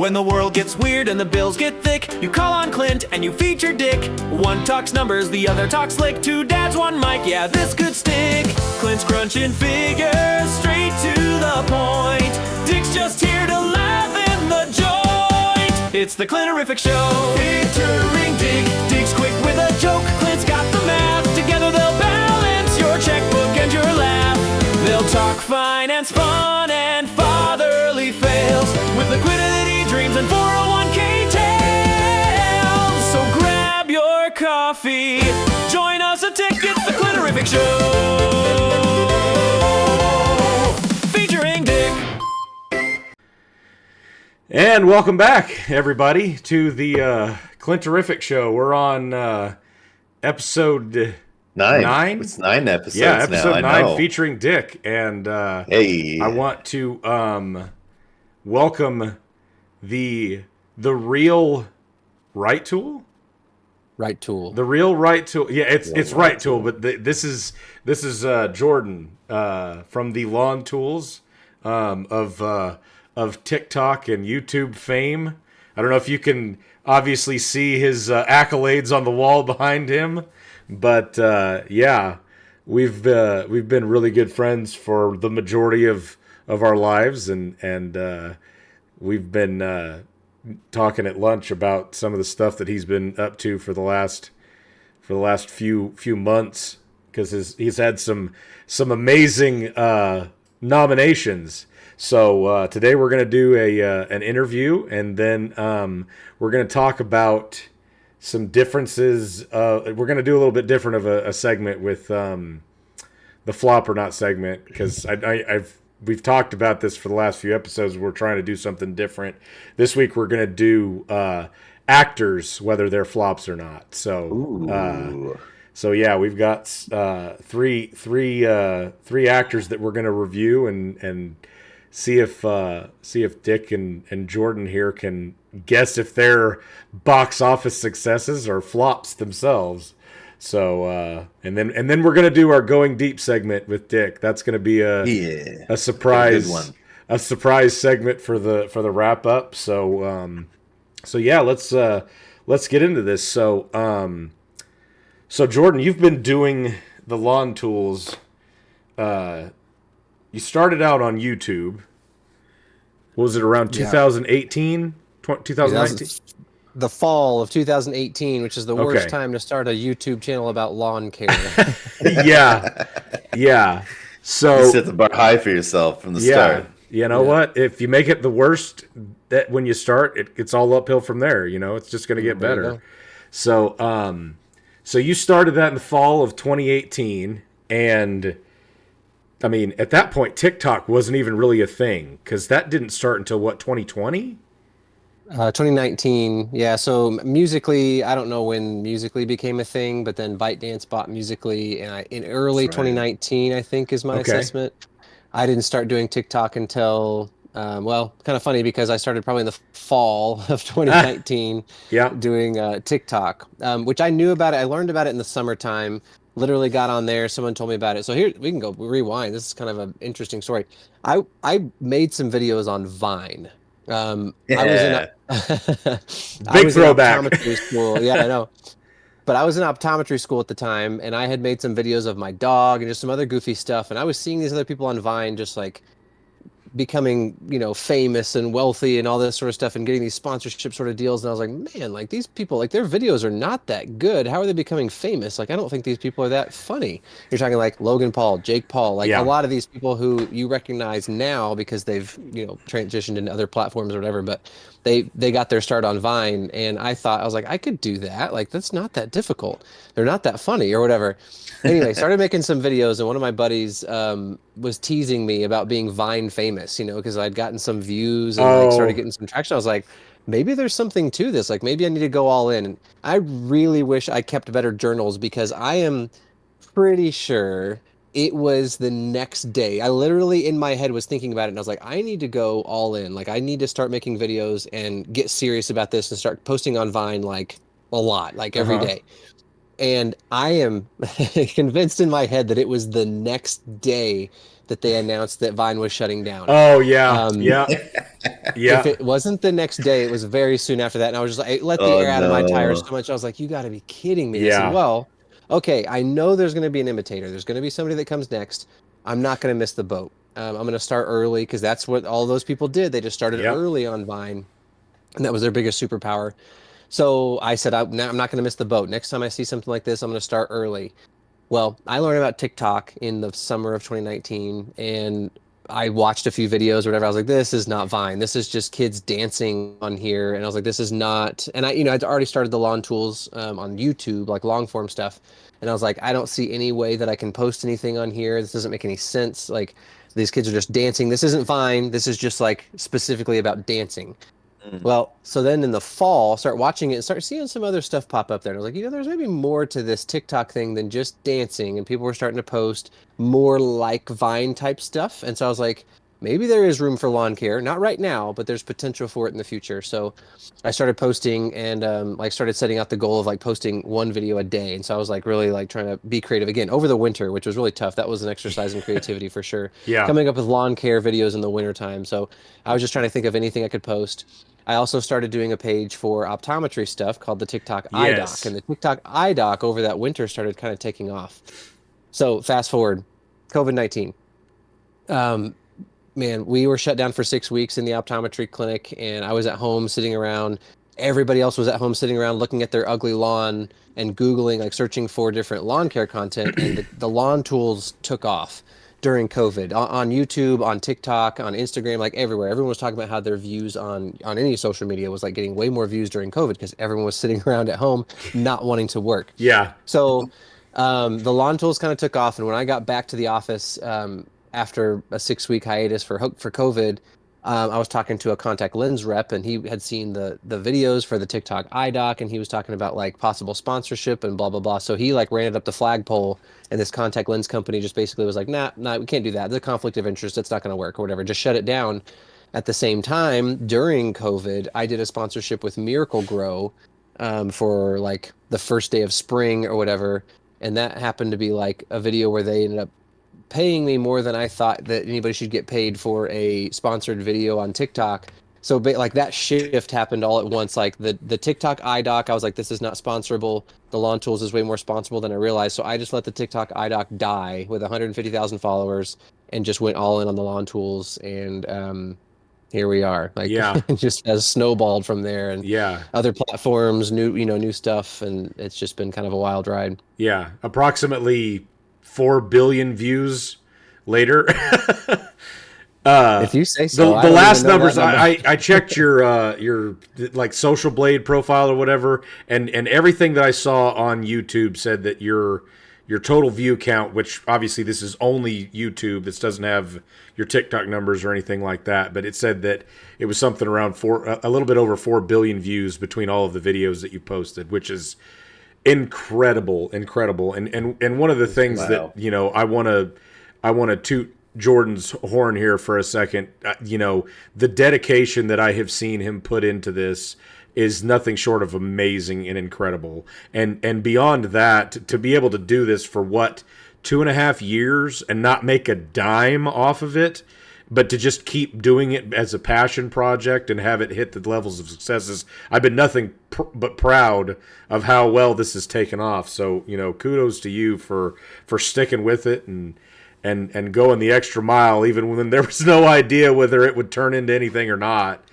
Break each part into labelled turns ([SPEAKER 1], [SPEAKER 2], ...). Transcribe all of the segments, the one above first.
[SPEAKER 1] When the world gets weird and the bills get thick, you call on Clint and you feature Dick. One talks numbers, the other talks slick. Two dads, one mic, yeah, this could stick. Clint's crunching figures straight to the point. Dick's just here to laugh in the joint. It's the Clinterific Show, featuring Dick. Dick's quick with a joke, Clint's got the math. Together they'll balance your checkbook and your laugh. They'll talk finance, fun, and fatherly fails, with liquidity dreams and 401k tales. So grab your coffee, join us a ticket, the Clinterific Show, featuring Dick.
[SPEAKER 2] And welcome back, everybody, to the Clinterific Show. We're on episode... Nine?
[SPEAKER 3] It's 9 episodes
[SPEAKER 2] now. Yeah, episode 9
[SPEAKER 3] know.
[SPEAKER 2] Featuring Dick. And
[SPEAKER 3] hey,
[SPEAKER 2] I want to welcome the real Right Tool?
[SPEAKER 4] Right Tool.
[SPEAKER 2] The real Right Tool. Yeah, it's Right Tool, but this is Jordan from the Lawn Tools of TikTok and YouTube fame. I don't know if you can obviously see his accolades on the wall behind him. But yeah, we've been really good friends for the majority of our lives, and we've been talking at lunch about some of the stuff that he's been up to for the last few months, because he's had some amazing nominations. So today we're gonna do an interview, and then we're gonna talk about some differences. We're going to do a little bit different of a segment with the flop or not segment, because we've talked about this for the last few episodes. We're trying to do something different. This week we're going to do actors, whether they're flops or not. So yeah, we've got three actors that we're going to review and see if Dick and Jordan here can guess if they're box office successes or flops themselves. So and then we're gonna do our going deep segment with Dick. That's gonna be a surprise, a surprise segment for the wrap up. So yeah, let's get into this. So Jordan, you've been doing the Lawn Tools. You started out on YouTube. What was it, around 2018? 2019?
[SPEAKER 4] The fall of 2018, which is the worst time to start a YouTube channel about lawn care.
[SPEAKER 2] Yeah. So
[SPEAKER 3] you set the bar high for yourself from the start.
[SPEAKER 2] You know what? If you make it the worst that when you start, it's all uphill from there. You know, it's just going to get better. So you started that in the fall of 2018, and I mean, at that point, TikTok wasn't even really a thing, because that didn't start until, what, 2020?
[SPEAKER 4] 2019, yeah. So Musical.ly, I don't know when Musical.ly became a thing, but then ByteDance bought Musical.ly, and in early 2019, I think, is my assessment. I didn't start doing TikTok until, well, kind of funny, because I started probably in the fall of 2019 doing TikTok, which I knew about it. I learned about it in the summertime. Literally got on there. Someone told me about it. So here we can go rewind. This is kind of an interesting story. I made some videos on Vine. I was in
[SPEAKER 2] big throwback.
[SPEAKER 4] Optometry school. Yeah, I know. But I was in optometry school at the time, and I had made some videos of my dog and just some other goofy stuff. And I was seeing these other people on Vine just like becoming, famous and wealthy and all this sort of stuff, and getting these sponsorship sort of deals. And I was like, man, like these people, like their videos are not that good. How are they becoming famous? Like, I don't think these people are that funny. You're talking like Logan Paul, Jake Paul, like a lot of these people who you recognize now because they've, transitioned into other platforms or whatever, but they got their start on Vine. And I was like, I could do that. Like, that's not that difficult. They're not that funny or whatever. Anyway, started making some videos, and one of my buddies was teasing me about being Vine famous, because I'd gotten some views and started getting some traction. I was like, maybe there's something to this. Like, maybe I need to go all in. And I really wish I kept better journals, because I am pretty sure it was the next day. I literally, in my head, was thinking about it, and I was like, I need to go all in. Like, I need to start making videos and get serious about this and start posting on Vine, like, a lot, like every day. And I am convinced in my head that it was the next day that they announced that Vine was shutting down.
[SPEAKER 2] Oh yeah,
[SPEAKER 4] Um,
[SPEAKER 2] yeah,
[SPEAKER 4] if
[SPEAKER 2] yeah,
[SPEAKER 4] it wasn't the next day, it was very soon after that. And I was just like, it let the
[SPEAKER 3] Oh
[SPEAKER 4] air out of my tires
[SPEAKER 3] no.
[SPEAKER 4] so much. I was like, you got to be kidding me. I said,
[SPEAKER 2] yeah.
[SPEAKER 4] well, okay, I know there's going to be an imitator. There's going to be somebody that comes next. I'm not going to miss the boat. I'm going to start early because that's what all those people did. They just started
[SPEAKER 2] Yep.
[SPEAKER 4] early on Vine, and that was their biggest superpower. So I said, I'm not going to miss the boat. Next time I see something like this, I'm going to start early. Well, I learned about TikTok in the summer of 2019, and I watched a few videos or whatever. I was like, this is not Vine. This is just kids dancing on here. And I was like, this is not. And I'd already started the lawn tools on YouTube, like long form stuff. And I was like, I don't see any way that I can post anything on here. This doesn't make any sense. Like, these kids are just dancing. This isn't Vine. This is just like specifically about dancing.
[SPEAKER 3] Mm.
[SPEAKER 4] Well, so then in the fall, start watching it and start seeing some other stuff pop up there. And I was like, there's maybe more to this TikTok thing than just dancing. And people were starting to post more like Vine type stuff. And so I was like, maybe there is room for lawn care. Not right now, but there's potential for it in the future. So I started posting and like started setting out the goal of like posting one video a day. And so I was like really like trying to be creative again over the winter, which was really tough. That was an exercise in creativity for sure.
[SPEAKER 2] Yeah.
[SPEAKER 4] Coming up with lawn care videos in the winter time. So I was just trying to think of anything I could post. I also started doing a page for optometry stuff called the TikTok eye doc,
[SPEAKER 2] Yes.
[SPEAKER 4] and the TikTok eye doc over that winter started kind of taking off. So fast forward, COVID-19. Um, Man, we were shut down for 6 weeks in the optometry clinic, and I was at home sitting around. Everybody else was at home sitting around looking at their ugly lawn and Googling, like searching for different lawn care content. And the lawn tools took off during COVID on YouTube, on TikTok, on Instagram, like everywhere. Everyone was talking about how their views on any social media was like getting way more views during COVID because everyone was sitting around at home not wanting to work.
[SPEAKER 2] Yeah.
[SPEAKER 4] So the lawn tools kind of took off, and when I got back to the office after a 6 week hiatus for COVID, I was talking to a contact lens rep, and he had seen the videos for the TikTok eye doc, and he was talking about like possible sponsorship and blah blah blah. So he like ran it up the flagpole, and this contact lens company just basically was like, nah, we can't do that. The conflict of interest, it's not going to work or whatever. Just shut it down. At the same time, during COVID, I did a sponsorship with Miracle Grow for like the first day of spring or whatever. And that happened to be like a video where they ended up paying me more than I thought that anybody should get paid for a sponsored video on TikTok. So like that shift happened all at once. Like the TikTok eye doc, I was like, this is not sponsorable. The lawn tools is way more sponsorable than I realized. So I just let the TikTok eye doc die with 150,000 followers and just went all in on the lawn tools. And here we are. Like
[SPEAKER 2] Yeah.
[SPEAKER 4] it just has snowballed from there, and
[SPEAKER 2] Yeah.
[SPEAKER 4] other platforms, new stuff, and it's just been kind of a wild ride.
[SPEAKER 2] Yeah. Approximately 4 billion views later.
[SPEAKER 4] If you say so. I
[SPEAKER 2] The
[SPEAKER 4] don't
[SPEAKER 2] last
[SPEAKER 4] even know
[SPEAKER 2] numbers
[SPEAKER 4] that number.
[SPEAKER 2] I checked your like Social Blade profile or whatever, and everything that I saw on YouTube said that your total view count, which obviously this is only YouTube, this doesn't have your TikTok numbers or anything like that, but it said that it was something around a little bit over 4 billion views between all of the videos that you posted, which is incredible. And one of the things
[SPEAKER 3] Wow.
[SPEAKER 2] that, I want to toot Jordan's horn here for a second. The dedication that I have seen him put into this is nothing short of amazing and incredible. And beyond that, to be able to do this for 2.5 years and not make a dime off of it, but to just keep doing it as a passion project and have it hit the levels of successes, I've been nothing but proud of how well this has taken off. So, kudos to you for sticking with it and going the extra mile, even when there was no idea whether it would turn into anything or not.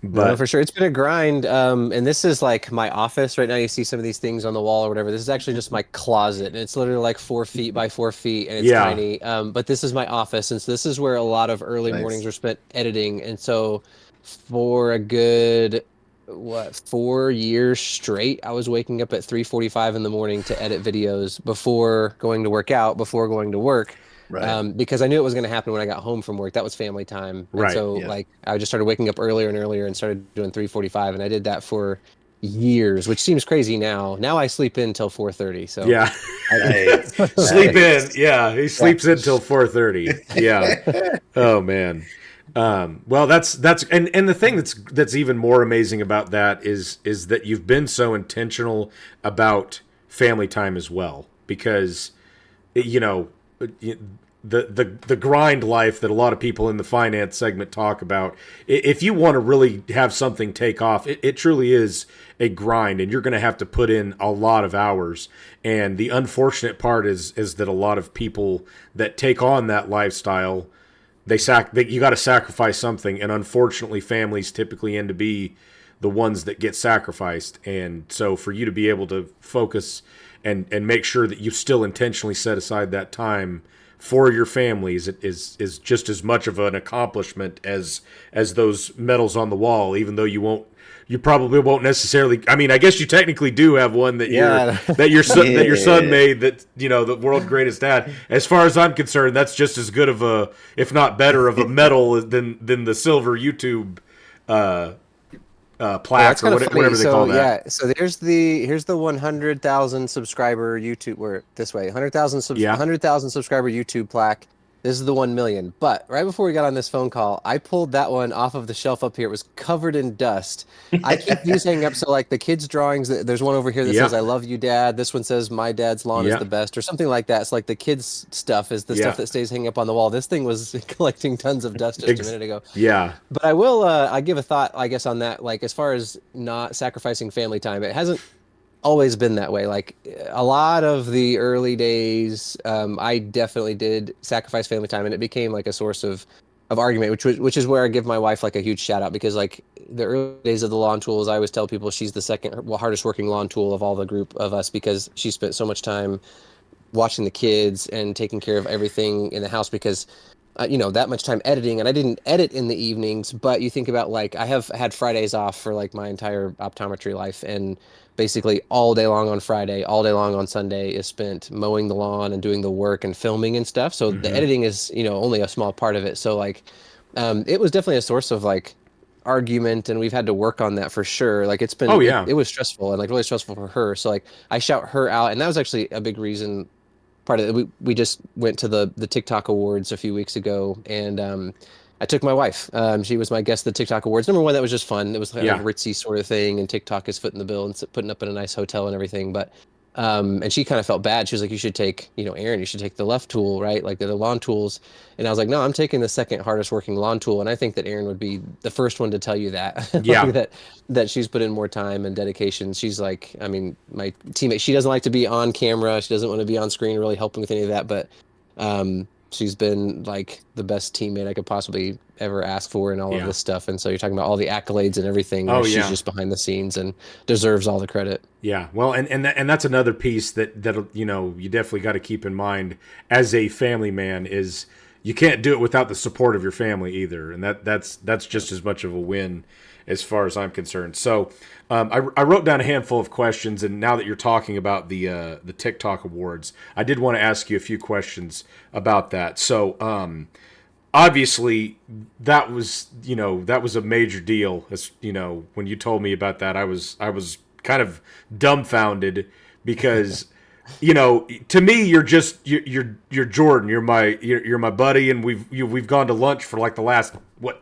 [SPEAKER 4] No,
[SPEAKER 2] But
[SPEAKER 4] for sure. It's been a grind. And this is like my office right now. You see some of these things on the wall or whatever. This is actually just my closet. And it's literally like 4 feet by 4 feet, and it's
[SPEAKER 2] yeah,
[SPEAKER 4] tiny. But this is my office. And so this is where a lot of early mornings
[SPEAKER 3] Nice.
[SPEAKER 4] are spent editing. And so for a good 4 years straight, I was waking up at 3:45 in the morning to edit videos before going to work out, before going to work.
[SPEAKER 3] Right.
[SPEAKER 4] Because I knew it was going to happen when I got home from work. That was family time. And
[SPEAKER 2] right.
[SPEAKER 4] so
[SPEAKER 3] Yeah.
[SPEAKER 4] like I just started waking up earlier and earlier and started doing 3:45, and I did that for years, which seems crazy now. Now I sleep in till 4:30. So
[SPEAKER 2] Yeah.
[SPEAKER 3] Nice.
[SPEAKER 2] Sleep in.
[SPEAKER 3] Nice.
[SPEAKER 2] Yeah, he sleeps in till 4:30. Yeah. Oh man. Well, that's and the thing that's even more amazing about that is that you've been so intentional about family time as well, because you know the grind life that a lot of people in the finance segment talk about. If you want to really have something take off, it truly is a grind, and you're going to have to put in a lot of hours. And the unfortunate part is that a lot of people that take on that lifestyle, you got to sacrifice something, and unfortunately families typically end to be the ones that get sacrificed. And so for you to be able to focus and make sure that you still intentionally set aside that time for your families is just as much of an accomplishment as those medals on the wall, even though you probably won't necessarily. I mean, I guess you technically do have one that your son made, that the world greatest dad. As far as I'm concerned, that's just as good of a, if not better, of a medal than the silver YouTube plaque, or whatever they call that.
[SPEAKER 4] Yeah, so here's the 100,000 subscriber YouTube, or this way, 100,000 subscriber YouTube plaque. This is the 1 million. But right before we got on this phone call, I pulled that one off of the shelf up here. It was covered in dust. I keep these hanging up. So like the kids' drawings, there's one over here that says, "I love you, Dad." This one says, "My dad's lawn is the best," or something like that. It's like the kids' stuff is the stuff that stays hanging up on the wall. This thing was collecting tons of dust just a minute ago.
[SPEAKER 2] Yeah.
[SPEAKER 4] But I will, I give a thought, I guess, on that. Like as far as not sacrificing family time, it hasn't always been that way. Like a lot of the early days, I definitely did sacrifice family time, and it became like a source of argument, which is where I give my wife like a huge shout out, because like the early days of the lawn tools, I always tell people she's the second hardest working lawn tool of all the group of us, because she spent so much time watching the kids and taking care of everything in the house, because that much time editing, and I didn't edit in the evenings. But you think about, like, I have had Fridays off for like my entire optometry life, and basically all day long on Friday, all day long on Sunday is spent mowing the lawn and doing the work and filming and stuff. So the editing is, only a small part of it. So like, it was definitely a source of like argument, and we've had to work on that for sure. Like it's been, it was stressful, and like really stressful for her. So like I shout her out, and that was actually a big reason. Part of it, we just went to the TikTok Awards a few weeks ago, and I took my wife. She was my guest at the TikTok Awards. Number one, that was just fun. It was like a ritzy sort of thing, and TikTok is footing the bill and putting up in a nice hotel and everything. But and she kind of felt bad. She was like, "You should take, Aaron, you should take the left tool, right? Like the lawn tools." And I was like, "No, I'm taking the second hardest working lawn tool." And I think that Aaron would be the first one to tell you that.
[SPEAKER 2] Yeah.
[SPEAKER 4] that she's put in more time and dedication. She's like, I mean, my teammate. She doesn't like to be on camera. She doesn't want to be on screen really helping with any of that. But she's been like the best teammate I could possibly ever ask for, and all of this stuff. And so you're talking about all the accolades and everything. She's just behind the scenes and deserves all the credit. Yeah.
[SPEAKER 2] Well, and that's another piece that you definitely got to keep in mind as a family man, is you can't do it without the support of your family either. And that's just as much of a win as far as I'm concerned. So I wrote down a handful of questions, and now that you're talking about the TikTok Awards, I did want to ask you a few questions about that. So obviously that was a major deal. As when you told me about that, I was kind of dumbfounded, because to me, you're Jordan. You're my buddy, and we've gone to lunch for like the last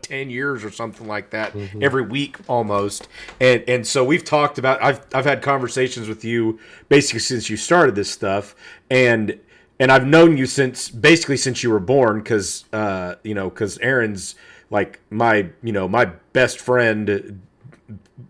[SPEAKER 2] 10 years or something like that, every week almost. And so we've talked about, I've had conversations with you basically since you started this stuff, and I've known you since you were born, because Aaron's like my best friend,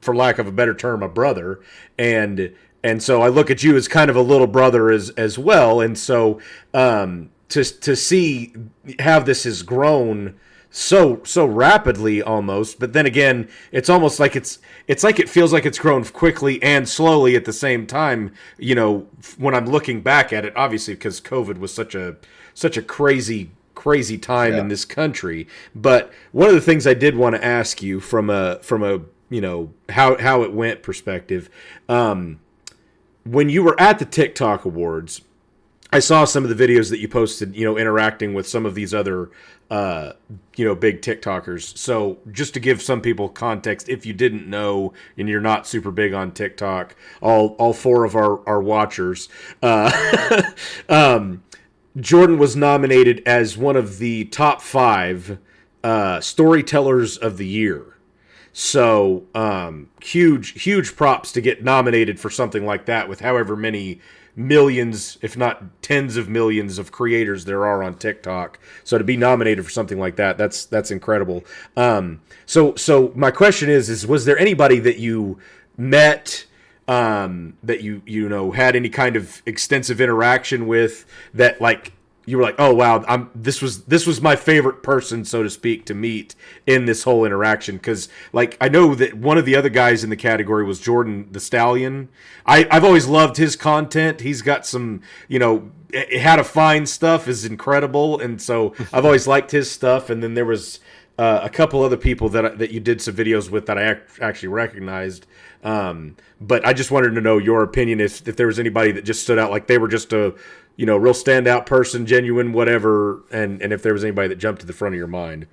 [SPEAKER 2] for lack of a better term, a brother, and so I look at you as kind of a little brother as well. And so to see how this has grown so rapidly almost, but then again, it's almost like it feels like it's grown quickly and slowly at the same time. When I'm looking back at it, obviously because COVID was such a crazy time in this country. But one of the things I did want to ask you from a how it went perspective, when you were at the TikTok Awards, I saw some of the videos that you posted, interacting with some of these other, big TikTokers. So just to give some people context, if you didn't know and you're not super big on TikTok, all four of our watchers, Jordan was nominated as one of the top 5 storytellers of the year. So huge props to get nominated for something like that with however many millions, if not tens of millions of creators there are on TikTok. So to be nominated for something like that, that's incredible. So my question is was there anybody that you met, that you know had any kind of extensive interaction with, that like you were like, oh wow, this was my favorite person, so to speak, to meet in this whole interaction? Because like I know that one of the other guys in the category was Jordan the Stallion. I've always loved his content. He's got some, how to find stuff is incredible, and so I've always liked his stuff. And then there was a couple other people that you did some videos with that I actually recognized. But I just wanted to know your opinion if there was anybody that just stood out, like they were just a real standout person, genuine, whatever, and if there was anybody that jumped to the front of your mind.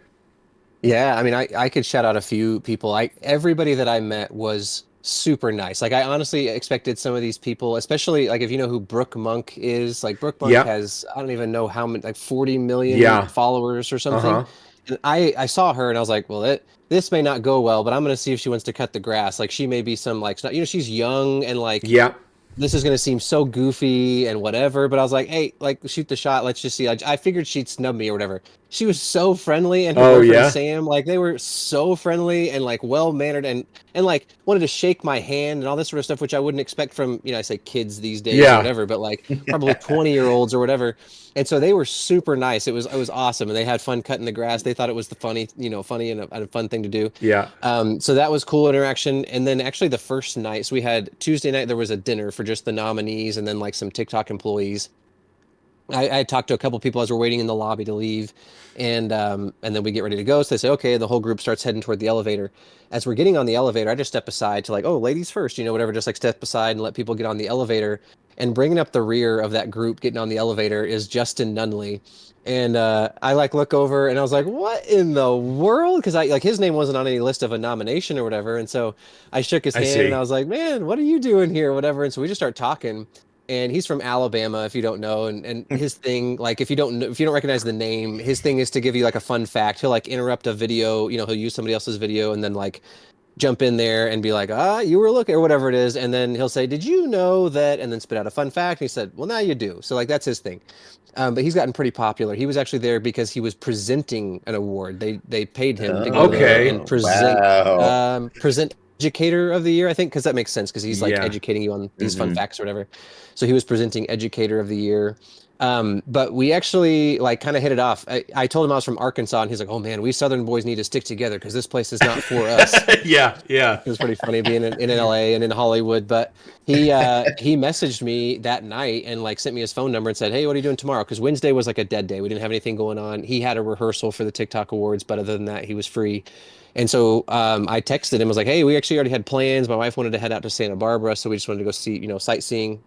[SPEAKER 4] Yeah, I mean, I could shout out a few people. Everybody that I met was super nice. Like I honestly expected some of these people, especially like if you know who Brooke Monk is, like Brooke Monk
[SPEAKER 2] Yeah,
[SPEAKER 4] has, I don't even know how many, like 40 million
[SPEAKER 2] yeah,
[SPEAKER 4] followers or something.
[SPEAKER 2] uh-huh,
[SPEAKER 4] And I saw her and I was like, well, this may not go well, but I'm gonna see if she wants to cut the grass. Like she may be some like, she's young and like
[SPEAKER 2] yeah,
[SPEAKER 4] this is going to seem so goofy and whatever, but I was like, hey, like shoot the shot. Let's just see. I figured she'd snub me or whatever. She was so friendly, and her
[SPEAKER 2] oh
[SPEAKER 4] boyfriend
[SPEAKER 2] yeah,
[SPEAKER 4] Sam, like they were so friendly and like well mannered and like wanted to shake my hand and all this sort of stuff, which I wouldn't expect from, I say kids these days or
[SPEAKER 2] yeah,
[SPEAKER 4] whatever, but like probably 20-year-olds or whatever. And so they were super nice. It was awesome, and they had fun cutting the grass. They thought it was the funny and a fun thing to do.
[SPEAKER 2] yeah.
[SPEAKER 4] So that was cool interaction. And then actually the first night, so we had Tuesday night, there was a dinner for just the nominees and then like some TikTok employees. I talked to a couple people as we're waiting in the lobby to leave, and then we get ready to go. So they say, okay, the whole group starts heading toward the elevator. As we're getting on the elevator, I just step aside to like, oh, ladies first, whatever, just like step aside and let people get on the elevator. And bringing up the rear of that group getting on the elevator is Justin Nunley. And I like look over and I was like, what in the world? Because I like his name wasn't on any list of a nomination or whatever. And so I shook his
[SPEAKER 2] I
[SPEAKER 4] hand and I
[SPEAKER 2] see.
[SPEAKER 4] was like, man, what are you doing here? Whatever. And so we just start talking. And he's from Alabama, if you don't know, and his thing, like if you don't recognize the name, his thing is to give you like a fun fact. He'll like interrupt a video, he'll use somebody else's video and then like jump in there and be like, you were looking or whatever it is, and then he'll say, did you know that, and then spit out a fun fact. And he said, well, now you do. So like that's his thing. But he's gotten pretty popular. He was actually there because he was presenting an award. They paid him to go there
[SPEAKER 2] Okay.
[SPEAKER 4] and
[SPEAKER 3] Wow.
[SPEAKER 4] present Educator of the Year, I think, because that makes sense because he's like
[SPEAKER 2] Yeah.
[SPEAKER 4] educating you on these fun
[SPEAKER 3] Hmm.
[SPEAKER 4] facts or whatever. So he was presenting Educator of the Year. But we actually like kind of hit it off. I told him I was from Arkansas, and he's like, "Oh man, we Southern boys need to stick together because this place is not for us."
[SPEAKER 2] Yeah, yeah.
[SPEAKER 4] It was pretty funny being in LA and in Hollywood. But he messaged me that night and like sent me his phone number and said, "Hey, what are you doing tomorrow?" Because Wednesday was like a dead day. We didn't have anything going on. He had a rehearsal for the TikTok Awards, but other than that, he was free. And so I texted him. I was like, "Hey, we actually already had plans. My wife wanted to head out to Santa Barbara, so we just wanted to go see, sightseeing."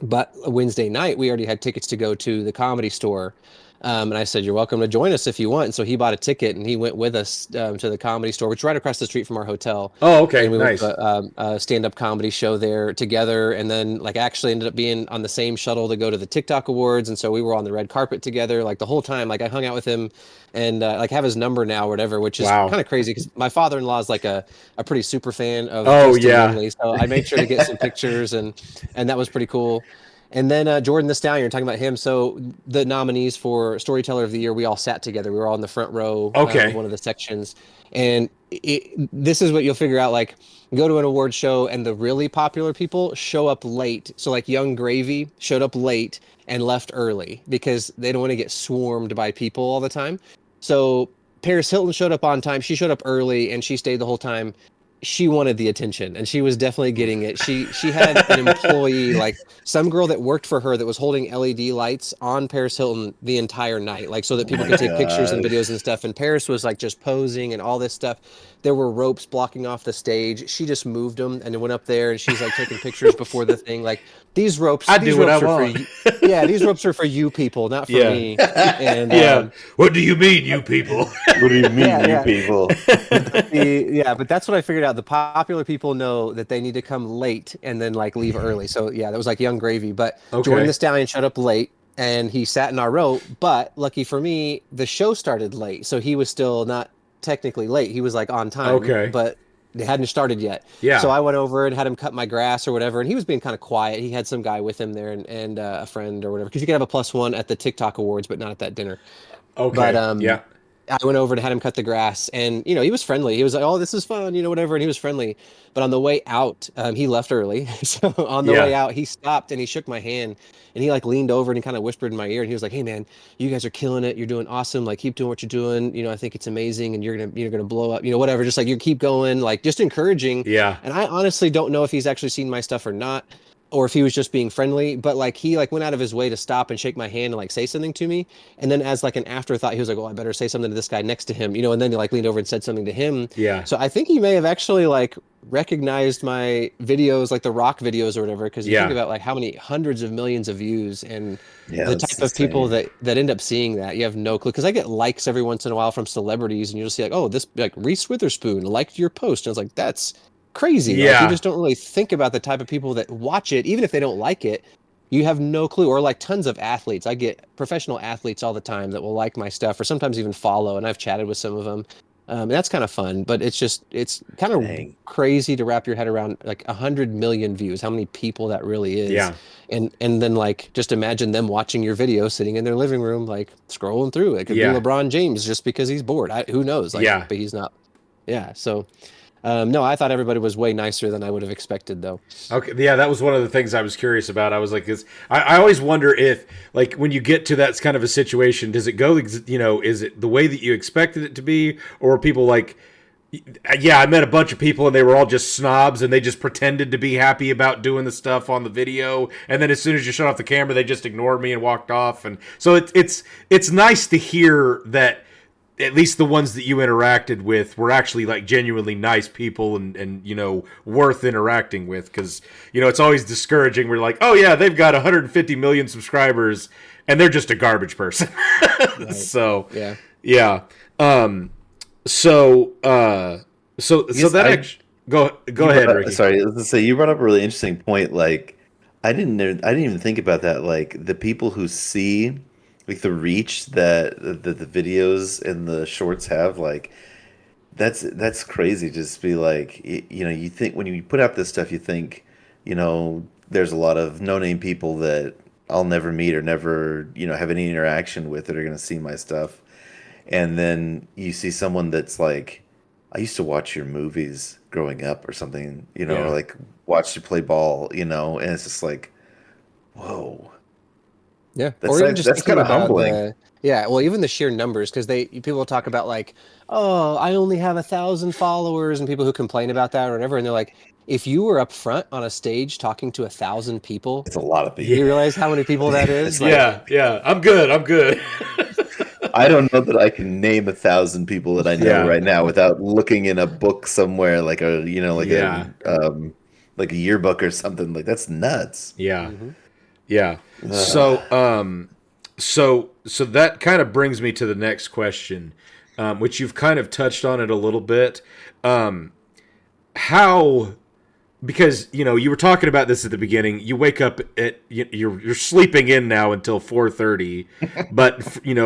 [SPEAKER 4] But Wednesday night, we already had tickets to go to the Comedy Store. And I said, you're welcome to join us if you want. And so he bought a ticket and he went with us to the Comedy Store, which is right across the street from our hotel.
[SPEAKER 2] Oh, okay,
[SPEAKER 4] And we went
[SPEAKER 2] nice.
[SPEAKER 4] to a stand-up comedy show there together. And then like actually ended up being on the same shuttle to go to the TikTok Awards. And so we were on the red carpet together like the whole time. Like I hung out with him and like have his number now or whatever, which is
[SPEAKER 2] Wow.
[SPEAKER 4] kind of crazy because my father-in-law is like a pretty super fan of
[SPEAKER 2] Oh
[SPEAKER 4] Justin
[SPEAKER 2] yeah.
[SPEAKER 4] Lindley. So I made sure to get some pictures and that was pretty cool. And then Jordan the Stallion, you're talking about him. So the nominees for Storyteller of the Year, we all sat together. We were all in the front row of
[SPEAKER 2] Okay.
[SPEAKER 4] one of the sections. And this is what you'll figure out. Like, go to an award show and the really popular people show up late. So like Young Gravy showed up late and left early because they don't want to get swarmed by people all the time. So Paris Hilton showed up on time. She showed up early and she stayed the whole time. She wanted the attention and she was definitely getting it. She had an employee, like some girl that worked for her that was holding LED lights on Paris Hilton the entire night, like so that
[SPEAKER 3] Oh
[SPEAKER 4] people
[SPEAKER 3] my
[SPEAKER 4] could take pictures and
[SPEAKER 3] gosh.
[SPEAKER 4] videos and stuff. And Paris was like just posing and all this stuff. There were ropes blocking off the stage. She just moved them and went up there and she's like taking pictures before the thing. Like these ropes,
[SPEAKER 2] I
[SPEAKER 4] these
[SPEAKER 2] do what I
[SPEAKER 4] ropes are for
[SPEAKER 2] want.
[SPEAKER 4] you. Yeah, these ropes are for you people, not for
[SPEAKER 2] Yeah.
[SPEAKER 4] me. And
[SPEAKER 2] Yeah. What do you mean, you people?
[SPEAKER 3] What do you mean,
[SPEAKER 4] yeah,
[SPEAKER 3] you
[SPEAKER 4] yeah.
[SPEAKER 3] people?
[SPEAKER 4] Yeah, but that's what I figured out. The popular people know that they need to come late and then like leave early. So yeah, that was like Young Gravy. But Jordan
[SPEAKER 2] Okay.
[SPEAKER 4] the Stallion showed up late and he sat in our row. But lucky for me, the show started late, so he was still not technically late. He was like on time,
[SPEAKER 2] Okay.
[SPEAKER 4] but they hadn't started yet.
[SPEAKER 2] Yeah.
[SPEAKER 4] So I went over and had him cut my grass or whatever, and he was being kind of quiet. He had some guy with him there and a friend or whatever, because you could have a +1 at the TikTok awards, but not at that dinner. But
[SPEAKER 2] Okay. Yeah.
[SPEAKER 4] I went over and had him cut the grass, and he was friendly. He was like, "Oh, this is fun," whatever, and he was friendly. But on the way out, he left early. So on the way
[SPEAKER 2] Yeah.
[SPEAKER 4] out, he stopped and he shook my hand, and he like leaned over and he kind of whispered in my ear, and he was like, "Hey, man, you guys are killing it. You're doing awesome. Like, keep doing what you're doing. I think it's amazing, and you're gonna blow up. Whatever. Just like you keep going, like just encouraging."
[SPEAKER 2] Yeah.
[SPEAKER 4] And I honestly don't know if he's actually seen my stuff or not, or if he was just being friendly, but like he like went out of his way to stop and shake my hand and like say something to me. And then as like an afterthought, he was like, "Oh, I better say something to this guy next to him," and then he like leaned over and said something to him.
[SPEAKER 2] Yeah.
[SPEAKER 4] So I think he may have actually like recognized my videos, like the rock videos or whatever, because you
[SPEAKER 2] Yeah.
[SPEAKER 4] think about like how many hundreds of millions of views and
[SPEAKER 3] Yeah,
[SPEAKER 4] the
[SPEAKER 3] that's
[SPEAKER 4] type of people
[SPEAKER 3] insane.
[SPEAKER 4] that end up seeing that. You have no clue. Because I get likes every once in a while from celebrities, and you'll see like, "Oh, this like Reese Witherspoon liked your post," and it's like, that's crazy. Like you
[SPEAKER 2] Yeah.
[SPEAKER 4] just don't really think about the type of people that watch it, even if they don't like it. You have no clue. Or like tons of athletes. I get professional athletes all the time that will like my stuff, or sometimes even follow. And I've chatted with some of them. And that's kind of fun, but it's kind of
[SPEAKER 3] Dang.
[SPEAKER 4] crazy to wrap your head around like 100 million views, how many people that really is.
[SPEAKER 2] Yeah.
[SPEAKER 4] And then like just imagine them watching your video sitting in their living room, like scrolling through. It could be
[SPEAKER 2] Yeah.
[SPEAKER 4] LeBron James just because he's bored. Who knows? Like,
[SPEAKER 2] Yeah.
[SPEAKER 4] but he's not. Yeah. So no, I thought everybody was way nicer than I would have expected, though.
[SPEAKER 2] Okay, yeah, that was one of the things I was curious about. I was like, I always wonder if, like, when you get to that kind of a situation, does it go, is it the way that you expected it to be, or are people like, yeah, I met a bunch of people and they were all just snobs and they just pretended to be happy about doing the stuff on the video, and then as soon as you shut off the camera, they just ignored me and walked off. And so it's nice to hear that at least the ones that you interacted with were actually like genuinely nice people and worth interacting with, because it's always discouraging. We're like, oh yeah, they've got 150 million subscribers and they're just a garbage person.
[SPEAKER 4] Right.
[SPEAKER 2] So
[SPEAKER 4] Yeah.
[SPEAKER 2] so
[SPEAKER 3] Yes,
[SPEAKER 2] that
[SPEAKER 3] I-
[SPEAKER 2] go ahead, Ricky.
[SPEAKER 3] Sorry, let's say you brought up a really interesting point. Like, I didn't even think about that. Like, the people who see, like, the reach that the videos and the shorts have, like, that's crazy. Just to be like, you think when you put out this stuff, you think, there's a lot of no-name people that I'll never meet or never, have any interaction with that are going to see my stuff. And then you see someone that's like, I used to watch your movies growing up or something,
[SPEAKER 2] Yeah.
[SPEAKER 3] or like watch you play ball, and it's just like, whoa.
[SPEAKER 4] Yeah.
[SPEAKER 3] That's
[SPEAKER 4] Or even
[SPEAKER 3] like-
[SPEAKER 4] just
[SPEAKER 3] that's
[SPEAKER 4] thinking
[SPEAKER 3] kinda
[SPEAKER 4] about
[SPEAKER 3] humbling.
[SPEAKER 4] yeah, well, even the sheer numbers, because people talk about like, "Oh, I only have 1,000 followers," and people who complain about that or whatever, and they're like, if you were up front on a stage talking to 1,000 people,
[SPEAKER 3] It's a lot of
[SPEAKER 4] do
[SPEAKER 3] people.
[SPEAKER 4] you realize how many people that is? Like,
[SPEAKER 2] Yeah, I'm good.
[SPEAKER 3] I don't know that I can name 1,000 people that I know
[SPEAKER 2] Yeah.
[SPEAKER 3] right now without looking in a book somewhere, like
[SPEAKER 2] Yeah.
[SPEAKER 3] like a yearbook or something. Like, that's nuts.
[SPEAKER 2] Yeah.
[SPEAKER 4] Mhm.
[SPEAKER 2] Yeah. So that kind of brings me to the next question, which you've kind of touched on it a little bit. How, because you were talking about this at the beginning. You wake up at you're sleeping in now until 4:30, but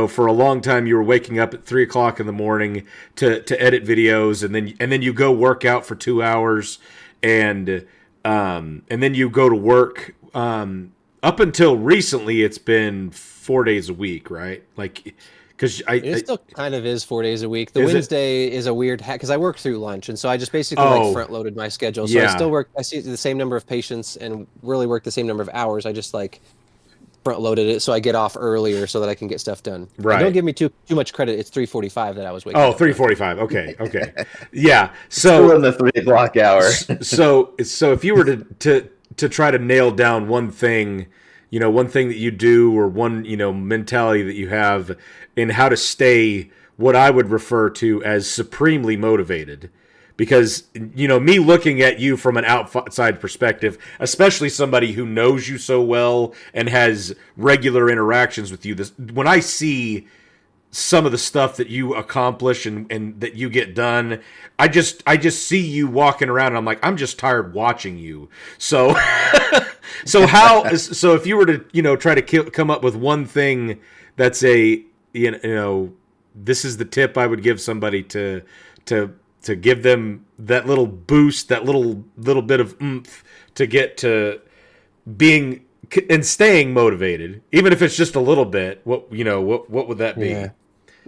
[SPEAKER 2] for a long time you were waking up at 3 o'clock in the morning to edit videos, and then you go work out for 2 hours, and then you go to work. Up until recently, it's been 4 days a week, right? Like, because
[SPEAKER 4] it still kind of is 4 days a week. The
[SPEAKER 2] Is it?
[SPEAKER 4] Wednesday is a weird hack because I work through lunch, and so I just basically
[SPEAKER 2] Oh.
[SPEAKER 4] like front loaded my schedule. So I
[SPEAKER 2] Yeah.
[SPEAKER 4] still work. I see the same number of patients and really work the same number of hours. I just like front loaded it so I get off earlier so that I can get stuff done. And
[SPEAKER 2] Right.
[SPEAKER 4] don't give me too much credit. It's 3:45 that I was waking
[SPEAKER 2] Oh,
[SPEAKER 4] up.
[SPEAKER 2] 3:45. Okay. Yeah.
[SPEAKER 3] Still
[SPEAKER 2] So
[SPEAKER 3] in the 3 o'clock hour.
[SPEAKER 2] so if you were to try to nail down one thing, one thing that you do, or one mentality that you have in how to stay what I would refer to as supremely motivated, because me looking at you from an outside perspective, especially somebody who knows you so well and has regular interactions with you, when I see some of the stuff that you accomplish and that you get done, I just see you walking around and I'm like, I'm just tired watching you. So so if you were to try to come up with one thing that's a this is the tip I would give somebody to to give them that little boost, that little bit of oomph to get to being and staying motivated, even if it's just a little bit. What would that be?
[SPEAKER 4] Yeah.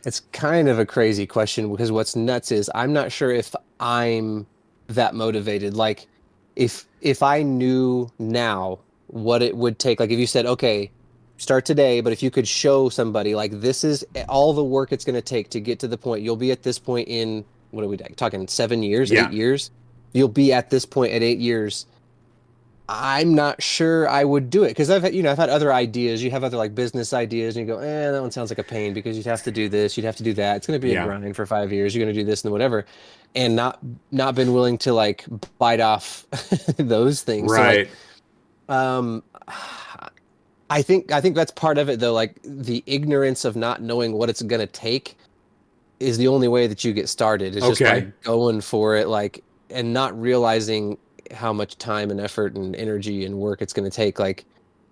[SPEAKER 4] It's kind of a crazy question because what's nuts is I'm not sure if I'm that motivated. Like if I knew now what it would take, like if you said, okay, start today, but if you could show somebody like this is all the work it's going to take to get to the point, you'll be at this point in what are we talking 7 years,
[SPEAKER 2] Yeah.
[SPEAKER 4] 8 years? You'll be at this point at 8 years. I'm not sure I would do it because I've had other ideas. You have other like business ideas, and you go, that one sounds like a pain because you'd have to do this, you'd have to do that. It's going to be a
[SPEAKER 2] Yeah.
[SPEAKER 4] grind for 5 years. You're going to do this and whatever, and not been willing to like bite off those things. So
[SPEAKER 2] Right.
[SPEAKER 4] like, I think that's part of it though. Like the ignorance of not knowing what it's going to take is the only way that you get started. It's just
[SPEAKER 2] Okay.
[SPEAKER 4] like going for it, like, and not realizing how much time and effort and energy and work it's going to take. Like,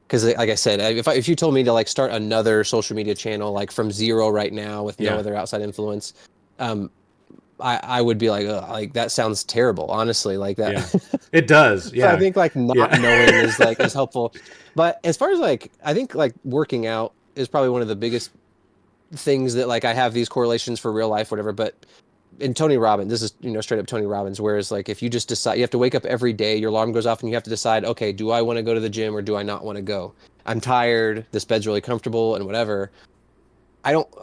[SPEAKER 4] because like I said, if you told me to like start another social media channel like from zero right now with no
[SPEAKER 2] Yeah.
[SPEAKER 4] other outside influence, um, I would be like, ugh, like that sounds terrible, honestly, like that.
[SPEAKER 2] Yeah. It does.
[SPEAKER 4] So I
[SPEAKER 2] Yeah.
[SPEAKER 4] think like not
[SPEAKER 2] Yeah.
[SPEAKER 4] knowing is helpful. But as far as like, I think like working out is probably one of the biggest things that like I have these correlations for real life, whatever. But in Tony Robbins, this is straight up Tony Robbins. Whereas like if you just decide, you have to wake up every day, your alarm goes off, and you have to decide, okay, do I want to go to the gym or do I not want to go? I'm tired. This bed's really comfortable and whatever.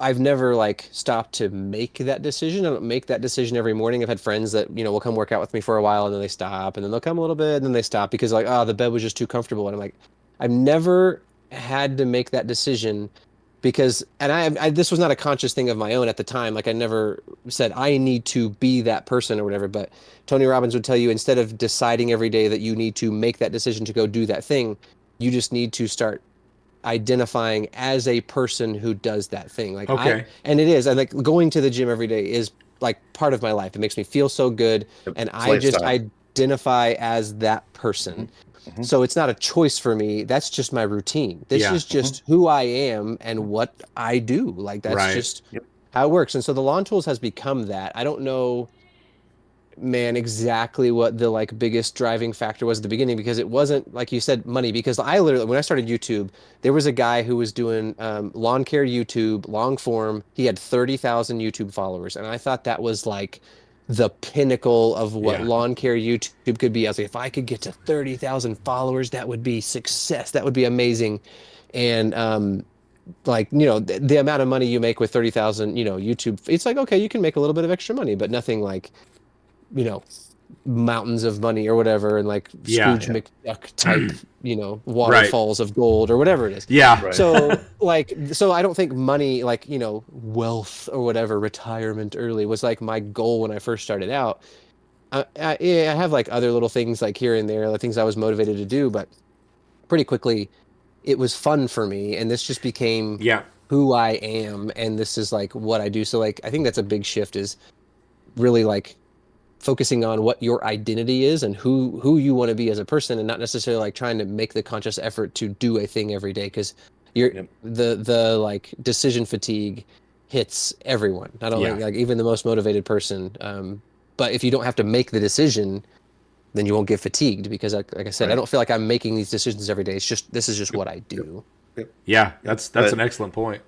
[SPEAKER 4] I've never like stopped to make that decision. I don't make that decision every morning. I've had friends that, will come work out with me for a while and then they stop and then they'll come a little bit and then they stop because like, oh, the bed was just too comfortable. And I'm like, I've never had to make that decision because, and this was not a conscious thing of my own at the time. Like I never said I need to be that person or whatever, but Tony Robbins would tell you instead of deciding every day that you need to make that decision to go do that thing, you just need to start identifying as a person who does that thing. Like
[SPEAKER 2] Okay.
[SPEAKER 4] and it is, and like going to the gym every day is like part of my life. It makes me feel so good. And
[SPEAKER 3] It's
[SPEAKER 4] I just
[SPEAKER 3] lifestyle.
[SPEAKER 4] identify as that person.
[SPEAKER 3] Mhm.
[SPEAKER 4] So it's not a choice for me. That's just my routine. This
[SPEAKER 2] Yeah.
[SPEAKER 4] is just who I am and what I do. Like that's
[SPEAKER 2] Right.
[SPEAKER 4] just
[SPEAKER 3] Yep.
[SPEAKER 4] how it works. And so the lawn tools has become that. I don't know, man, exactly what the like biggest driving factor was at the beginning because it wasn't like you said money. Because I literally when I started YouTube, there was a guy who was doing lawn care YouTube long form. He had 30,000 YouTube followers, and I thought that was like the pinnacle of what
[SPEAKER 2] Yeah.
[SPEAKER 4] lawn care YouTube could be. I was like, if I could get to 30,000 followers, that would be success. That would be amazing. And like the amount of money you make with 30,000 YouTube, it's like okay, you can make a little bit of extra money, but nothing like you know, mountains of money or whatever, and like
[SPEAKER 2] Yeah.
[SPEAKER 4] Scrooge McDuck type,
[SPEAKER 2] Right.
[SPEAKER 4] waterfalls of gold or whatever it is.
[SPEAKER 2] Yeah.
[SPEAKER 3] Right.
[SPEAKER 4] So I don't think money, like, wealth or whatever, retirement early was like my goal when I first started out. Yeah, I have like other little things like here and there, like things I was motivated to do, but pretty quickly it was fun for me. And this just became
[SPEAKER 2] Yeah.
[SPEAKER 4] who I am. And this is like what I do. So like, I think that's a big shift is really like focusing on what your identity is and who you want to be as a person and not necessarily like trying to make the conscious effort to do a thing every day because you're
[SPEAKER 3] Yep.
[SPEAKER 4] the like decision fatigue hits everyone, not only
[SPEAKER 2] Yeah.
[SPEAKER 4] like even the most motivated person, but if you don't have to make the decision then you won't get fatigued because like I said, I
[SPEAKER 3] Right.
[SPEAKER 4] don't feel like I'm making these decisions every day. This is just what I do.
[SPEAKER 2] Yeah. That's
[SPEAKER 3] But
[SPEAKER 2] an excellent point.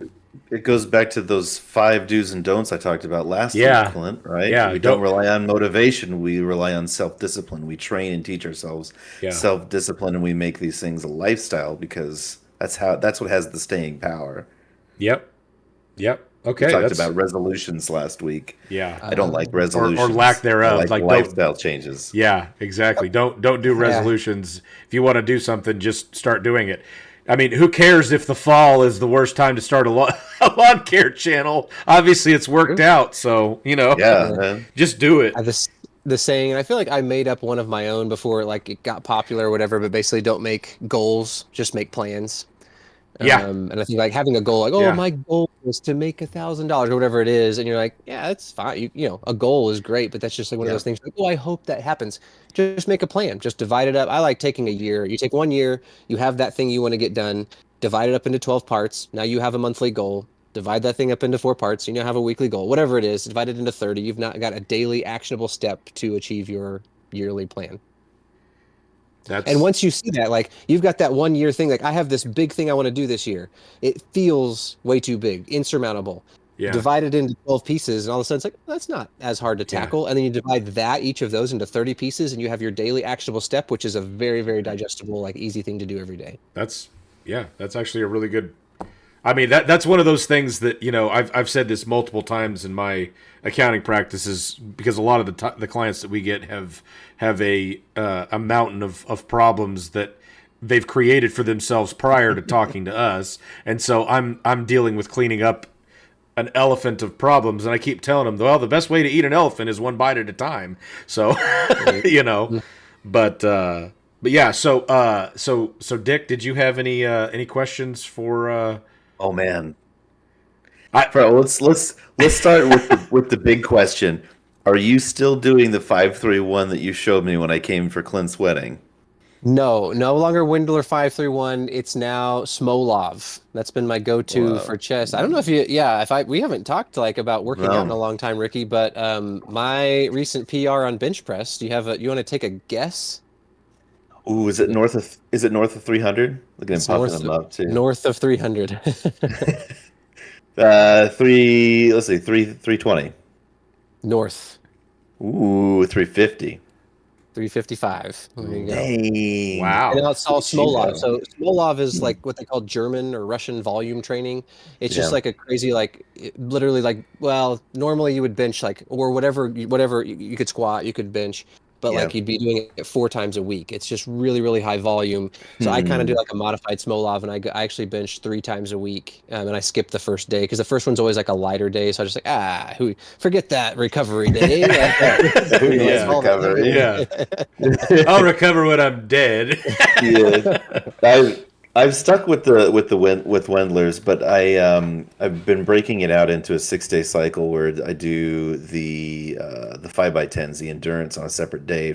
[SPEAKER 3] it goes back to those 5 do's and don'ts I talked about last
[SPEAKER 2] Yeah.
[SPEAKER 3] week, Clint, right?
[SPEAKER 2] Yeah,
[SPEAKER 3] We don't
[SPEAKER 2] don't-
[SPEAKER 3] rely on motivation. We rely on self-discipline. We train and teach ourselves
[SPEAKER 2] Yeah.
[SPEAKER 3] self-discipline, and we make these things a lifestyle because that's what has the staying power.
[SPEAKER 2] Yep. Yep.
[SPEAKER 3] We
[SPEAKER 2] Okay.
[SPEAKER 3] talked
[SPEAKER 2] That's
[SPEAKER 3] about resolutions last week.
[SPEAKER 2] yeah.
[SPEAKER 3] I don't like
[SPEAKER 4] Or
[SPEAKER 3] resolutions.
[SPEAKER 2] lack thereof.
[SPEAKER 3] I like
[SPEAKER 2] Like, don't-
[SPEAKER 3] lifestyle changes.
[SPEAKER 2] Yeah, exactly. Don't do resolutions. If you want to do something, just start doing it. I mean, who cares if the fall is the worst time to start a a lawn care channel? Obviously, it's worked out, so
[SPEAKER 3] Yeah,
[SPEAKER 4] Yeah.
[SPEAKER 3] man.
[SPEAKER 2] just do it.
[SPEAKER 4] The saying, and I feel like I made up one of my own before like it got popular or whatever, but basically don't make goals, just make plans.
[SPEAKER 2] Yeah,
[SPEAKER 4] And I think like having a goal, like, oh,
[SPEAKER 2] Yeah.
[SPEAKER 4] my goal is to make $1,000 or whatever it is, and you're like, yeah, that's fine. A goal is great, but that's just like one of
[SPEAKER 3] Yeah.
[SPEAKER 4] those things. Like, oh, I hope that happens. Just make a plan. Just divide it up. I like taking a year. You take 1 year, you have that thing you want to get done. Divide it up into 12 parts. Now you have a monthly goal. divide that thing up into 4 parts. You know, have a weekly goal, whatever it is, divide it into 30. You've not got a daily actionable step to achieve your yearly plan. And
[SPEAKER 2] That's
[SPEAKER 4] once you see that, like you've got that 1 year thing, like I have this big thing I want to do this year. It feels way too big, insurmountable.
[SPEAKER 2] yeah,
[SPEAKER 4] Divide it into 12 pieces, and all of a sudden it's like, that's not as hard to
[SPEAKER 2] yeah.
[SPEAKER 4] tackle. And then you divide that, each of those into 30 pieces, and you have your daily actionable step, which is a very, very digestible, like easy thing to do every day.
[SPEAKER 2] That's yeah. That's actually a really good. I mean that's one of those things that I've said this multiple times in my accounting practices because a lot of the clients that we get have a mountain of problems that they've created for themselves prior to talking to us, and so I'm dealing with cleaning up an elephant of problems, and I keep telling them, well, the best way to eat an elephant is one bite at a time. So, you know, but yeah. So Dick, did you have any questions for?
[SPEAKER 3] Oh man,
[SPEAKER 2] I
[SPEAKER 3] bro, let's start with the big question. Are you still doing the 531 that you showed me when I came for Clint's wedding?
[SPEAKER 4] No, no longer Windler 531. It's now Smolov. That's been my go-to for
[SPEAKER 3] Wow.
[SPEAKER 4] chest. I don't know if you, yeah, if I, we haven't talked like about working out in a
[SPEAKER 3] No.
[SPEAKER 4] long time, Ricky, but my recent PR on bench press, do you want to take a guess?
[SPEAKER 3] Ooh, is it north of 300? Look at him
[SPEAKER 4] It's
[SPEAKER 3] puffing them up too.
[SPEAKER 4] north of 300.
[SPEAKER 3] Let's see, 320.
[SPEAKER 4] North,
[SPEAKER 3] Ooh, 350.
[SPEAKER 4] 355. There you go.
[SPEAKER 3] Dang.
[SPEAKER 4] And now
[SPEAKER 2] wow.
[SPEAKER 4] it's
[SPEAKER 3] Look
[SPEAKER 4] all
[SPEAKER 3] at you
[SPEAKER 4] Smolov.
[SPEAKER 3] go.
[SPEAKER 4] So Smolov is
[SPEAKER 3] Hmm.
[SPEAKER 4] like what they call German or Russian volume training. It's just
[SPEAKER 3] Yeah.
[SPEAKER 4] like a crazy, like literally like, well, normally you would bench like, or whatever, whatever you could squat, you could bench, but
[SPEAKER 3] Yeah.
[SPEAKER 4] like you'd be doing it 4 times a week. It's just really, really high volume. So I kind of do
[SPEAKER 3] Hmm.
[SPEAKER 4] like a modified Smolov, and I actually bench 3 times a week. And I skip the first day because the first one's always like a lighter day. So I just like, who forget that recovery day. Like,
[SPEAKER 3] Who
[SPEAKER 4] like
[SPEAKER 3] needs
[SPEAKER 2] Yeah,
[SPEAKER 4] all the
[SPEAKER 3] recovery?
[SPEAKER 2] yeah. I'll recover when I'm dead.
[SPEAKER 3] Yeah. I I've stuck with with Wendlers, but I've been breaking it out into a 6 day cycle where I do the 5x10s, the endurance on a separate day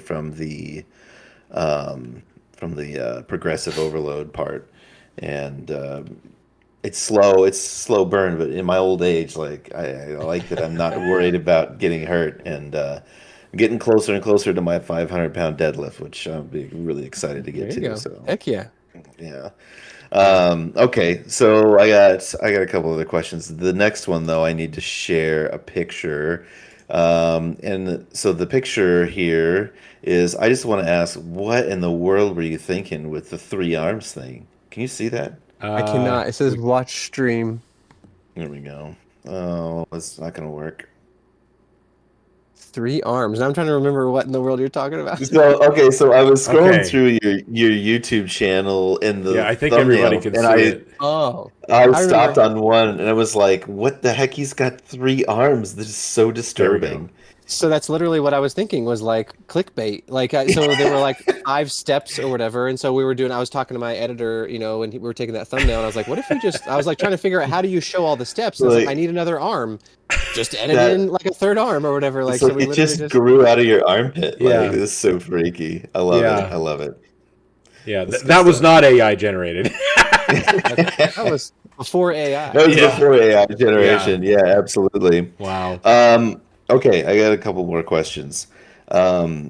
[SPEAKER 3] um, from the progressive overload part, and it's slow burn, but in my old age, like I like that I'm not worried about getting hurt, and getting closer and closer to my 500-pound deadlift, which I'll be really excited to get
[SPEAKER 4] There you
[SPEAKER 3] to.
[SPEAKER 4] go.
[SPEAKER 3] So
[SPEAKER 4] Heck yeah.
[SPEAKER 3] yeah.
[SPEAKER 2] Yeah.
[SPEAKER 3] Okay, so I got a couple other questions. The next one though, I need to share a picture. And so the picture here is I just want to ask, what in the world were you thinking with the three arms thing? Can you see that?
[SPEAKER 4] I cannot. It says
[SPEAKER 2] We
[SPEAKER 4] watch stream.
[SPEAKER 3] Here we go. Oh, it's not gonna work.
[SPEAKER 4] 3 arms. Now I'm trying to remember what in the world you're talking about.
[SPEAKER 3] So okay, so I was scrolling
[SPEAKER 2] okay.
[SPEAKER 3] through your YouTube channel in the
[SPEAKER 2] Yeah, I think everybody
[SPEAKER 3] thumbnail,
[SPEAKER 2] can
[SPEAKER 3] and
[SPEAKER 2] see it.
[SPEAKER 4] Oh,
[SPEAKER 3] I
[SPEAKER 4] I
[SPEAKER 3] stopped
[SPEAKER 4] remember.
[SPEAKER 3] on one, and I was like, "What the heck? He's got three arms. This is so
[SPEAKER 2] There we go.
[SPEAKER 3] disturbing."
[SPEAKER 4] So that's literally what I was thinking was like clickbait. Like, so there were like 5 steps or whatever. And so I was talking to my editor, when we were taking that thumbnail, and I was like, what if I was like trying to figure out how do you show all the steps? And I was like, I
[SPEAKER 3] Like
[SPEAKER 4] need another arm. Just edit in
[SPEAKER 3] that.
[SPEAKER 4] like a third arm or whatever. Like,
[SPEAKER 3] It's
[SPEAKER 4] so
[SPEAKER 3] like
[SPEAKER 4] we
[SPEAKER 3] it
[SPEAKER 4] literally
[SPEAKER 3] just
[SPEAKER 4] just,
[SPEAKER 3] grew out of your armpit. Like
[SPEAKER 2] Yeah,
[SPEAKER 3] this is so freaky. I love it. I
[SPEAKER 2] yeah,
[SPEAKER 3] love it.
[SPEAKER 2] yeah.
[SPEAKER 3] That's good
[SPEAKER 2] That was
[SPEAKER 3] stuff.
[SPEAKER 2] not AI generated.
[SPEAKER 4] that was before AI.
[SPEAKER 3] That was
[SPEAKER 2] Yeah,
[SPEAKER 3] before AI
[SPEAKER 2] yeah.
[SPEAKER 3] generation. Yeah, absolutely.
[SPEAKER 2] Wow.
[SPEAKER 3] Um, okay, I got a couple more questions. Um,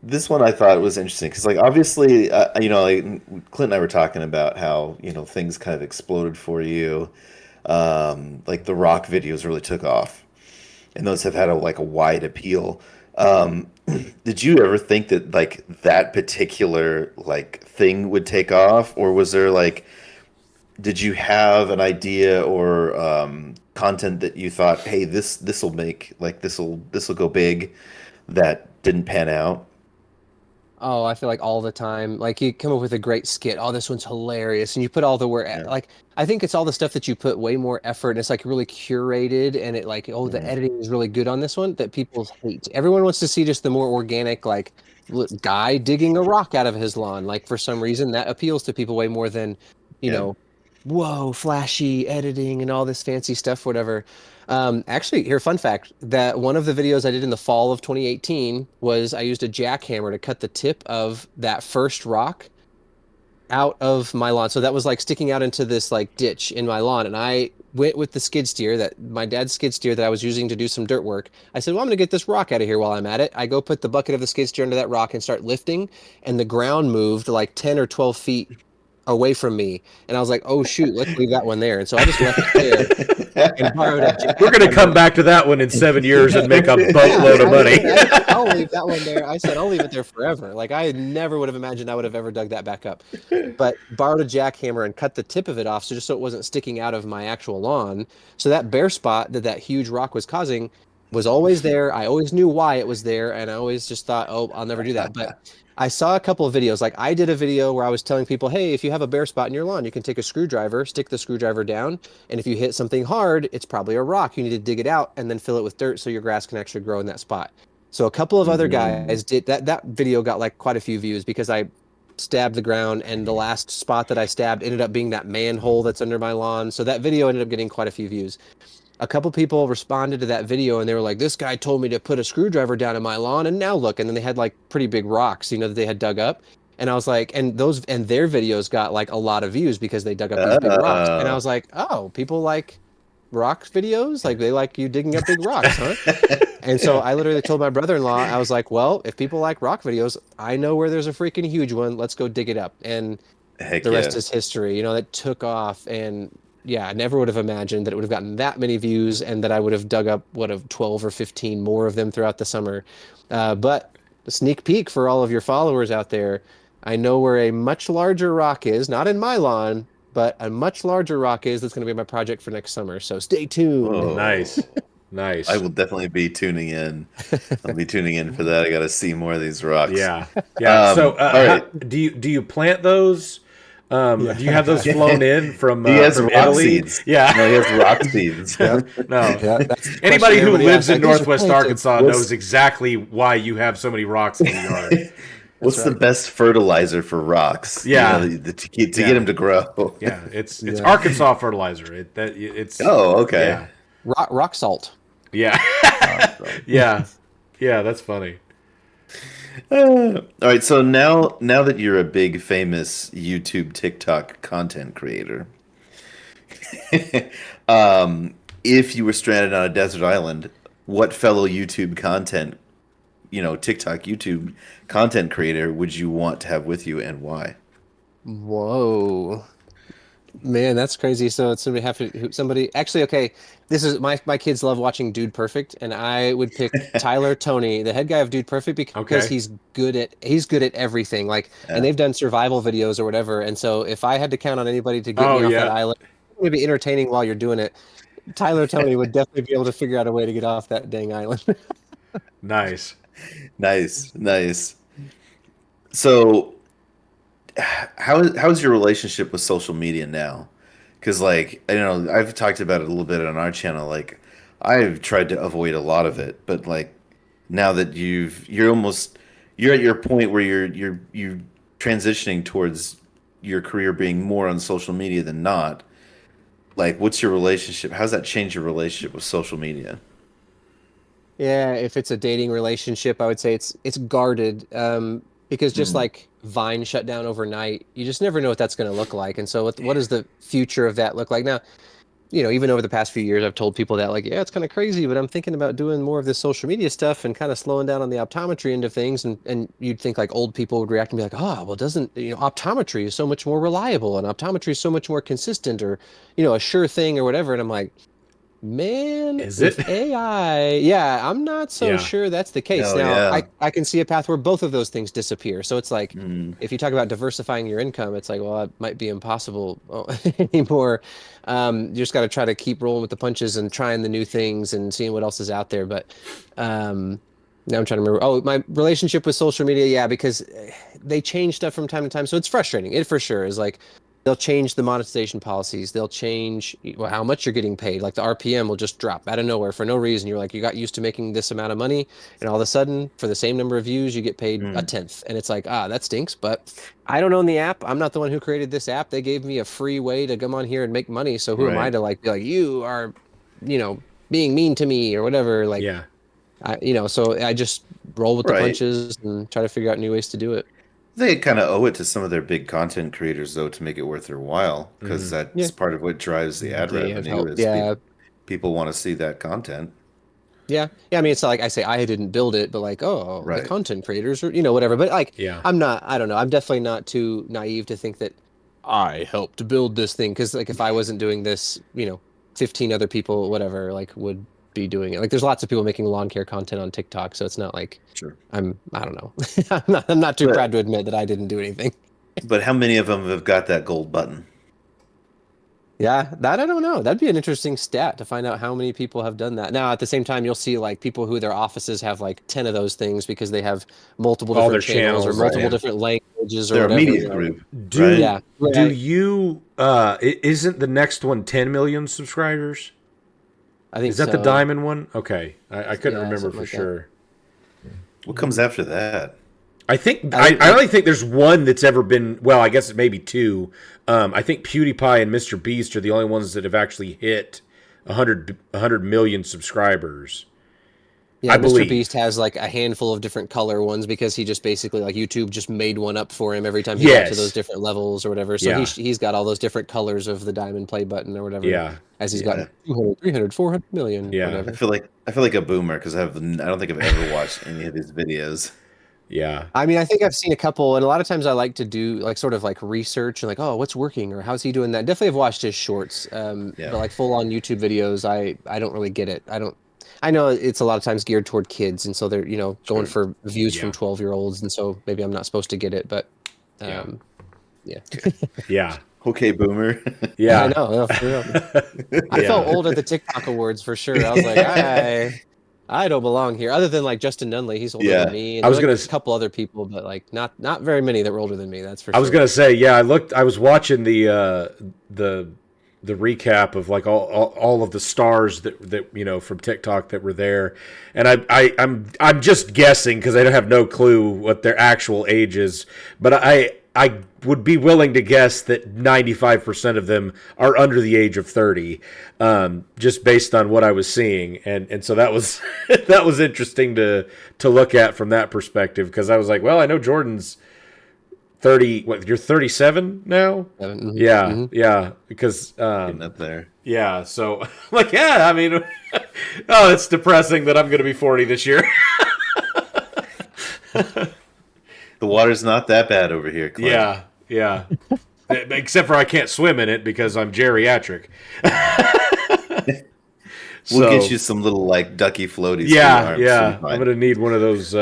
[SPEAKER 3] this one I thought was interesting because, like, obviously, like Clint and I were talking about how things kind of exploded for you. Like the rock videos really took off, and those have had a wide appeal. Um, did you ever think that like that particular like thing would take off, or was there like did you have an idea or content that you thought, hey, this will make like this will go big that didn't pan out?
[SPEAKER 4] Oh, I feel like all the time. Like you come up with a great skit. Oh, this one's hilarious. And you put all the work,
[SPEAKER 3] Yeah.
[SPEAKER 4] like I think it's all the stuff that you put way more effort and it's like really curated and it like, oh, the
[SPEAKER 3] Mhm.
[SPEAKER 4] editing is really good on this one that people hate. Everyone wants to see just the more organic, like guy digging a rock out of his lawn. Like for some reason that appeals to people way more than, you
[SPEAKER 3] Yeah.
[SPEAKER 4] know, whoa, flashy editing and all this fancy stuff, whatever. Actually, here, fun fact, that one of the videos I did in the fall of 2018 was I used a jackhammer to cut the tip of that first rock out of my lawn. So that was like sticking out into this like ditch in my lawn. And I went with the skid steer, that my dad's skid steer that I was using to do some dirt work. I said, well, I'm going to get this rock out of here while I'm at it. I go put the bucket of the skid steer under that rock and start lifting, and the ground moved like 10 or 12 feet away from me. And I was like, oh, shoot, let's leave that one there. And so I just left it there and borrowed a
[SPEAKER 2] We're going to come
[SPEAKER 4] jackhammer.
[SPEAKER 2] back to that one in 7 years and make a
[SPEAKER 4] Yeah,
[SPEAKER 2] boatload of
[SPEAKER 4] I
[SPEAKER 2] money.
[SPEAKER 4] did. I'll leave that one there. I said I'll leave it there forever. Like I never would have imagined I would have ever dug that back up. But borrowed a jackhammer and cut the tip of it off, so just so it wasn't sticking out of my actual lawn. So that bare spot that that huge rock was causing was always there. I always knew why it was there, and I always just thought, oh, I'll never do that. But I saw a couple of videos. Like I did a video where I was telling people, hey, if you have a bare spot in your lawn, you can take a screwdriver, stick the screwdriver down, and if you hit something hard, it's probably a rock. You need to dig it out and then fill it with dirt so your grass can actually grow in that spot. So a couple of other
[SPEAKER 3] Mhm.
[SPEAKER 4] guys did that. That video got like quite a few views because I stabbed the ground, and the last spot that I stabbed ended up being that manhole that's under my lawn. So that video ended up getting quite a few views. A couple people responded to that video and they were like, this guy told me to put a screwdriver down in my lawn, and now look. And then they had like pretty big rocks, that they had dug up. And I was like, and their videos got like a lot of views because they dug up these big rocks. And I
[SPEAKER 3] Oh.
[SPEAKER 4] was like, oh, people like rock videos? Like they like you digging up big rocks, huh? And so I literally told my brother-in-law, I was like, well, if people like rock videos, I know where there's a freaking huge one. Let's go dig it up. And
[SPEAKER 3] Heck
[SPEAKER 4] the rest
[SPEAKER 3] yeah.
[SPEAKER 4] is history. That took off. And yeah, I never would have imagined that it would have gotten that many views and that I would have dug up, what, of 12 or 15 more of them throughout the summer. But a sneak peek for all of your followers out there, I know where a much larger rock is, not in my lawn, but a much larger rock is that's going to be my project for next summer. So stay tuned.
[SPEAKER 2] Nice.
[SPEAKER 3] Oh. I
[SPEAKER 2] Nice.
[SPEAKER 3] will definitely be tuning in. I'll be tuning in for that. I got to see more of these rocks.
[SPEAKER 2] Yeah. Yeah. So,
[SPEAKER 3] All right.
[SPEAKER 2] do you plant those?
[SPEAKER 4] Yeah.
[SPEAKER 2] Do you have those flown in
[SPEAKER 3] He has
[SPEAKER 2] from
[SPEAKER 3] rock
[SPEAKER 2] Italy?
[SPEAKER 3] seeds.
[SPEAKER 2] Yeah.
[SPEAKER 3] No, he has rock seeds.
[SPEAKER 4] Yeah.
[SPEAKER 2] No.
[SPEAKER 4] Yeah, that's the
[SPEAKER 2] Anybody
[SPEAKER 4] question
[SPEAKER 2] who
[SPEAKER 4] everybody
[SPEAKER 2] lives
[SPEAKER 4] asks.
[SPEAKER 2] in
[SPEAKER 4] Like, these are
[SPEAKER 2] Northwest
[SPEAKER 4] planted.
[SPEAKER 2] Arkansas
[SPEAKER 3] What's-
[SPEAKER 2] knows exactly why you have so many rocks in the yard.
[SPEAKER 3] What's the
[SPEAKER 4] right.
[SPEAKER 3] best fertilizer for rocks?
[SPEAKER 2] Yeah.
[SPEAKER 3] To get
[SPEAKER 2] Yeah.
[SPEAKER 3] them to grow.
[SPEAKER 2] Yeah, it's
[SPEAKER 4] Yeah.
[SPEAKER 2] Arkansas fertilizer. It's
[SPEAKER 3] Oh, okay.
[SPEAKER 2] yeah.
[SPEAKER 4] Rock salt.
[SPEAKER 2] Yeah. Yeah. Yeah, that's funny.
[SPEAKER 3] All right. So now that you're a big, famous YouTube, TikTok content creator, if you were stranded on a desert island, what fellow YouTube content, TikTok, YouTube content creator would you want to have with you, and why?
[SPEAKER 4] Whoa. Man, that's crazy. So it's gonna have to somebody actually, okay. This is my kids love watching Dude Perfect, and I would pick Tyler Tony, the head guy of Dude Perfect, because
[SPEAKER 2] Okay.
[SPEAKER 4] he's good at everything. Like, and
[SPEAKER 3] Yeah.
[SPEAKER 4] they've done survival videos or whatever. And so if I had to count on anybody to get
[SPEAKER 2] Oh
[SPEAKER 4] me off that
[SPEAKER 2] yeah.
[SPEAKER 4] island, it's gonna be entertaining while you're doing it. Tyler Tony would definitely be able to figure out a way to get off that dang island.
[SPEAKER 2] Nice.
[SPEAKER 3] Nice, nice. So, how's your relationship with social media now? Because like I've talked about it a little bit on our channel. Like I've tried to avoid a lot of it, but like now that you're at your point where you're transitioning towards your career being more on social media than not. Like, what's your relationship? How's that change your relationship with social media?
[SPEAKER 4] Yeah, if it's a dating relationship, I would say it's guarded, because just
[SPEAKER 3] Mm,
[SPEAKER 4] like Vine shut down overnight, you just never know what that's going to look like. And so, what does the future of that look like? Now, even over the past few years, I've told people that, like, yeah, it's kind of crazy, but I'm thinking about doing more of this social media stuff and kind of slowing down on the optometry end of things. And you'd think like old people would react and be like, oh, well, doesn't, optometry is so much more reliable and optometry is so much more consistent, or, a sure thing or whatever. And I'm like, man,
[SPEAKER 2] Is it?
[SPEAKER 4] with AI, yeah, I'm not so
[SPEAKER 2] Yeah.
[SPEAKER 4] sure that's the case.
[SPEAKER 3] oh
[SPEAKER 4] Now,
[SPEAKER 3] yeah.
[SPEAKER 4] I can see a path where both of those things disappear. So it's like,
[SPEAKER 3] Mm,
[SPEAKER 4] if you talk about diversifying your income, it's like, well, it might be impossible anymore. You just got to try to keep rolling with the punches and trying the new things and seeing what else is out there. But now I'm trying to remember. Oh, my relationship with social media, yeah, because they change stuff from time to time. So it's frustrating. It for sure is like, they'll change the monetization policies. They'll change, well, how much you're getting paid. Like the RPM will just drop out of nowhere for no reason. You're like, you got used to making this amount of money, and all of a sudden, for the same number of views, you get paid a
[SPEAKER 3] mm,
[SPEAKER 4] tenth. And it's like, that stinks. But I don't own the app. I'm not the one who created this app. They gave me a free way to come on here and make money. So who am I
[SPEAKER 3] right.
[SPEAKER 4] to like be like, you are, being mean to me or whatever? Like,
[SPEAKER 2] Yeah.
[SPEAKER 4] so I just roll with the
[SPEAKER 3] Right.
[SPEAKER 4] punches and try to figure out new ways to do it.
[SPEAKER 3] They kind of owe it to some of their big content creators, though, to make it worth their while, because
[SPEAKER 2] Hmm.
[SPEAKER 3] that's
[SPEAKER 4] Yeah,
[SPEAKER 3] part of what drives the ad
[SPEAKER 4] they have
[SPEAKER 3] revenue
[SPEAKER 4] helped.
[SPEAKER 3] is
[SPEAKER 4] Yeah,
[SPEAKER 3] people want to see that content.
[SPEAKER 4] yeah. I mean, it's not like I say I didn't build it, but like, oh, the
[SPEAKER 3] Right.
[SPEAKER 4] content creators or whatever. But like,
[SPEAKER 2] Yeah.
[SPEAKER 4] I'm not. I don't know. I'm definitely not too naive to think that I helped build this thing. Because like, if I wasn't doing this, 15 other people, whatever, like would be doing it. Like, there's lots of people making lawn care content on TikTok, so it's not like
[SPEAKER 3] Sure.
[SPEAKER 4] I don't know. I'm not too proud
[SPEAKER 3] But
[SPEAKER 4] to admit that I didn't do anything.
[SPEAKER 3] how many of them have got that gold button?
[SPEAKER 4] Yeah, that I don't know. That'd be an interesting stat to find out how many people have done that. Now, at the same time, you'll see like people who their offices have like 10 of those things because they have multiple
[SPEAKER 2] All their
[SPEAKER 4] different channels or
[SPEAKER 2] channels.
[SPEAKER 4] multiple
[SPEAKER 3] Right.
[SPEAKER 2] Yeah.
[SPEAKER 4] different languages or
[SPEAKER 3] They're a
[SPEAKER 4] whatever.
[SPEAKER 3] media group,
[SPEAKER 2] Do
[SPEAKER 3] right?
[SPEAKER 4] Yeah.
[SPEAKER 2] do
[SPEAKER 4] Right.
[SPEAKER 2] you isn't the next one 10 million subscribers?
[SPEAKER 4] I think
[SPEAKER 2] Is that the
[SPEAKER 4] so.
[SPEAKER 2] diamond one? Okay. I couldn't
[SPEAKER 4] Yeah,
[SPEAKER 2] remember
[SPEAKER 4] something
[SPEAKER 2] for
[SPEAKER 4] like that.
[SPEAKER 2] sure.
[SPEAKER 3] What comes after that?
[SPEAKER 2] I think
[SPEAKER 4] I think
[SPEAKER 2] I only think there's one that's ever been, well, I guess it may be two. I think PewDiePie and Mr. Beast are the only ones that have actually hit 100 million subscribers. I
[SPEAKER 4] Yeah, Mr.
[SPEAKER 2] believe.
[SPEAKER 4] Beast has like a handful of different color ones because he just basically like YouTube just made one up for him every time he got to those
[SPEAKER 2] Yes.
[SPEAKER 4] different levels or whatever. So
[SPEAKER 2] Yeah.
[SPEAKER 4] he's got all those different colors of the diamond play button or whatever
[SPEAKER 2] Yeah.
[SPEAKER 4] as he's
[SPEAKER 3] Yeah.
[SPEAKER 4] gotten 200, 300, 400 million,
[SPEAKER 2] Yeah.
[SPEAKER 3] I
[SPEAKER 4] whatever.
[SPEAKER 3] feel like I feel like a boomer because I don't think I've ever watched any of his videos.
[SPEAKER 2] Yeah.
[SPEAKER 4] I mean, I think I've seen a couple, and a lot of times I like to do like sort of like research and like, oh, what's working or how's he doing that? Definitely have watched his shorts,
[SPEAKER 3] Yeah,
[SPEAKER 4] but like full on YouTube videos, I don't really get it. I don't. I know it's a lot of times geared toward kids, and so they're going
[SPEAKER 3] sure.
[SPEAKER 4] for views from
[SPEAKER 2] Yeah.
[SPEAKER 4] 12-year-olds, and so maybe I'm not supposed to get it, but
[SPEAKER 2] Yeah.
[SPEAKER 4] um, yeah,
[SPEAKER 2] Yeah.
[SPEAKER 3] Okay, boomer.
[SPEAKER 4] yeah, I
[SPEAKER 2] Yeah.
[SPEAKER 4] know. No, for real. I felt
[SPEAKER 2] Yeah.
[SPEAKER 4] old at the TikTok awards for sure. I was like, I don't belong here. Other than like Justin Nunley, he's older than
[SPEAKER 3] Yeah.
[SPEAKER 4] me, and
[SPEAKER 2] I
[SPEAKER 4] there's
[SPEAKER 2] was
[SPEAKER 4] like
[SPEAKER 2] gonna
[SPEAKER 4] a couple other people, but like not very many that were older than me. That's for
[SPEAKER 2] I was
[SPEAKER 4] sure.
[SPEAKER 2] gonna say, yeah, I was watching the recap of like all of the stars that from TikTok that were there, and I'm just guessing because I don't have no clue what their actual age is, but I would be willing to guess that 95% of them are under the age of 30, just based on what I was seeing, and so that was that was interesting to look at from that perspective because I was like, well, I know Jordan's 30. What, you're 37 now? Yeah,
[SPEAKER 4] Mhm.
[SPEAKER 2] yeah, because
[SPEAKER 3] Getting up there.
[SPEAKER 2] yeah, so like, yeah, I mean, oh, it's depressing that I'm going to be 40 this year.
[SPEAKER 3] The water's not that bad over here, Clint.
[SPEAKER 2] Yeah, yeah. Except for I can't swim in it because I'm geriatric.
[SPEAKER 3] We'll
[SPEAKER 2] So,
[SPEAKER 3] get you some little like ducky floaties for your
[SPEAKER 2] yeah,
[SPEAKER 3] arms.
[SPEAKER 2] yeah.
[SPEAKER 3] You'll be
[SPEAKER 2] I'm
[SPEAKER 3] fine.
[SPEAKER 2] gonna need one of those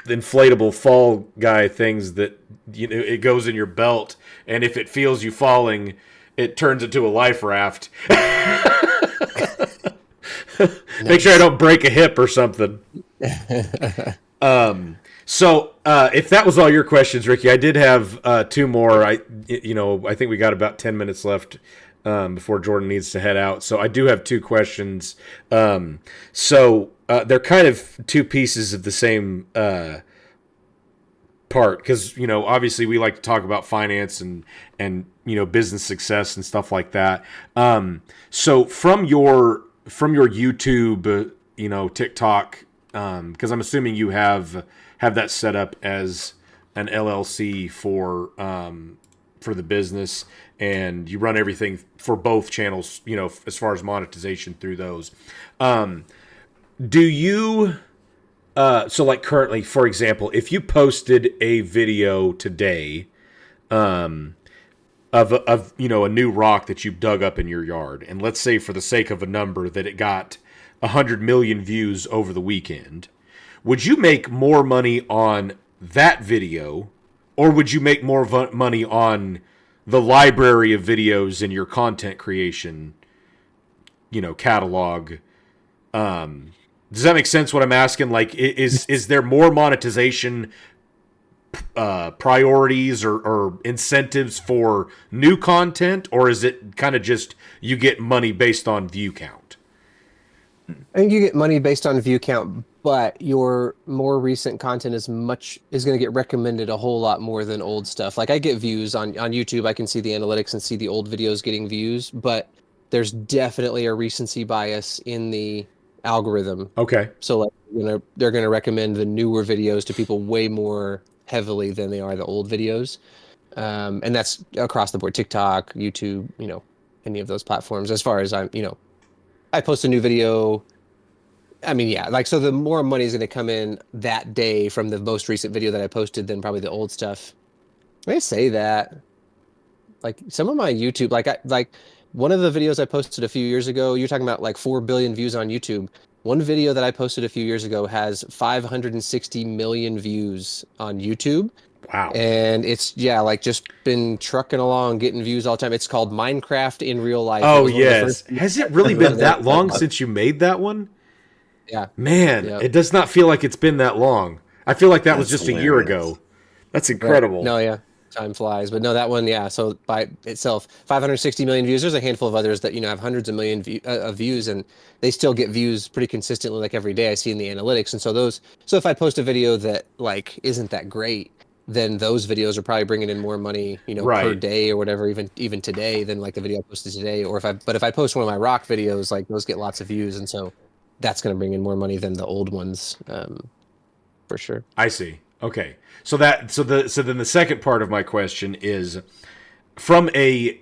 [SPEAKER 2] inflatable fall guy things that it goes in your belt, and if it feels you falling, it turns into a life raft. Make sure I don't break a hip or something. So if that was all your questions, Ricky, I did have two more. I think we got about 10 minutes left before Jordan needs to head out. So I do have two questions. So they're kind of two pieces of the same part because obviously we like to talk about finance and business success and stuff like that. So from your YouTube, TikTok, because I'm assuming you have that set up as an LLC for the business, and you run everything for both channels. As far as monetization through those. Do you? So like currently, for example, if you posted a video today, of a new rock that you dug up in your yard, and let's say for the sake of a number that it got 100 million views over the weekend, would you make more money on that video, or would you make more money on the library of videos in your content creation, catalog? Does that make sense? What I'm asking, like, is there more monetization priorities or incentives for new content, or is it kind of just you get money based on view count?
[SPEAKER 4] I think you get money based on view count, but your more recent content is going to get recommended a whole lot more than old stuff. Like I get views on YouTube, I can see the analytics and see the old videos getting views, but there's definitely a recency bias in the algorithm.
[SPEAKER 2] Okay.
[SPEAKER 4] So like they're gonna recommend the newer videos to people way more heavily than they are the old videos. And that's across the board, TikTok, YouTube, any of those platforms. As far as I post a new video. I mean, yeah, like, so the more money is going to come in that day from the most recent video that I posted than probably the old stuff. I say that, like, some of my YouTube, like one of the videos I posted a few years ago, you're talking about like 4 billion views on YouTube. One video that I posted a few years ago has 560 million views on YouTube.
[SPEAKER 2] Wow.
[SPEAKER 4] And it's, yeah, like, just been trucking along, getting views all the time. It's called Minecraft in Real Life. It
[SPEAKER 2] Oh
[SPEAKER 4] was one of the
[SPEAKER 2] yes.
[SPEAKER 4] first.
[SPEAKER 2] Has it really been that long since you made that one?
[SPEAKER 4] Yeah.
[SPEAKER 2] Man,
[SPEAKER 4] Yep.
[SPEAKER 2] it does not feel like it's been that long. I feel like that was
[SPEAKER 3] That's
[SPEAKER 2] just a year
[SPEAKER 3] hilarious.
[SPEAKER 2] ago. That's incredible.
[SPEAKER 4] No, yeah. Time flies. But no, that one, yeah. So by itself, 560 million views. There's a handful of others that, have hundreds of million of views, and they still get views pretty consistently, like every day I see in the analytics. And so if I post a video that like isn't that great, then those videos are probably bringing in more money, per
[SPEAKER 2] Right.
[SPEAKER 4] day or whatever, even today, than like the video I posted today. Or if I post one of my rock videos, like, those get lots of views. And so that's going to bring in more money than the old ones, for sure.
[SPEAKER 2] I see. Okay. So then the second part of my question is from a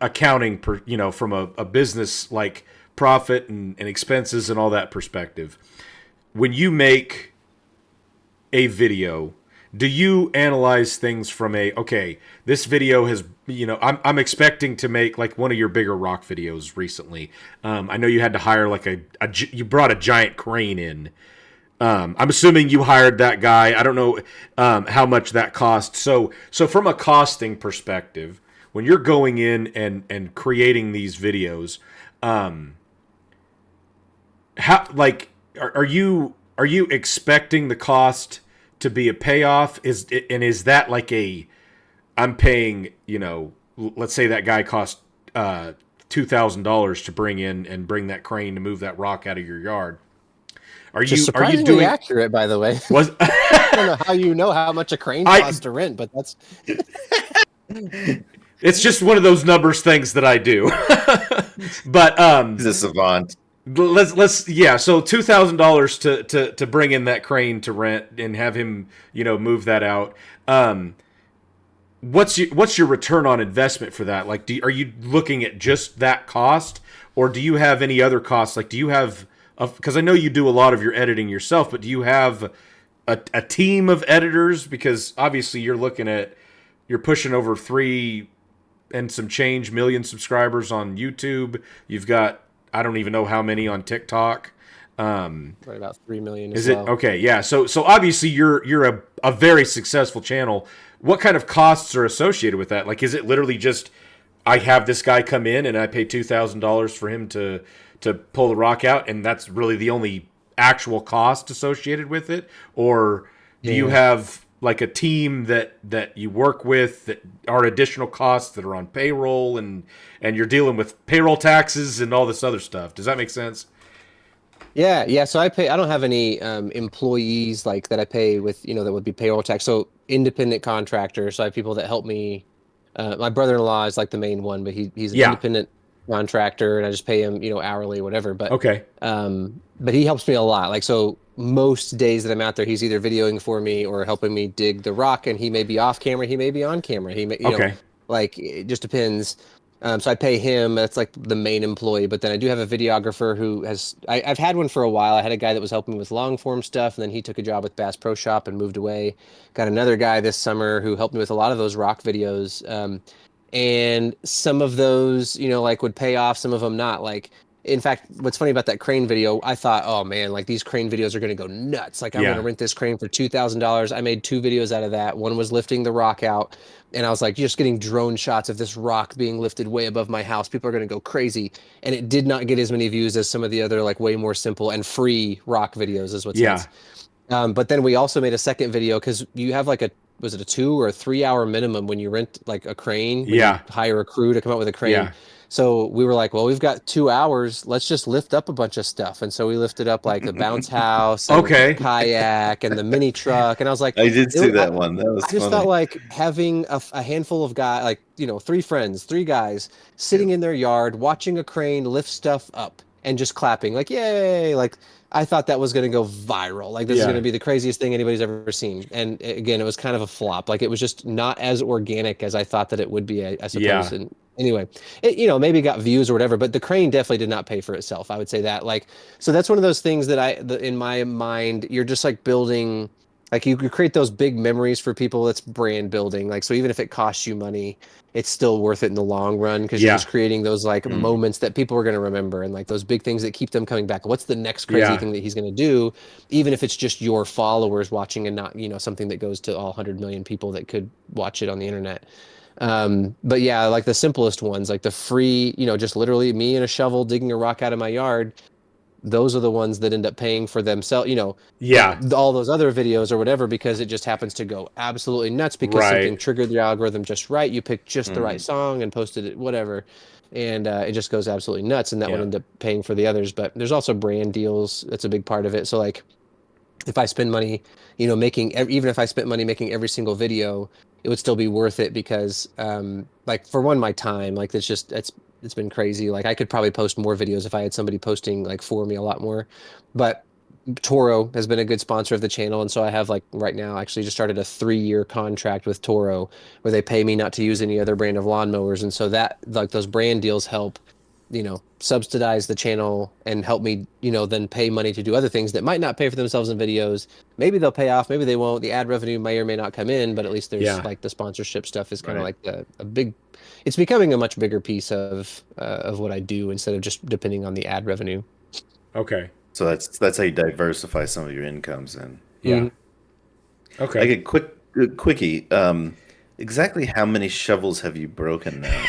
[SPEAKER 2] accounting from a business like profit and expenses and all that perspective. When you make a video, do you analyze things from this video has, I'm expecting to make like one of your bigger rock videos recently. I know you had to hire like you brought a giant crane in. I'm assuming you hired that guy. I don't know how much that cost. So from a costing perspective, when you're going in and creating these videos, how, like, are you expecting the cost to be a payoff? Is that like I'm paying, let's say that guy cost $2,000 to bring in and bring that crane to move that rock out of your yard. Are
[SPEAKER 4] Just
[SPEAKER 2] you
[SPEAKER 4] surprisingly
[SPEAKER 2] doing
[SPEAKER 4] accurate, by the way.
[SPEAKER 2] was
[SPEAKER 4] I don't know how you know how much a crane costs to rent, but that's
[SPEAKER 2] It's just one of those numbers things that I do. But
[SPEAKER 3] He's a savant.
[SPEAKER 2] let's yeah, so $2,000 to bring in that crane to rent and have him, move that out. What's your return on investment for that? Like, are you looking at just that cost, or do you have any other costs? Like, do you have, because I know you do a lot of your editing yourself, but do you have a team of editors? Because obviously you're pushing over 3 and some change million subscribers on YouTube. You've got, I don't even know how many on TikTok.
[SPEAKER 4] right about 3 million
[SPEAKER 2] Is
[SPEAKER 4] as
[SPEAKER 2] it
[SPEAKER 4] well.
[SPEAKER 2] okay? Yeah. So obviously you're a very successful channel. What kind of costs are associated with that? Like, is it literally just I have this guy come in and I pay $2,000 for him to pull the rock out, and that's really the only actual cost associated with it? Or do you have like a team that you work with that are additional costs that are on payroll, and you're dealing with payroll taxes and all this other stuff? Does that make sense?
[SPEAKER 4] Yeah. So I don't have any employees like that I pay with, that would be payroll tax. So independent contractor. So I have people that help me. My brother-in-law is like the main one, but he's an
[SPEAKER 2] Yeah.
[SPEAKER 4] independent contractor, and I just pay him, hourly, whatever.
[SPEAKER 2] Okay.
[SPEAKER 4] But he helps me a lot. Like, so most days that I'm out there, he's either videoing for me or helping me dig the rock, and he may be off camera, he may be on camera. He may,
[SPEAKER 2] Okay.
[SPEAKER 4] like, it just depends. So I pay him. That's like the main employee. But then I do have a videographer who I've had one for a while. I had a guy that was helping me with long form stuff, and then he took a job with Bass Pro Shop and moved away. Got another guy this summer who helped me with a lot of those rock videos. And some of those, like, would pay off, some of them not. Like, in fact, what's funny about that crane video, I thought, oh man, like, these crane videos are going to go nuts. Like, I'm going to rent this crane for $2,000. I made 2 videos out of that. One was lifting the rock out, and I was like, just getting drone shots of this rock being lifted way above my house. People are going to go crazy. And it did not get as many views as some of the other, like, way more simple and free rock videos, is what's nice. But then we also made a second video, because you have like was it a 2 or 3 hour minimum when you rent like a crane? When you hire a crew to come out with a crane.
[SPEAKER 2] Yeah.
[SPEAKER 4] So we were like, well, we've got 2 hours. Let's just lift up a bunch of stuff. And so we lifted up like the bounce house, and the kayak, and the mini truck. And I was like,
[SPEAKER 3] I did see that one. That was
[SPEAKER 4] I just
[SPEAKER 3] funny.
[SPEAKER 4] thought, like, having a handful of guys, like, 3 friends, 3 guys sitting in their yard watching a crane lift stuff up and just clapping like yay, like I thought that was going to go viral, like this is going to
[SPEAKER 2] Yeah.
[SPEAKER 4] be the craziest thing anybody's ever seen. And again, it was kind of a flop. Like it was just not as organic as I thought that it would be, I suppose.
[SPEAKER 2] Yeah.
[SPEAKER 4] And anyway, it, you know, maybe got views or whatever, but the crane definitely did not pay for itself, I would say that. Like, so that's one of those things that in my mind, you're just like building, like you create those big memories for people. That's brand building. Like, so even if it costs you money, it's still worth it in the long run because you're
[SPEAKER 2] Yeah.
[SPEAKER 4] just creating those like
[SPEAKER 3] Mm.
[SPEAKER 4] moments that people are going to remember, and like those big things that keep them coming back. What's the next crazy
[SPEAKER 2] Yeah.
[SPEAKER 4] thing that he's going to do, even if it's just your followers watching and not, you know, something that goes to all 100 million people that could watch it on the internet. But yeah, like the simplest ones, like the free, you know, just literally me and a shovel digging a rock out of my yard, those are the ones that end up paying for themselves, you know.
[SPEAKER 2] Yeah.
[SPEAKER 4] But all those other videos or whatever, because it just happens to go absolutely nuts because something
[SPEAKER 2] Right.
[SPEAKER 4] triggered the algorithm just right. You picked just the right
[SPEAKER 3] Mm.
[SPEAKER 4] song and posted it, whatever. And it just goes absolutely nuts. And that would
[SPEAKER 2] Yeah.
[SPEAKER 4] end up paying for the others. But there's also brand deals. That's a big part of it. So like if I spend money, you know, even if I spent money making every single video, it would still be worth it because, like for one, my time, like it's been crazy. Like I could probably post more videos if I had somebody posting like for me a lot more, but Toro has been a good sponsor of the channel, and so I have like right now actually just started a 3-year contract with Toro where they pay me not to use any other brand of lawnmowers, and so that like those brand deals help, you know, subsidize the channel and help me, you know, then pay money to do other things that might not pay for themselves in videos. Maybe they'll pay off, maybe they won't. The ad revenue may or may not come in, but at least there's
[SPEAKER 2] Yeah.
[SPEAKER 4] like the sponsorship stuff is kind of
[SPEAKER 3] Right.
[SPEAKER 4] like a big, it's becoming a much bigger piece of what I do instead of just depending on the ad revenue.
[SPEAKER 2] Okay.
[SPEAKER 3] So that's how you diversify some of your incomes in.
[SPEAKER 2] Yeah.
[SPEAKER 4] Mhm.
[SPEAKER 2] Okay.
[SPEAKER 3] Like a quickie. Exactly how many shovels have you broken now?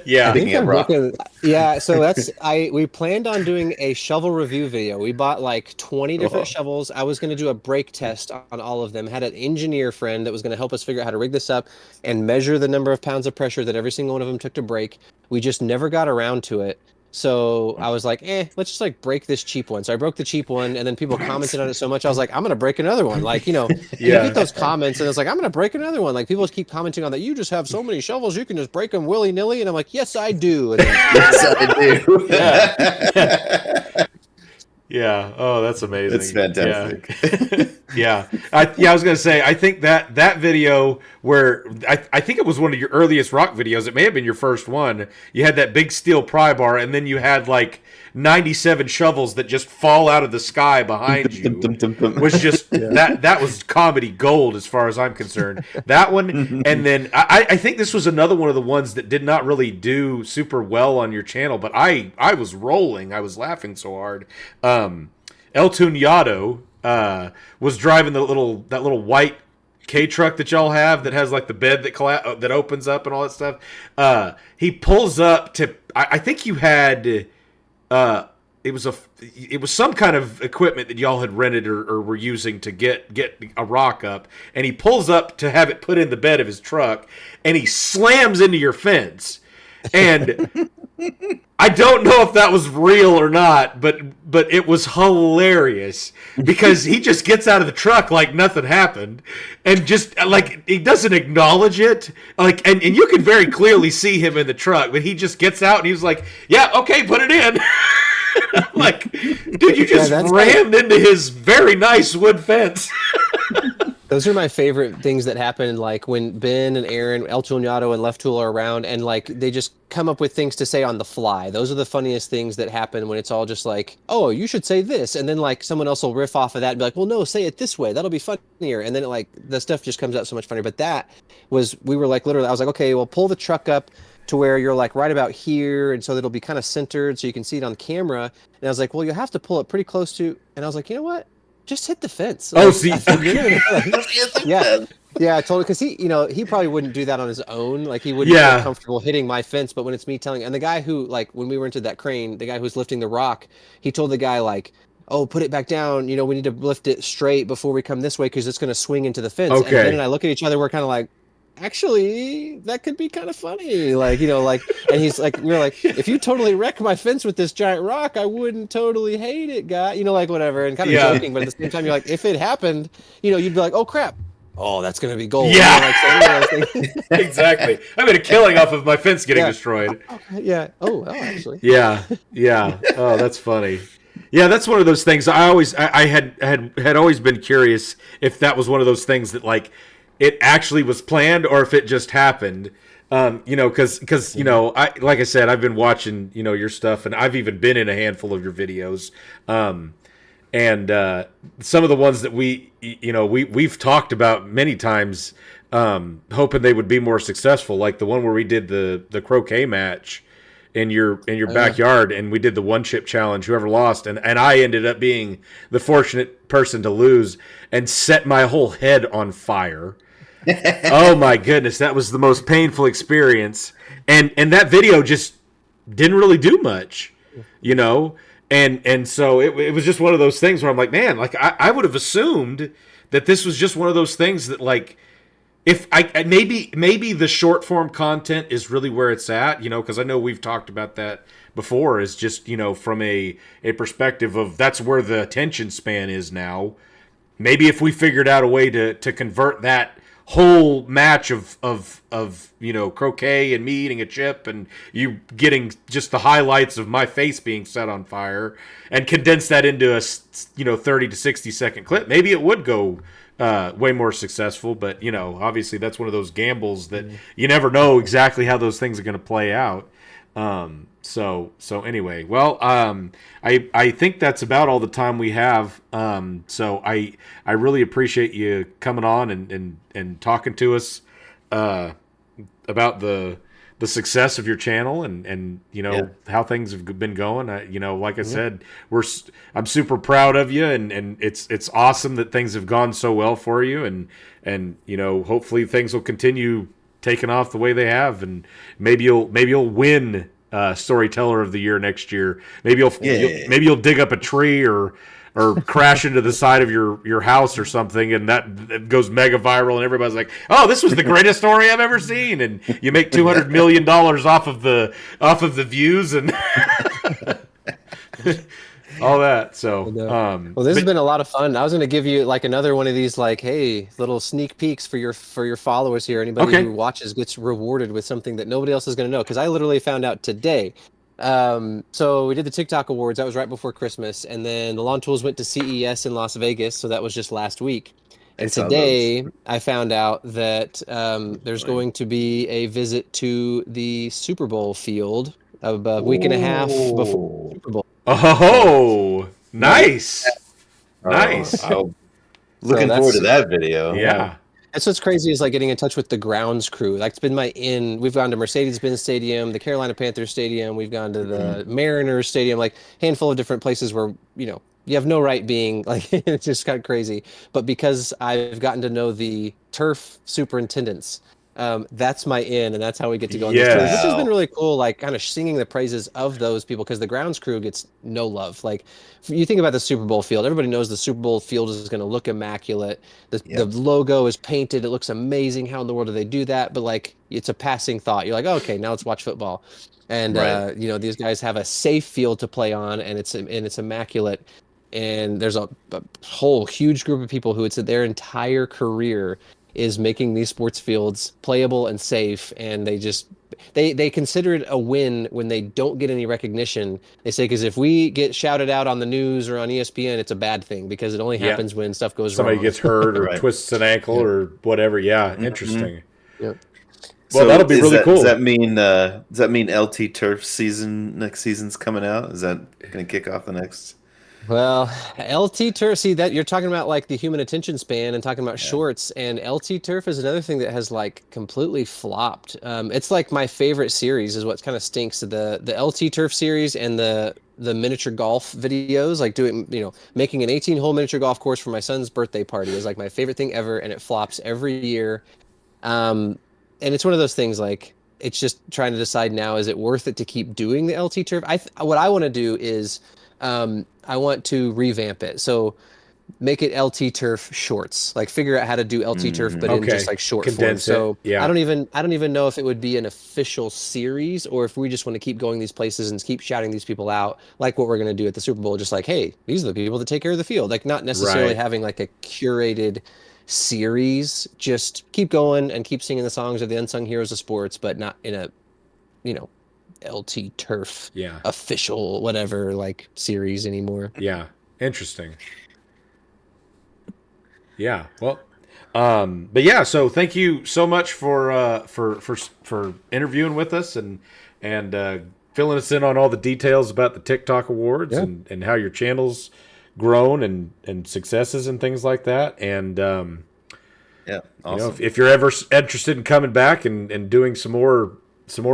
[SPEAKER 2] Yeah.
[SPEAKER 4] I think
[SPEAKER 3] Picking up
[SPEAKER 4] I'm
[SPEAKER 3] rock.
[SPEAKER 4] looking. Yeah, so that's we planned on doing a shovel review video. We bought like 20 different
[SPEAKER 3] Oh.
[SPEAKER 4] shovels. I was going to do a brake test on all of them. Had an engineer friend that was going to help us figure out how to rig this up and measure the number of pounds of pressure that every single one of them took to brake. We just never got around to it. So I was like, let's just like break this cheap one. So I broke the cheap one, and then people commented on it so much, I was like, I'm gonna break another one. Like, you know, you
[SPEAKER 2] Yeah.
[SPEAKER 4] get those comments, and it's like, I'm gonna break another one. Like people just keep commenting on that. You just have so many shovels, you can just break them willy nilly. And I'm like, yes, I do. And then,
[SPEAKER 3] Yes, I do.
[SPEAKER 2] Yeah. Oh, that's amazing.
[SPEAKER 3] It's fantastic.
[SPEAKER 2] Yeah. I was gonna say, I think that video where I think it was one of your earliest rock videos. It may have been your first one. You had that big steel pry bar, and then you had like 97 shovels that just fall out of the sky behind you. Was just that was comedy gold as far as I'm concerned. That one, and then I think this was another one of the ones that did not really do super well on your channel, but I was rolling. I was laughing so hard. El Tunyado was driving that little white K truck that y'all have that has like the bed that opens up and all that stuff. He pulls up to. I think you had. It was some kind of equipment that y'all had rented or were using to get a rock up, and he pulls up to have it put in the bed of his truck, and he slams into your fence, and I don't know if that was real or not, but it was hilarious because he just gets out of the truck like nothing happened, and just like he doesn't acknowledge it, like and you can very clearly see him in the truck, but he just gets out and he was like, "Yeah, okay, put it in." I'm like, dude, you just rammed into his very nice wood fence.
[SPEAKER 4] those are my favorite things that happen, like when Ben and Aaron, El Tuñado and Left Tool are around, and like they just come up with things to say on the fly. Those are the funniest things that happen when it's all just like, oh, you should say this, and then like someone else will riff off of that and be like, well, no, say it this way, that'll be funnier, and then like the stuff just comes out so much funnier. But that was, we were like literally, I was like, okay, well, pull the truck up to where you're like right about here, and so it'll be kind of centered so you can see it on camera. And I was like, well, you have to pull it pretty close to, and I was like, you know what? Just hit the fence.
[SPEAKER 2] Oh,
[SPEAKER 4] Like,
[SPEAKER 2] see,
[SPEAKER 4] yeah, yeah, totally. Because he, you know, he probably wouldn't do that on his own. Like he wouldn't
[SPEAKER 2] Yeah.
[SPEAKER 4] feel comfortable hitting my fence. But when it's me telling, and the guy who, like, when we were into that crane, the guy who was lifting the rock, he told the guy like, "Oh, put it back down. You know, we need to lift it straight before we come this way because it's going to swing into the fence."
[SPEAKER 2] Okay.
[SPEAKER 4] And Ben and I look at each other. We're kind of like, actually, that could be kind of funny. Like, you know, like, and he's like, we're like, if you totally wreck my fence with this giant rock, I wouldn't totally hate it, guy. You know, like whatever, and kind of
[SPEAKER 2] Yeah.
[SPEAKER 4] joking, but at the same time, you're like, if it happened, you know, you'd be like, oh crap. oh, that's gonna be gold.
[SPEAKER 2] Yeah.
[SPEAKER 4] You know, like so any of those things.
[SPEAKER 2] Exactly. I made a killing off of my fence getting
[SPEAKER 4] Yeah.
[SPEAKER 2] destroyed.
[SPEAKER 4] Yeah. Oh, well, actually.
[SPEAKER 2] Yeah, yeah. Oh, that's funny. Yeah, that's one of those things. I had always been curious if that was one of those things that like it actually was planned or if it just happened. You know, because you know, I like I said, I've been watching your stuff, and I've even been in a handful of your videos. And some of the ones that we've talked about many times, hoping they would be more successful, like the one where we did the croquet match in your backyard, and we did the one chip challenge, whoever lost, and I ended up being the fortunate person to lose and set my whole head on fire. Oh my goodness, that was the most painful experience, and that video just didn't really do much, you know. And so it was just one of those things where I'm like, man, like I would have assumed that this was just one of those things that like, if maybe the short form content is really where it's at, you know, because I know we've talked about that before, is just, you know, from a perspective of that's where the attention span is now. Maybe if we figured out a way to convert that whole match of croquet and me eating a chip and you getting just the highlights of my face being set on fire and condense that into a 30 to 60-second clip, maybe it would go way more successful. But obviously that's one of those gambles that you never know exactly how those things are going to play out. So anyway, well, I think that's about all the time we have. So I really appreciate you coming on and talking to us about the success of your channel and how things have been going. Like I said, I'm super proud of you, and it's awesome that things have gone so well for you, and hopefully things will continue taking off the way they have, and maybe you'll win Storyteller of the Year next year. Maybe you'll dig up a tree or crash into the side of your house or something, and that goes mega viral, and everybody's like, "Oh, this was the greatest story I've ever seen!" And you make $200 million off of the views and all that. So,
[SPEAKER 4] well, this has been a lot of fun. I was going to give you like another one of these, like, hey, little sneak peeks for your followers here. Anybody who watches gets rewarded with something that nobody else is going to know. Because I literally found out today. So we did the TikTok Awards. That was right before Christmas, and then the Lawn Tools went to CES in Las Vegas. So that was just last week. And today I found out that there's going to be a visit to the Super Bowl field a week and a half before the Super Bowl.
[SPEAKER 2] Oh, nice. Nice.
[SPEAKER 3] Looking forward to that video.
[SPEAKER 2] Yeah.
[SPEAKER 4] That's what's crazy is like getting in touch with the grounds crew. Like it's been we've gone to Mercedes-Benz Stadium, the Carolina Panthers Stadium, we've gone to the Mariners Stadium, like handful of different places where, you have no right being like, it's just kind of crazy. But because I've gotten to know the turf superintendents, that's my in, and that's how we get to go on these tours, which has been really cool, like kind of singing the praises of those people, because the grounds crew gets no love. Like you think about the Super Bowl field, everybody knows the Super Bowl field is going to look immaculate. The logo is painted, it looks amazing. How in the world do they do that? But like it's a passing thought. You're like, oh, okay, now let's watch football. And these guys have a safe field to play on, and it's immaculate. And there's a whole huge group of people who it's their entire career is making these sports fields playable and safe, and they consider it a win when they don't get any recognition. They say, because if we get shouted out on the news or on ESPN, it's a bad thing, because it only happens when stuff goes
[SPEAKER 2] Somebody
[SPEAKER 4] wrong.
[SPEAKER 2] gets hurt or twists an ankle or whatever. Yeah, interesting.
[SPEAKER 4] Yep.
[SPEAKER 2] Well, that'll be really cool.
[SPEAKER 3] Does that mean LT Turf next season's coming out? Is that going to kick off the next?
[SPEAKER 4] Well, LT Turf, see that you're talking about like the human attention span and talking about shorts, and LT Turf is another thing that has like completely flopped. It's like my favorite series is what kind of stinks. The LT Turf series and the miniature golf videos, like making an 18-hole miniature golf course for my son's birthday party is like my favorite thing ever, and it flops every year. And it's one of those things, like it's just trying to decide now, is it worth it to keep doing the LT Turf? What I want to do is I want to revamp it. So make it LT Turf shorts. Like figure out how to do LT Turf, but in just like short form. So I don't even know if it would be an official series, or if we just want to keep going these places and keep shouting these people out, like what we're going to do at the Super Bowl. Just like, hey, these are the people that take care of the field. Like not necessarily having like a curated series. Just keep going and keep singing the songs of the unsung heroes of sports, but not in a, you know, LT Turf
[SPEAKER 2] Yeah.
[SPEAKER 4] official whatever like series anymore.
[SPEAKER 2] Yeah. Interesting. Yeah. Well, but yeah, so thank you so much for interviewing with us and filling us in on all the details about the TikTok awards
[SPEAKER 4] Yeah.
[SPEAKER 2] and how your channel's grown and successes and things like that. And
[SPEAKER 3] Yeah,
[SPEAKER 2] you know,
[SPEAKER 3] awesome.
[SPEAKER 2] if you're ever interested in coming back and doing some more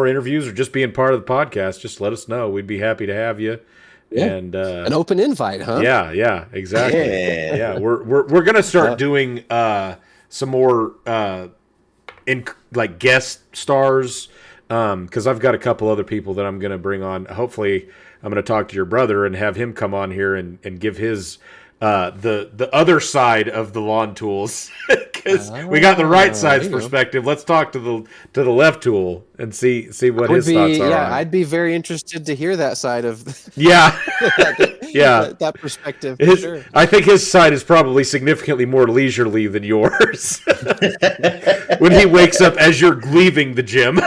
[SPEAKER 2] interviews or just being part of the podcast, just let us know. We'd be happy to have you.
[SPEAKER 4] Yeah.
[SPEAKER 2] And
[SPEAKER 4] An open invite, huh?
[SPEAKER 2] yeah, exactly.
[SPEAKER 3] Yeah.
[SPEAKER 2] Yeah, we're gonna start doing some more in like guest stars because I've got a couple other people that I'm gonna bring on. Hopefully, I'm gonna talk to your brother and have him come on here and give his the other side of the lawn tools because we got the right side's perspective. Let's talk to the left tool and see what his thoughts are.
[SPEAKER 4] Yeah,
[SPEAKER 2] on it.
[SPEAKER 4] I'd be very interested to hear that side of
[SPEAKER 2] Yeah, yeah.
[SPEAKER 4] that perspective for sure.
[SPEAKER 2] I think his side is probably significantly more leisurely than yours. When he wakes up as you're leaving the gym.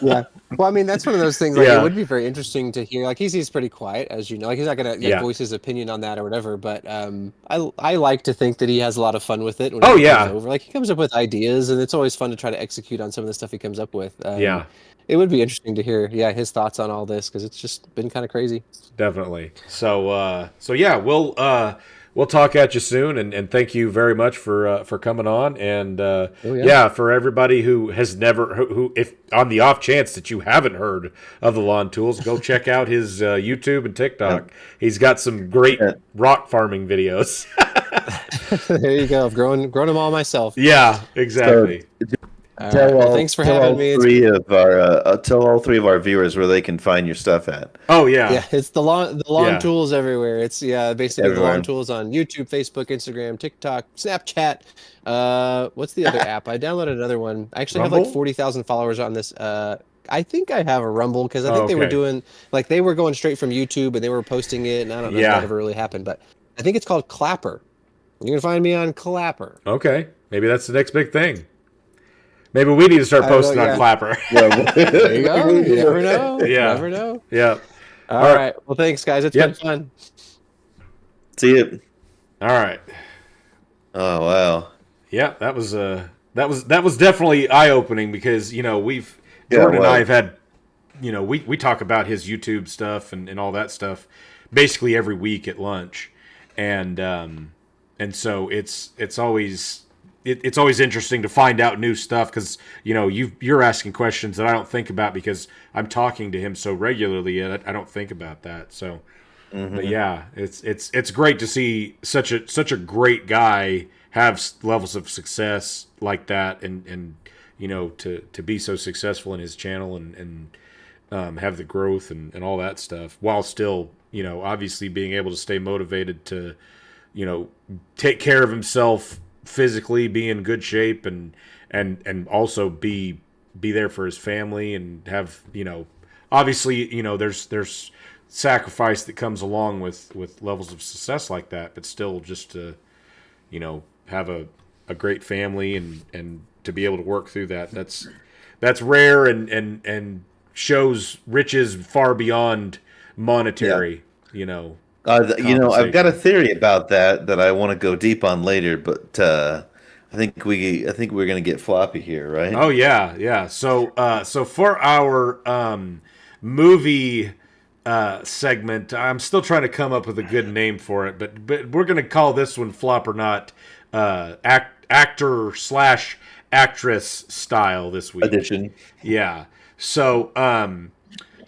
[SPEAKER 4] Yeah. Well, I mean, that's one of those things. Like,
[SPEAKER 2] Yeah.
[SPEAKER 4] it would be very interesting to hear. Like, he's pretty quiet, as you know. Like, he's not gonna
[SPEAKER 2] Yeah.
[SPEAKER 4] voice his opinion on that or whatever. But I like to think that he has a lot of fun with it. When
[SPEAKER 2] Oh,
[SPEAKER 4] he
[SPEAKER 2] yeah.
[SPEAKER 4] comes over. Like, he comes up with ideas, and it's always fun to try to execute on some of the stuff he comes up with.
[SPEAKER 2] Yeah.
[SPEAKER 4] It would be interesting to hear, his thoughts on all this because it's just been kind of crazy.
[SPEAKER 2] Definitely. So yeah, we'll talk at you soon, and thank you very much for coming on, and yeah, for everybody who has never who if on the off chance that you haven't heard of the Lawn Tools, go check out his YouTube and TikTok.
[SPEAKER 3] Yeah.
[SPEAKER 2] He's got some great rock farming videos.
[SPEAKER 4] There you go. I've grown them all myself.
[SPEAKER 2] Yeah, exactly.
[SPEAKER 4] Well, thanks for having me.
[SPEAKER 3] Tell all three of our viewers where they can find your stuff at.
[SPEAKER 2] Oh yeah,
[SPEAKER 4] Yeah, it's the lawn tools everywhere. It's basically
[SPEAKER 3] Everywhere.
[SPEAKER 4] the lawn tools on YouTube, Facebook, Instagram, TikTok, Snapchat. What's the other app? I downloaded another one. I actually have
[SPEAKER 2] Rumble?
[SPEAKER 4] like 40,000 followers on this. I think I have a Rumble because I think they were
[SPEAKER 2] okay.
[SPEAKER 4] doing like they were going straight from YouTube and they were posting it, and I don't know if
[SPEAKER 2] Yeah.
[SPEAKER 4] that ever really happened, but I think it's called Clapper. You can find me on Clapper.
[SPEAKER 2] Okay, maybe that's the next big thing. Maybe we need to start
[SPEAKER 4] I don't know,
[SPEAKER 2] posting on
[SPEAKER 4] yeah.
[SPEAKER 2] Clapper.
[SPEAKER 4] There you go. You never know.
[SPEAKER 2] Yeah.
[SPEAKER 4] You never know.
[SPEAKER 2] Yeah.
[SPEAKER 4] All right. Well, thanks, guys. It's been fun.
[SPEAKER 3] See it.
[SPEAKER 2] All right.
[SPEAKER 3] Oh wow.
[SPEAKER 2] Yeah, that was definitely eye opening because Jordan and I have had we talk about his YouTube stuff and all that stuff basically every week at lunch, and so it's always interesting to find out new stuff because you're asking questions that I don't think about because I'm talking to him so regularly and I don't think about that. So, but yeah, it's great to see such a great guy have levels of success like that and to be so successful in his channel and have the growth and all that stuff while still obviously being able to stay motivated to take care of himself physically, be in good shape and also be there for his family and have obviously there's sacrifice that comes along with levels of success like that, but still just to have a great family and to be able to work through that's rare and shows riches far beyond monetary.
[SPEAKER 3] I've got a theory about that I want to go deep on later, but I think we're gonna get floppy here, right?
[SPEAKER 2] Oh yeah. So for our movie segment, I'm still trying to come up with a good name for it, but we're gonna call this one Flop or Not actor / actress style this week.
[SPEAKER 3] Edition.
[SPEAKER 2] Yeah. So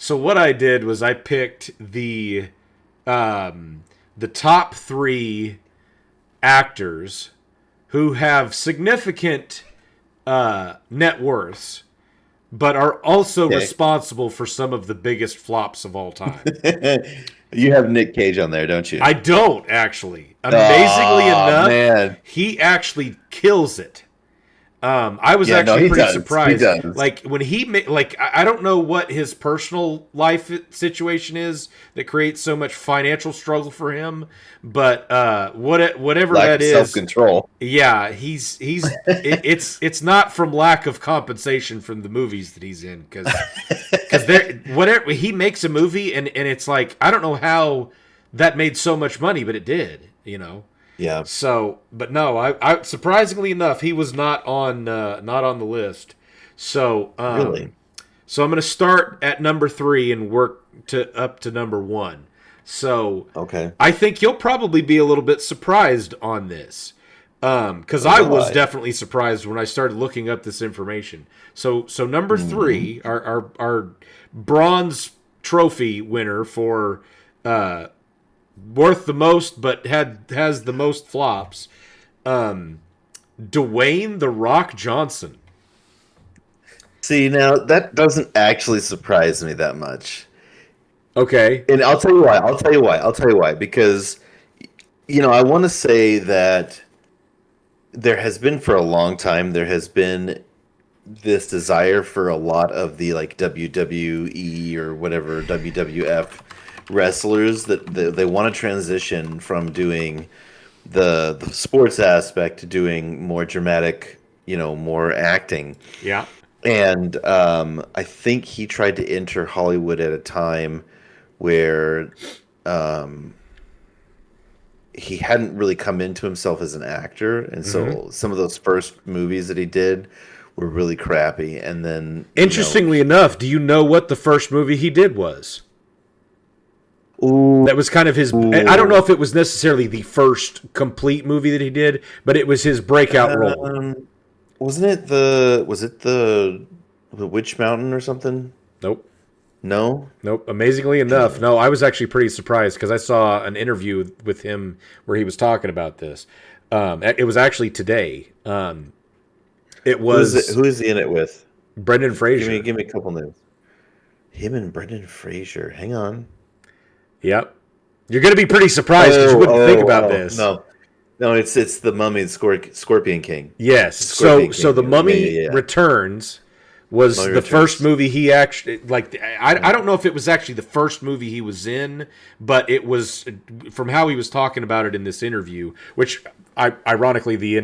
[SPEAKER 2] what I did was I picked the top 3 actors who have significant net worths, but are also responsible for some of the biggest flops of all time.
[SPEAKER 3] You have Nick Cage on there, don't you?
[SPEAKER 2] I don't actually. Amazingly enough,
[SPEAKER 3] man.
[SPEAKER 2] he actually kills it. I was
[SPEAKER 3] Yeah, no,
[SPEAKER 2] actually
[SPEAKER 3] he
[SPEAKER 2] pretty
[SPEAKER 3] does. He
[SPEAKER 2] surprised.
[SPEAKER 3] does.
[SPEAKER 2] Like when like I don't know what his personal life situation is that creates so much financial struggle for him, but whatever
[SPEAKER 3] Lack
[SPEAKER 2] that
[SPEAKER 3] of
[SPEAKER 2] is,
[SPEAKER 3] self-control.
[SPEAKER 2] yeah, it's not from lack of compensation from the movies that he's in because there whatever he makes a movie and it's like I don't know how that made so much money, but it did, you know.
[SPEAKER 3] Yeah.
[SPEAKER 2] So, but no, I surprisingly enough, he was not on the list. So,
[SPEAKER 3] Really?
[SPEAKER 2] so I'm going to start at number 3 and work to up to number 1. So,
[SPEAKER 3] Okay.
[SPEAKER 2] I think you'll probably be a little bit surprised on this, because I
[SPEAKER 3] Will
[SPEAKER 2] was
[SPEAKER 3] I?
[SPEAKER 2] definitely surprised when I started looking up this information. So number
[SPEAKER 3] Mm-hmm.
[SPEAKER 2] 3, our bronze trophy winner for worth the most, but has the most flops. Dwayne the Rock Johnson.
[SPEAKER 3] See, now that doesn't actually surprise me that much.
[SPEAKER 2] Okay.
[SPEAKER 3] And I'll tell you why. I'll tell you why. Because, I want to say that there has been for a long time, there has been this desire for a lot of the like WWE or whatever WWF wrestlers that they want to transition from doing the sports aspect to doing more dramatic, more acting.
[SPEAKER 2] Yeah.
[SPEAKER 3] And I think he tried to enter Hollywood at a time where um, he hadn't really come into himself as an actor, and
[SPEAKER 2] Mm-hmm.
[SPEAKER 3] so some of those first movies that he did were really crappy. And then,
[SPEAKER 2] Interestingly enough, do you know what the first movie he did was?
[SPEAKER 3] ooh,
[SPEAKER 2] That was kind of his. I don't know if it was necessarily the first complete movie that he did, but it was his breakout role.
[SPEAKER 3] wasn't it the Witch Mountain or something?
[SPEAKER 2] Nope.
[SPEAKER 3] No.
[SPEAKER 2] Nope. Amazingly enough, no, I was actually pretty surprised because I saw an interview with him where he was talking about this. It was actually today. It was
[SPEAKER 3] Who is he in it with?
[SPEAKER 2] Brendan Fraser.
[SPEAKER 3] Give me a couple names. Him and Brendan Fraser. Hang on.
[SPEAKER 2] Yep. You're going to be pretty surprised because you wouldn't think about this.
[SPEAKER 3] No, no, it's the Mummy and Scorpion King.
[SPEAKER 2] Yes.
[SPEAKER 3] Scorpion
[SPEAKER 2] So
[SPEAKER 3] King.
[SPEAKER 2] the Mummy
[SPEAKER 3] Yeah.
[SPEAKER 2] Returns was
[SPEAKER 3] Mummy
[SPEAKER 2] the
[SPEAKER 3] Returns.
[SPEAKER 2] first movie he actually like. I don't know if it was actually the first movie he was in, but it was from how he was talking about it in this interview. Which, ironically, the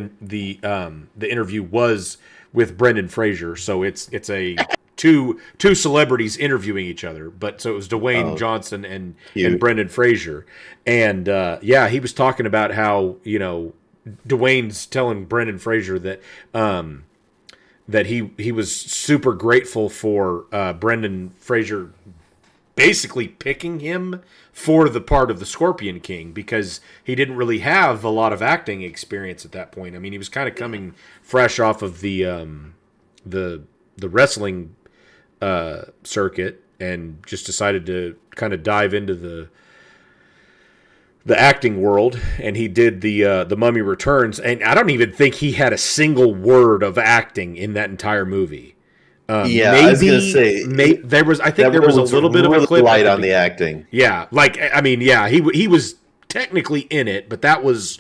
[SPEAKER 2] interview was with Brendan Fraser, so it's a two celebrities interviewing each other. But so it was Dwayne
[SPEAKER 3] Oh,
[SPEAKER 2] Johnson and
[SPEAKER 3] cute.
[SPEAKER 2] Brendan Fraser, and yeah, he was talking about how Dwayne's telling Brendan Fraser that that he was super grateful for Brendan Fraser basically picking him for the part of the Scorpion King because he didn't really have a lot of acting experience at that point. I mean, he was kind of coming fresh off of the wrestling circuit and just decided to kind of dive into the acting world, and he did the Mummy Returns, and I don't even think he had a single word of acting in that entire movie.
[SPEAKER 3] Yeah, I was gonna say
[SPEAKER 2] there was. I think
[SPEAKER 3] that
[SPEAKER 2] there was a
[SPEAKER 3] was
[SPEAKER 2] little bit of a
[SPEAKER 3] really
[SPEAKER 2] clip
[SPEAKER 3] light
[SPEAKER 2] at
[SPEAKER 3] on the acting.
[SPEAKER 2] yeah, like I mean, yeah, he was technically in it, but that was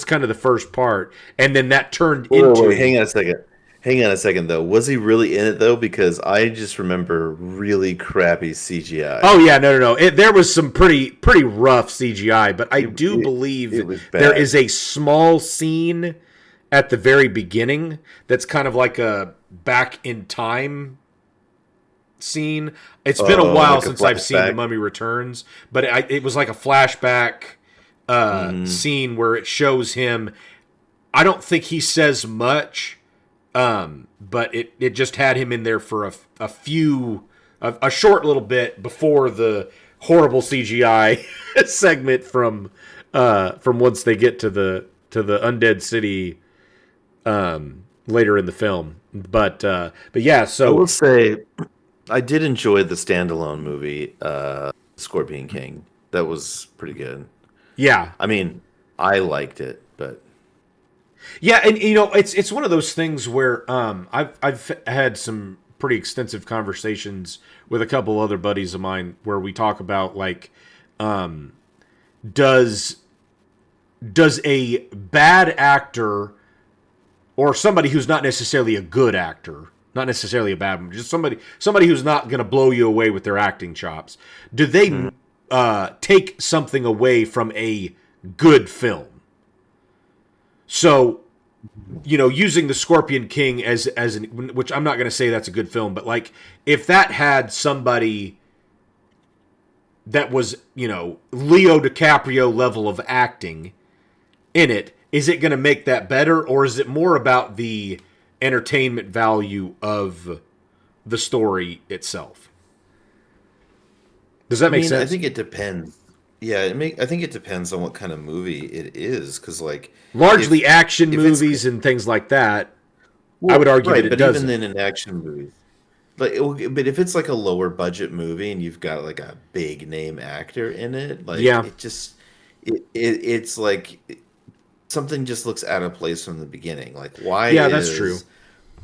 [SPEAKER 2] kind of the first part, and then that turned into.
[SPEAKER 3] Wait, hang on a second. Hang on a second, though. Was he really in it though? Because I just remember really crappy CGI.
[SPEAKER 2] Oh yeah, no. There was some pretty rough CGI, but I do believe
[SPEAKER 3] it was
[SPEAKER 2] there
[SPEAKER 3] bad.
[SPEAKER 2] is a small scene at the very beginning that's kind of like a back in time scene. It's been a while
[SPEAKER 3] like a
[SPEAKER 2] since I've seen The
[SPEAKER 3] flashback?
[SPEAKER 2] Mummy Returns, but it was like a flashback scene where it shows him. I don't think he says much, but it just had him in there for a short little bit before the horrible CGI segment from once they get to the undead city later in the film. But yeah,
[SPEAKER 3] I
[SPEAKER 2] so
[SPEAKER 3] will say, I did enjoy the standalone movie, Scorpion King. That was pretty good.
[SPEAKER 2] yeah,
[SPEAKER 3] I mean, I liked it, but
[SPEAKER 2] yeah, and it's one of those things where I've had some pretty extensive conversations with a couple other buddies of mine where we talk about like does a bad actor or somebody who's not necessarily a good actor, not necessarily a bad one, just somebody who's not going to blow you away with their acting chops, do they take something away from a good film? So, using the Scorpion King as which I'm not going to say that's a good film, but like if that had somebody that was, Leo DiCaprio level of acting in it, is it going to make that better, or is it more about the entertainment value of the story itself? Does that make sense?
[SPEAKER 3] I think it depends. Yeah, I think it depends on what kind of movie it is, because like
[SPEAKER 2] largely action movies and things like that. I would argue that it doesn't.
[SPEAKER 3] Even then in action movies, but if it's like a lower budget movie and you've got like a big name actor in it, like it's like something just looks out of place from the beginning. Like why?
[SPEAKER 2] Yeah, that's true.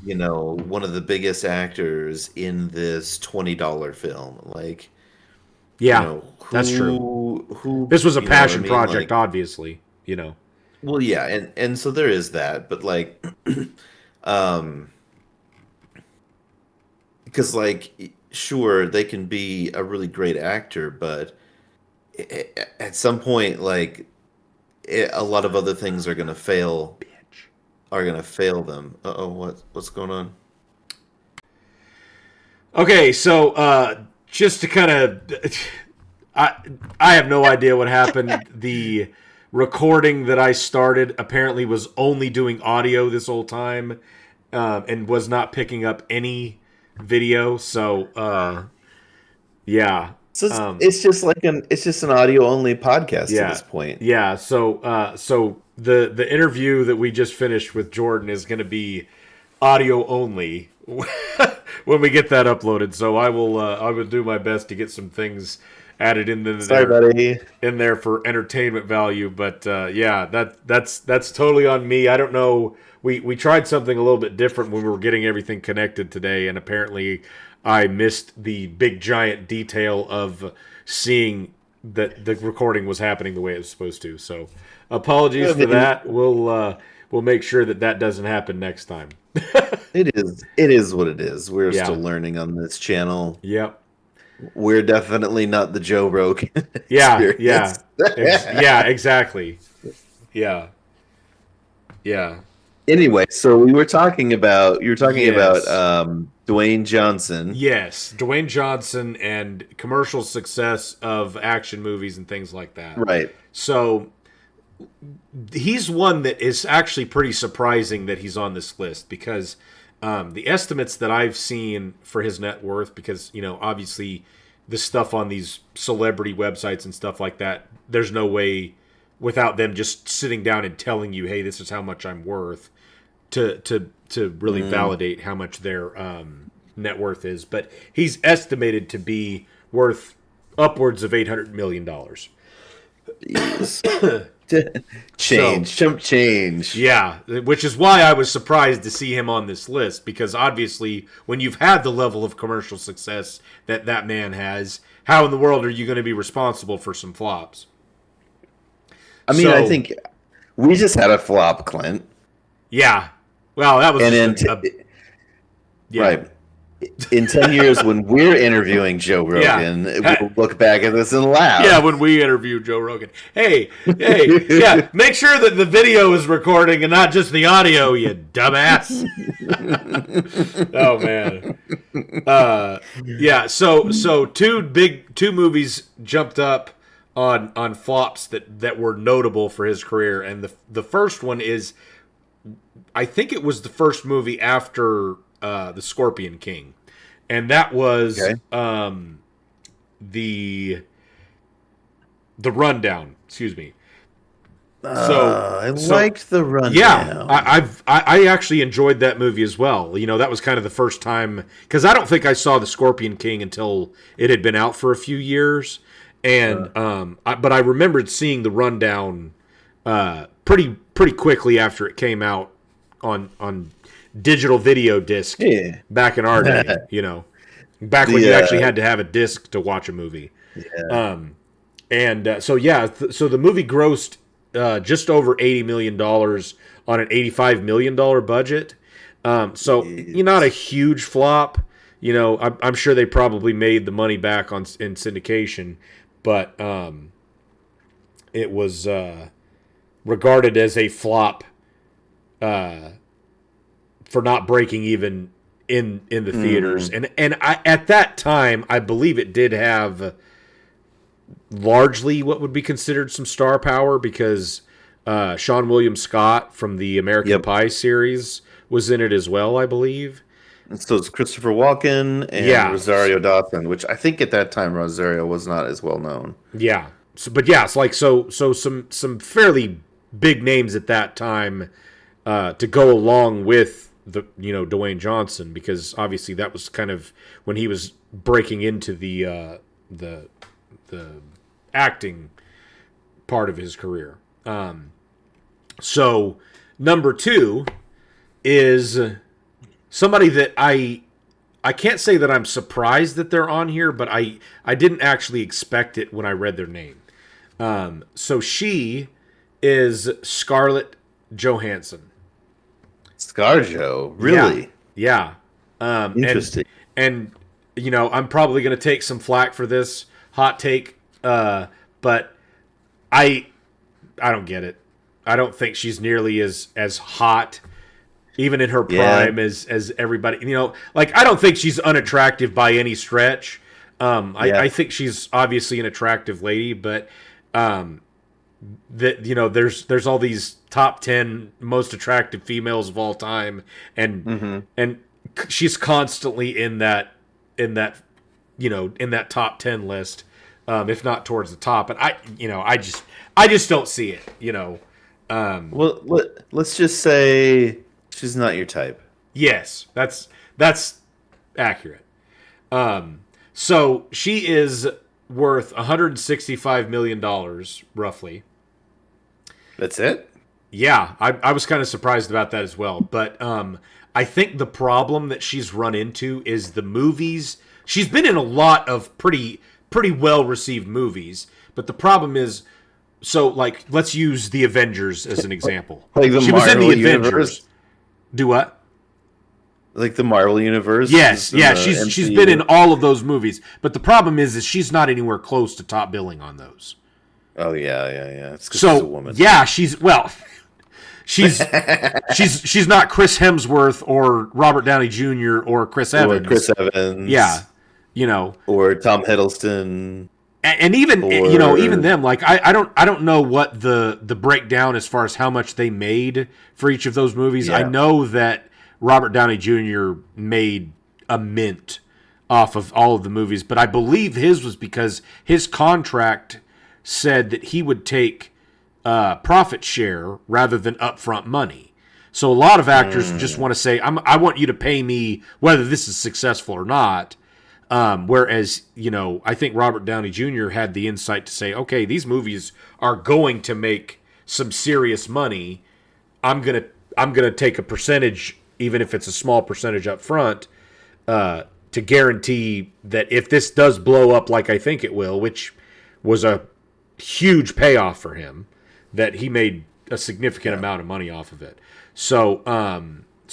[SPEAKER 3] One of the biggest actors in this $20 film, like.
[SPEAKER 2] Yeah, that's true. This was a passion project, like, obviously.
[SPEAKER 3] Well, yeah, and so there is that, but like, because like, sure, they can be a really great actor, but at some point, like, a lot of other things are gonna fail. Are gonna fail them. What's going on?
[SPEAKER 2] Okay, so just to kind of, I have no idea what happened. The recording that I started apparently was only doing audio this whole time, and was not picking up any video. So, yeah.
[SPEAKER 3] So it's just an audio only podcast at this point.
[SPEAKER 2] Yeah. So the interview that we just finished with Jordan is going to be audio only when we get that uploaded. So I will do my best to get some things added in there for entertainment value. But yeah, that's totally on me. I don't know. We tried something a little bit different when we were getting everything connected today, and apparently I missed the big giant detail of seeing that the recording was happening the way it was supposed to. So apologies for that. We'll make sure that doesn't happen next time.
[SPEAKER 3] It is what it is. We're still learning on this channel.
[SPEAKER 2] Yep.
[SPEAKER 3] We're definitely not the Joe Rogan.
[SPEAKER 2] Yeah, exactly. Yeah.
[SPEAKER 3] Anyway, so you were talking about Dwayne Johnson.
[SPEAKER 2] Yes, Dwayne Johnson and commercial success of action movies and things like that.
[SPEAKER 3] Right.
[SPEAKER 2] So he's one that is actually pretty surprising that he's on this list, because the estimates that I've seen for his net worth, because obviously the stuff on these celebrity websites and stuff like that, there's no way without them just sitting down and telling you, hey, this is how much I'm worth, to really validate how much their net worth is. But he's estimated to be worth upwards of $800 million.
[SPEAKER 3] Yes. Change.
[SPEAKER 2] Yeah, which is why I was surprised to see him on this list, because obviously when you've had the level of commercial success that man has, how in the world are you going to be responsible for some flops?
[SPEAKER 3] I mean, I think we just had a flop, Clint.
[SPEAKER 2] Yeah. Well, that was
[SPEAKER 3] right. In 10 years, when we're interviewing Joe Rogan, we'll look back at this and laugh.
[SPEAKER 2] Yeah, when we interview Joe Rogan. Hey, yeah, make sure that the video is recording and not just the audio, you dumbass. Oh, man. Yeah, so two movies jumped up on flops that were notable for his career, and the first one is, I think it was the first movie after the Scorpion King, and that was the Rundown. Excuse me.
[SPEAKER 3] I liked the Rundown.
[SPEAKER 2] Yeah, I actually enjoyed that movie as well. That was kind of the first time, because I don't think I saw the Scorpion King until it had been out for a few years, and but I remembered seeing the Rundown pretty quickly after it came out on digital video disc back in our day, back when you actually had to have a disc to watch a movie.
[SPEAKER 3] Yeah.
[SPEAKER 2] So the movie grossed just over $80 million on an $85 million budget. So you're not a huge flop. I'm sure they probably made the money back in syndication, but it was regarded as a flop for not breaking even in the theaters. And at that time, I believe it did have largely what would be considered some star power because Sean William Scott from the American Pie series was in it as well, I believe.
[SPEAKER 3] And so it's Christopher Walken and Rosario Dawson, which I think at that time Rosario was not as well known.
[SPEAKER 2] Yeah. So some fairly big names at that time to go along with Dwayne Johnson, because obviously that was kind of when he was breaking into the acting part of his career. So number 2 is somebody that I can't say that I'm surprised that they're on here, but I didn't actually expect it when I read their name. So she is Scarlett Johansson.
[SPEAKER 3] ScarJo, really?
[SPEAKER 2] Yeah.
[SPEAKER 3] Interesting.
[SPEAKER 2] And I'm probably going to take some flack for this hot take, but I don't get it. I don't think she's nearly as hot, even in her prime, as everybody. I don't think she's unattractive by any stretch. I think she's obviously an attractive lady, but there's all these top 10 most attractive females of all time, and she's constantly in that top 10 list, if not towards the top. And I just don't see it.
[SPEAKER 3] Well, let's just say she's not your type.
[SPEAKER 2] Yes, that's accurate. So she is worth $165 million, roughly.
[SPEAKER 3] That's it?
[SPEAKER 2] Yeah, I was kind of surprised about that as well. But I think the problem that she's run into is the movies. She's been in a lot of pretty well-received movies, but the problem is, let's use the Avengers as an example.
[SPEAKER 3] She was in the Avengers.
[SPEAKER 2] Do what?
[SPEAKER 3] Like the Marvel universe?
[SPEAKER 2] Yes, she's been in all of those movies. But the problem is she's not anywhere close to top billing on those.
[SPEAKER 3] Oh yeah. It's 'cause she's a woman.
[SPEAKER 2] Yeah, she's not Chris Hemsworth or Robert Downey Jr. or Chris Evans.
[SPEAKER 3] Or Chris Evans.
[SPEAKER 2] Yeah,
[SPEAKER 3] or Tom Hiddleston.
[SPEAKER 2] And even even them, I don't know what the breakdown as far as how much they made for each of those movies.
[SPEAKER 3] Yeah.
[SPEAKER 2] I know that Robert Downey Jr. made a mint off of all of the movies, but I believe his was because his contract said that he would take profit share rather than upfront money. So a lot of actors just want to say, I want you to pay me whether this is successful or not. Whereas, I think Robert Downey Jr. had the insight to say, okay, these movies are going to make some serious money. I'm gonna take a percentage, even if it's a small percentage up front, to guarantee that if this does blow up like I think it will, which was a huge payoff for him, that he made a significant amount of money off of it. So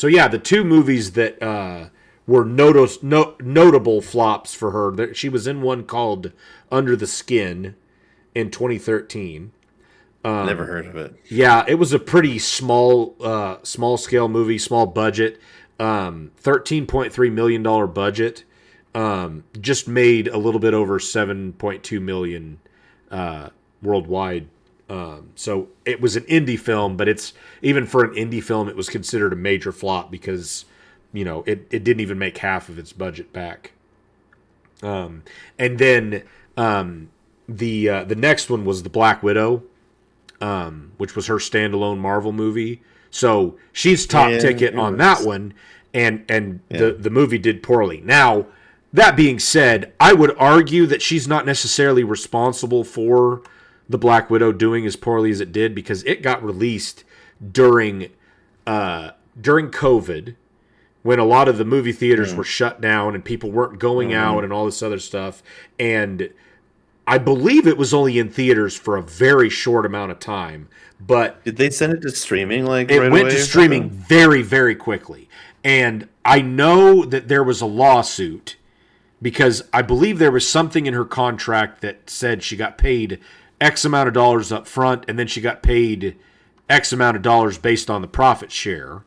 [SPEAKER 2] yeah, the two movies that were notable flops for her. She was in one called Under the Skin in 2013.
[SPEAKER 3] Never heard of it.
[SPEAKER 2] Yeah, it was a pretty small scale movie, small budget, $13.3 million budget. Just made a little bit over $7.2 million worldwide. So it was an indie film, but it's even for an indie film, it was considered a major flop because it didn't even make half of its budget back. And then the next one was The Black Widow, which was her standalone Marvel movie. So she's top ticket on that one, and the movie did poorly. Now, that being said, I would argue that she's not necessarily responsible for The Black Widow doing as poorly as it did, because it got released during COVID, when a lot of the movie theaters were shut down and people weren't going out and all this other stuff. And I believe it was only in theaters for a very short amount of time, but
[SPEAKER 3] Did they send it to streaming like
[SPEAKER 2] it
[SPEAKER 3] right
[SPEAKER 2] went
[SPEAKER 3] away
[SPEAKER 2] to
[SPEAKER 3] or
[SPEAKER 2] streaming
[SPEAKER 3] something?
[SPEAKER 2] very, very quickly. And I know that there was a lawsuit because I believe there was something in her contract that said she got paid X amount of dollars up front, and then she got paid X amount of dollars based on the profit share.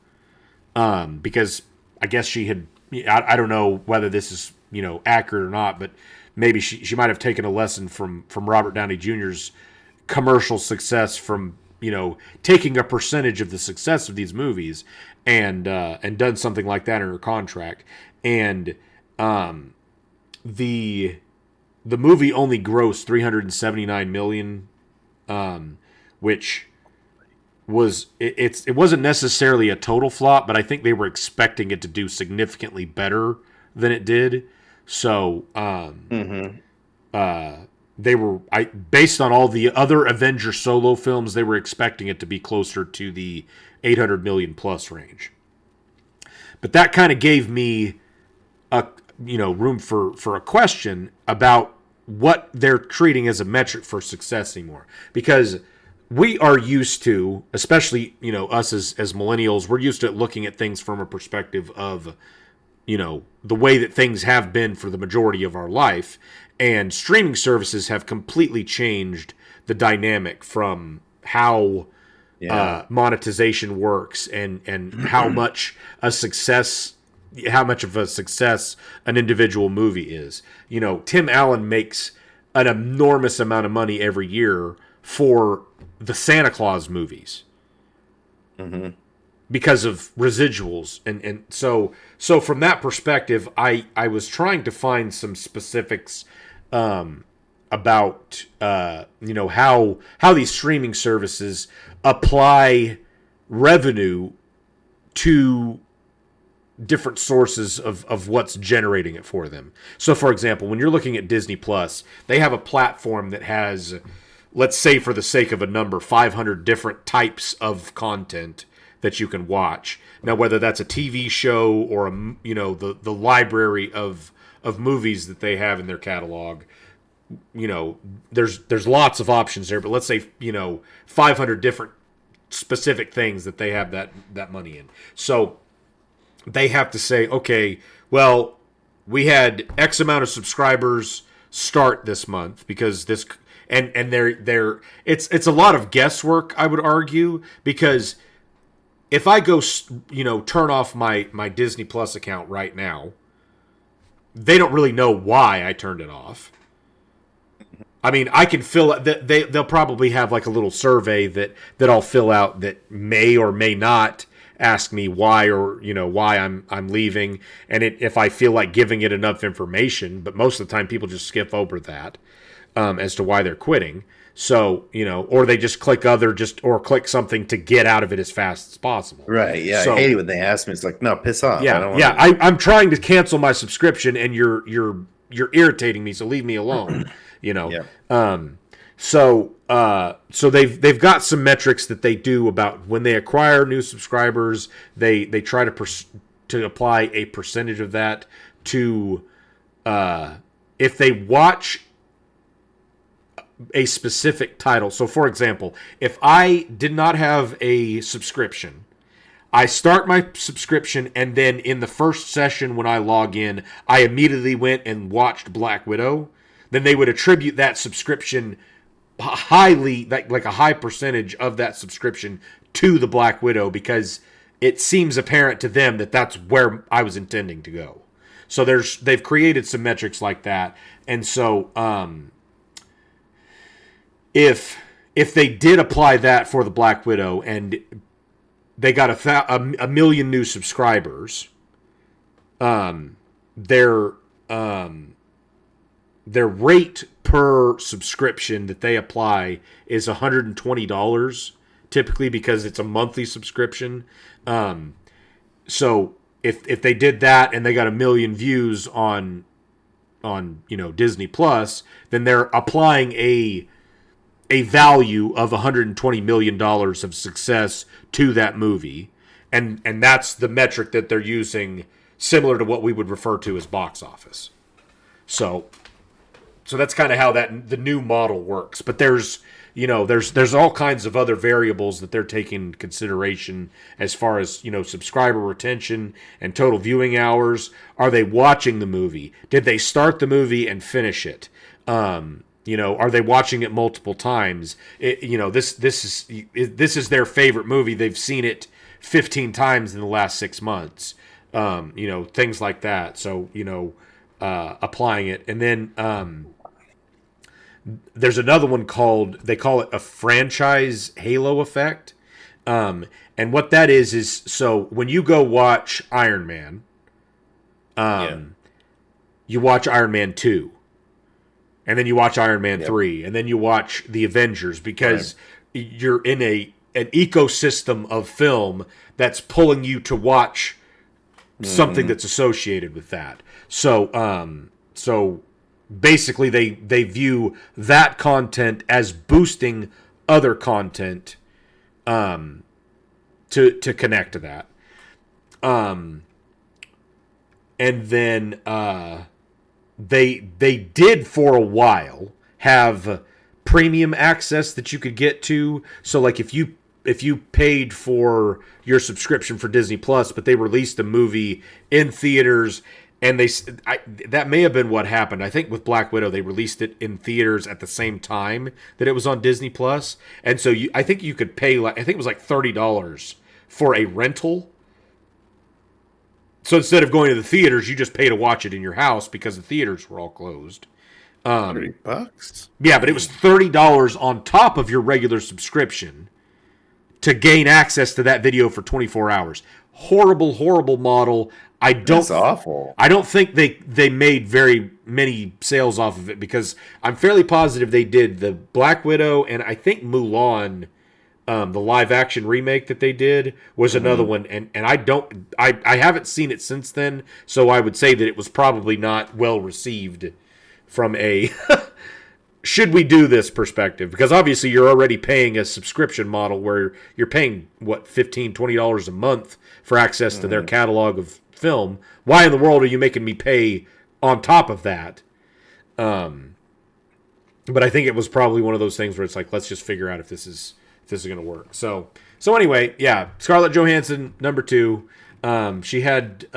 [SPEAKER 2] Because I guess she had, I don't know whether this is, accurate or not, but maybe she might have taken a lesson from Robert Downey Jr.'s commercial success from, taking a percentage of the success of these movies and done something like that in her contract. And the movie only grossed 379 million, which was it wasn't necessarily a total flop, but I think they were expecting it to do significantly better than it did. So they were based on all the other Avenger solo films, they were expecting it to be closer to the 800 million plus range. But that kind of gave me a room for a question about what they're treating as a metric for success anymore, because we are used to, especially us as millennials, we're used to looking at things from a perspective of the way that things have been for the majority of our life, and streaming services have completely changed the dynamic from how monetization works and how much a success. How much of a success an individual movie is. Tim Allen makes an enormous amount of money every year for the Santa Claus movies because of residuals. And so from that perspective, I was trying to find some specifics about, how these streaming services apply revenue to different sources of what's generating it for them. So, for example, when you're looking at Disney Plus, they have a platform that has, let's say for the sake of a number, 500 different types of content that you can watch. Now, whether that's a TV show or the library of movies that they have in their catalog, there's lots of options there. But let's say 500 different specific things that they have that money in. So they have to say, okay, well, we had X amount of subscribers start this month because this, and it's a lot of guesswork, I would argue, because if I go, turn off my Disney Plus account right now, they don't really know why I turned it off. I mean, I can fill out that they'll probably have like a little survey that I'll fill out that may or may not ask me why, or why I'm leaving, and if I feel like giving it enough information. But most of the time people just skip over that as to why they're quitting. So or they just click or click something to get out of it as fast as possible.
[SPEAKER 3] Right. Yeah.
[SPEAKER 2] So,
[SPEAKER 3] I hate it when they ask me. It's like, no, piss off.
[SPEAKER 2] yeah,
[SPEAKER 3] I don't want
[SPEAKER 2] yeah. I'm trying to cancel my subscription, and you're irritating me. So leave me alone.
[SPEAKER 3] Yeah.
[SPEAKER 2] So they've got some metrics that they do about when they acquire new subscribers. They try to apply a percentage of that to if they watch a specific title. So, for example, if I did not have a subscription, I start my subscription, and then in the first session when I log in, I immediately went and watched Black Widow, then they would attribute that subscription highly, like a high percentage of that subscription to the Black Widow, because it seems apparent to them that that's where I was intending to go. So they've created some metrics like that. And so if they did apply that for the Black Widow and they got a million new subscribers, their rate per subscription that they apply is $120 typically, because it's a monthly subscription. So if they did that and they got a million views on Disney Plus, then they're applying a value of $120 million of success to that movie. And that's the metric that they're using, similar to what we would refer to as box office. So So that's kind of how the new model works. But there's all kinds of other variables that they're taking into consideration as far as, subscriber retention and total viewing hours. Are they watching the movie? Did they start the movie and finish it? Are they watching it multiple times? This is their favorite movie. They've seen it 15 times in the last 6 months. Things like that. So, applying it. And then there's another one they call it a franchise halo effect. And what that is so when you go watch Iron Man, you watch Iron Man 2, and then you watch Iron Man 3, and then you watch the Avengers, because you're in an ecosystem of film that's pulling you to watch something that's associated with that. So basically they view that content as boosting other content to connect to that. And then they did for a while have premium access that you could get to. So like if you paid for your subscription for Disney Plus, but they released a movie in theaters, and that may have been what happened. I think with Black Widow, they released it in theaters at the same time that it was on Disney Plus, and so I think you could pay I think it was like $30 for a rental. So instead of going to the theaters, you just pay to watch it in your house because the theaters were all closed.
[SPEAKER 3] $30.
[SPEAKER 2] Yeah, but it was $30 on top of your regular subscription to gain access to that video for 24 hours. Horrible model.
[SPEAKER 3] That's awful.
[SPEAKER 2] I don't think they made very many sales off of it, because I'm fairly positive they did the Black Widow, and I think Mulan, the live action remake that they did was another one, and I haven't seen it since then, so I would say that it was probably not well received from a should we do this perspective, because obviously you're already paying a subscription model where you're paying $15-20 a month for access to their catalog of film. Why in the world are you making me pay on top of that? But I think it was probably one of those things where it's like, let's just figure out if this is going to work. So anyway, yeah, Scarlett Johansson, number 2. She had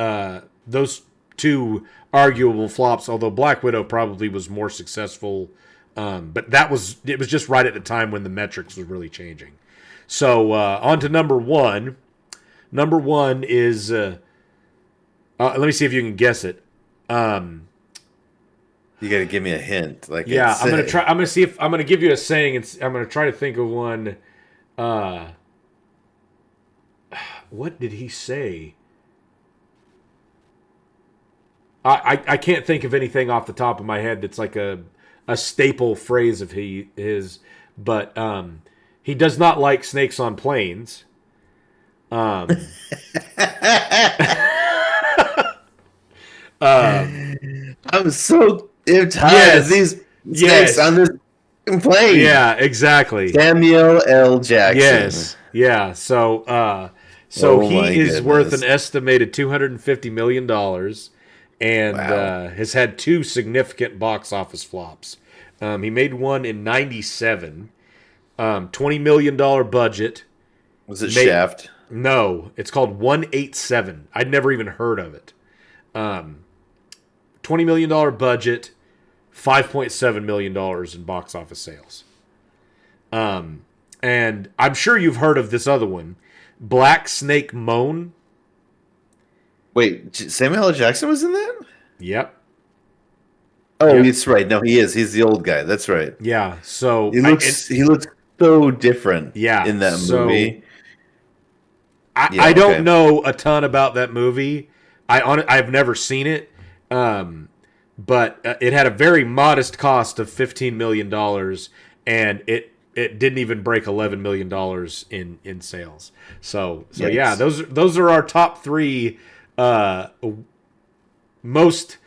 [SPEAKER 2] those 2 arguable flops, although Black Widow probably was more successful. But it was just right at the time when the metrics was really changing. So on to number 1. Number 1 is let me see if you can guess it.
[SPEAKER 3] You got to give me a hint. I'm
[SPEAKER 2] gonna try. I'm gonna give you a saying, and I'm gonna try to think of one. What did he say? I can't think of anything off the top of my head that's like a staple phrase of his, but he does not like snakes on planes. I'm
[SPEAKER 3] so tired of these snakes on this plane.
[SPEAKER 2] Yeah, exactly.
[SPEAKER 3] Samuel L. Jackson.
[SPEAKER 2] Yes. Yeah. So he is worth an estimated $250 million, and has had 2 significant box office flops. He made one in '97, $20 million budget.
[SPEAKER 3] Was it Shaft?
[SPEAKER 2] No, it's called 187. I'd never even heard of it. $20 million budget, $5.7 million in box office sales. And I'm sure you've heard of this other one, Black Snake Moan.
[SPEAKER 3] Wait, Samuel L. Jackson was in that?
[SPEAKER 2] Yep.
[SPEAKER 3] Oh, That's right. No, he is. He's the old guy. That's right.
[SPEAKER 2] Yeah. So
[SPEAKER 3] he looks so different.
[SPEAKER 2] Yeah,
[SPEAKER 3] in that movie.
[SPEAKER 2] I don't know a ton about that movie. I've never seen it, but it had a very modest cost of $15 million, and it didn't even break $11 million in sales. So
[SPEAKER 3] Yikes.
[SPEAKER 2] Yeah, those are our top 3 most.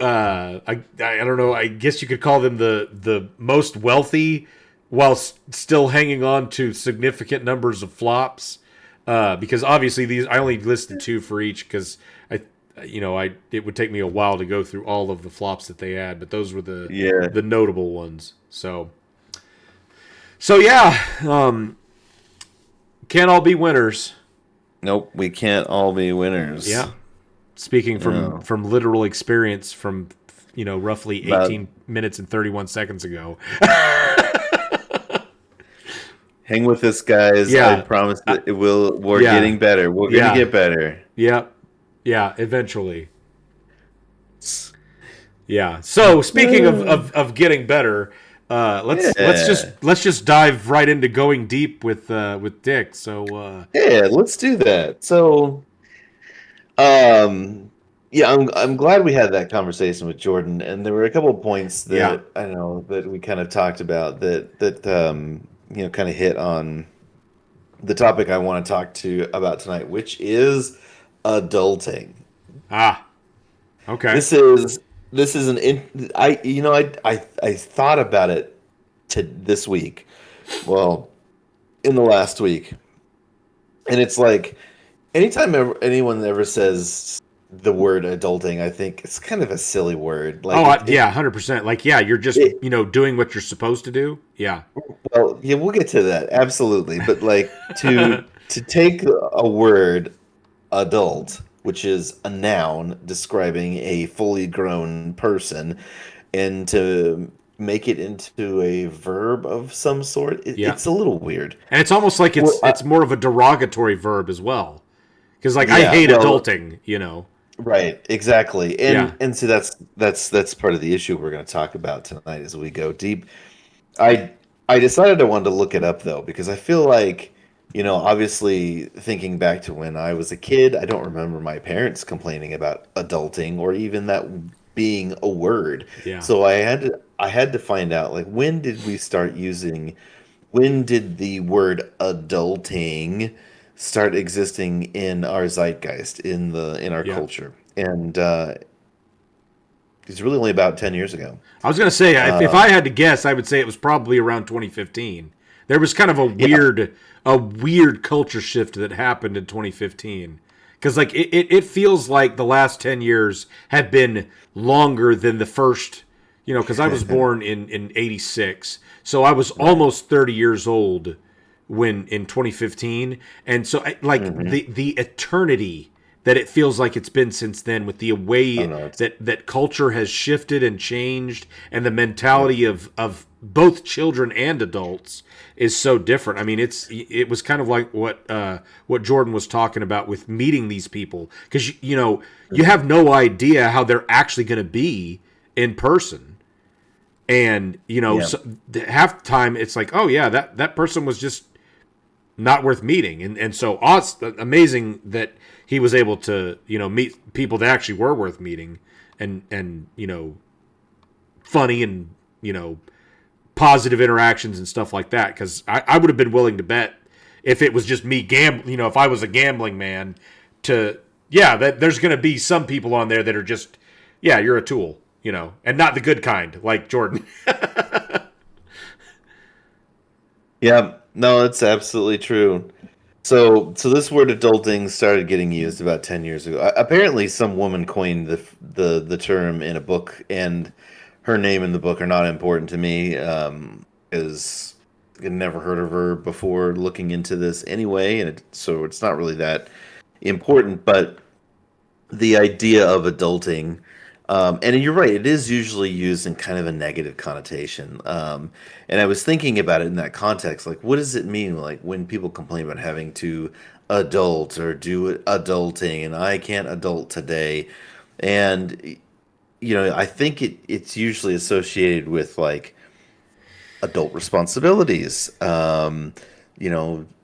[SPEAKER 2] I don't know. I guess you could call them the most wealthy, while still hanging on to significant numbers of flops. Because obviously I only listed 2 for each, because it would take me a while to go through all of the flops that they had, but those were
[SPEAKER 3] Yeah.
[SPEAKER 2] the notable ones. So yeah, can't all be winners.
[SPEAKER 3] Nope, we can't all be winners.
[SPEAKER 2] Yeah. Speaking
[SPEAKER 3] No.
[SPEAKER 2] from literal experience from roughly
[SPEAKER 3] About
[SPEAKER 2] 18 minutes and 31 seconds ago.
[SPEAKER 3] hang with us, guys.
[SPEAKER 2] Yeah.
[SPEAKER 3] I promise that it will. We're
[SPEAKER 2] Yeah.
[SPEAKER 3] getting better. We're
[SPEAKER 2] Yeah.
[SPEAKER 3] gonna get better.
[SPEAKER 2] Yeah. Yeah, eventually. Yeah. So speaking of getting better, let's just dive right into going deep with Dick. So
[SPEAKER 3] Yeah, let's do that. So, yeah, I'm glad we had that conversation with Jordan, and there were a couple of points that
[SPEAKER 2] Yeah.
[SPEAKER 3] I know that we kind of talked about that kind of hit on the topic I want to talk to about tonight, which is adulting.
[SPEAKER 2] okay.
[SPEAKER 3] This is I thought about it this week. Well, in the last week. And it's like anytime anyone ever says the word adulting, I think it's kind of a silly word. Like
[SPEAKER 2] yeah, 100%. Like, yeah, you're just, doing what you're supposed to do. Yeah.
[SPEAKER 3] well, yeah, we'll get to that. Absolutely. But like to take a word adult, which is a noun describing a fully grown person, and to make it into a verb of some sort,
[SPEAKER 2] Yeah.
[SPEAKER 3] it's a little weird.
[SPEAKER 2] And it's almost like it's more of a derogatory verb as well. Because I hate adulting,
[SPEAKER 3] Right, exactly. And
[SPEAKER 2] Yeah.
[SPEAKER 3] and so that's part of the issue we're going to talk about tonight as we go deep. I I decided I wanted to look it up though because I feel like, obviously thinking back to when I was a kid, I don't remember my parents complaining about adulting or even that being a word.
[SPEAKER 2] Yeah.
[SPEAKER 3] So I had to find out, like, when did we start using when did the word adulting start existing in our zeitgeist, in our
[SPEAKER 2] Yeah.
[SPEAKER 3] culture? And it's really only about 10 years ago.
[SPEAKER 2] I was going to say, if I had to guess, I would say it was probably around 2015. There was kind of a weird culture shift that happened in 2015. Because like it feels like the last 10 years have been longer than the first, because I was born in 86. So I was almost 30 years old when in 2015. And so the eternity that it feels like it's been since then, with the way that culture has shifted and changed, and the mentality of both children and adults is so different. I mean, it was kind of like what Jordan was talking about with meeting these people, because you have no idea how they're actually going to be in person, and so half the time it's like, oh yeah, that person was just not worth meeting, and so amazing that he was able to meet people that actually were worth meeting, and funny and positive interactions and stuff like that, because I would have been willing to bet, if it was just me gambling, if I was a gambling man, that there's going to be some people on there that are just, you're a tool, and not the good kind, like Jordan.
[SPEAKER 3] Yeah, no, it's absolutely true. So this word adulting started getting used about 10 years ago. Apparently some woman coined the term in a book, and her name in the book are not important to me, because I'd never heard of her before looking into this anyway, and so it's not really that important. But the idea of adulting, and you're right, it is usually used in kind of a negative connotation. And I was thinking about it in that context, like, what does it mean, like, when people complain about having to adult or do adulting, and I can't adult today, and I think it's usually associated with like adult responsibilities,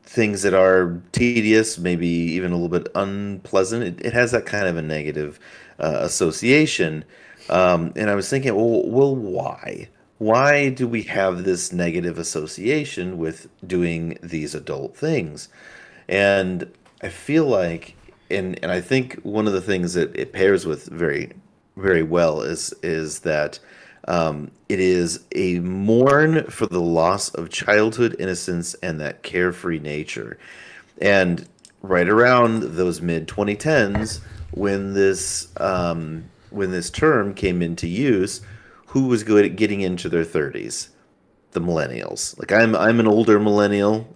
[SPEAKER 3] things that are tedious, maybe even a little bit unpleasant. It has that kind of a negative association. And I was thinking, well, why? Why do we have this negative association with doing these adult things? And I feel like, and I think one of the things that it pairs with very, very well is that it is a mourn for the loss of childhood innocence and that carefree nature. And right around those mid 2010s, when this term came into use, who was good at getting into their 30s? The millennials. Like I'm an older millennial,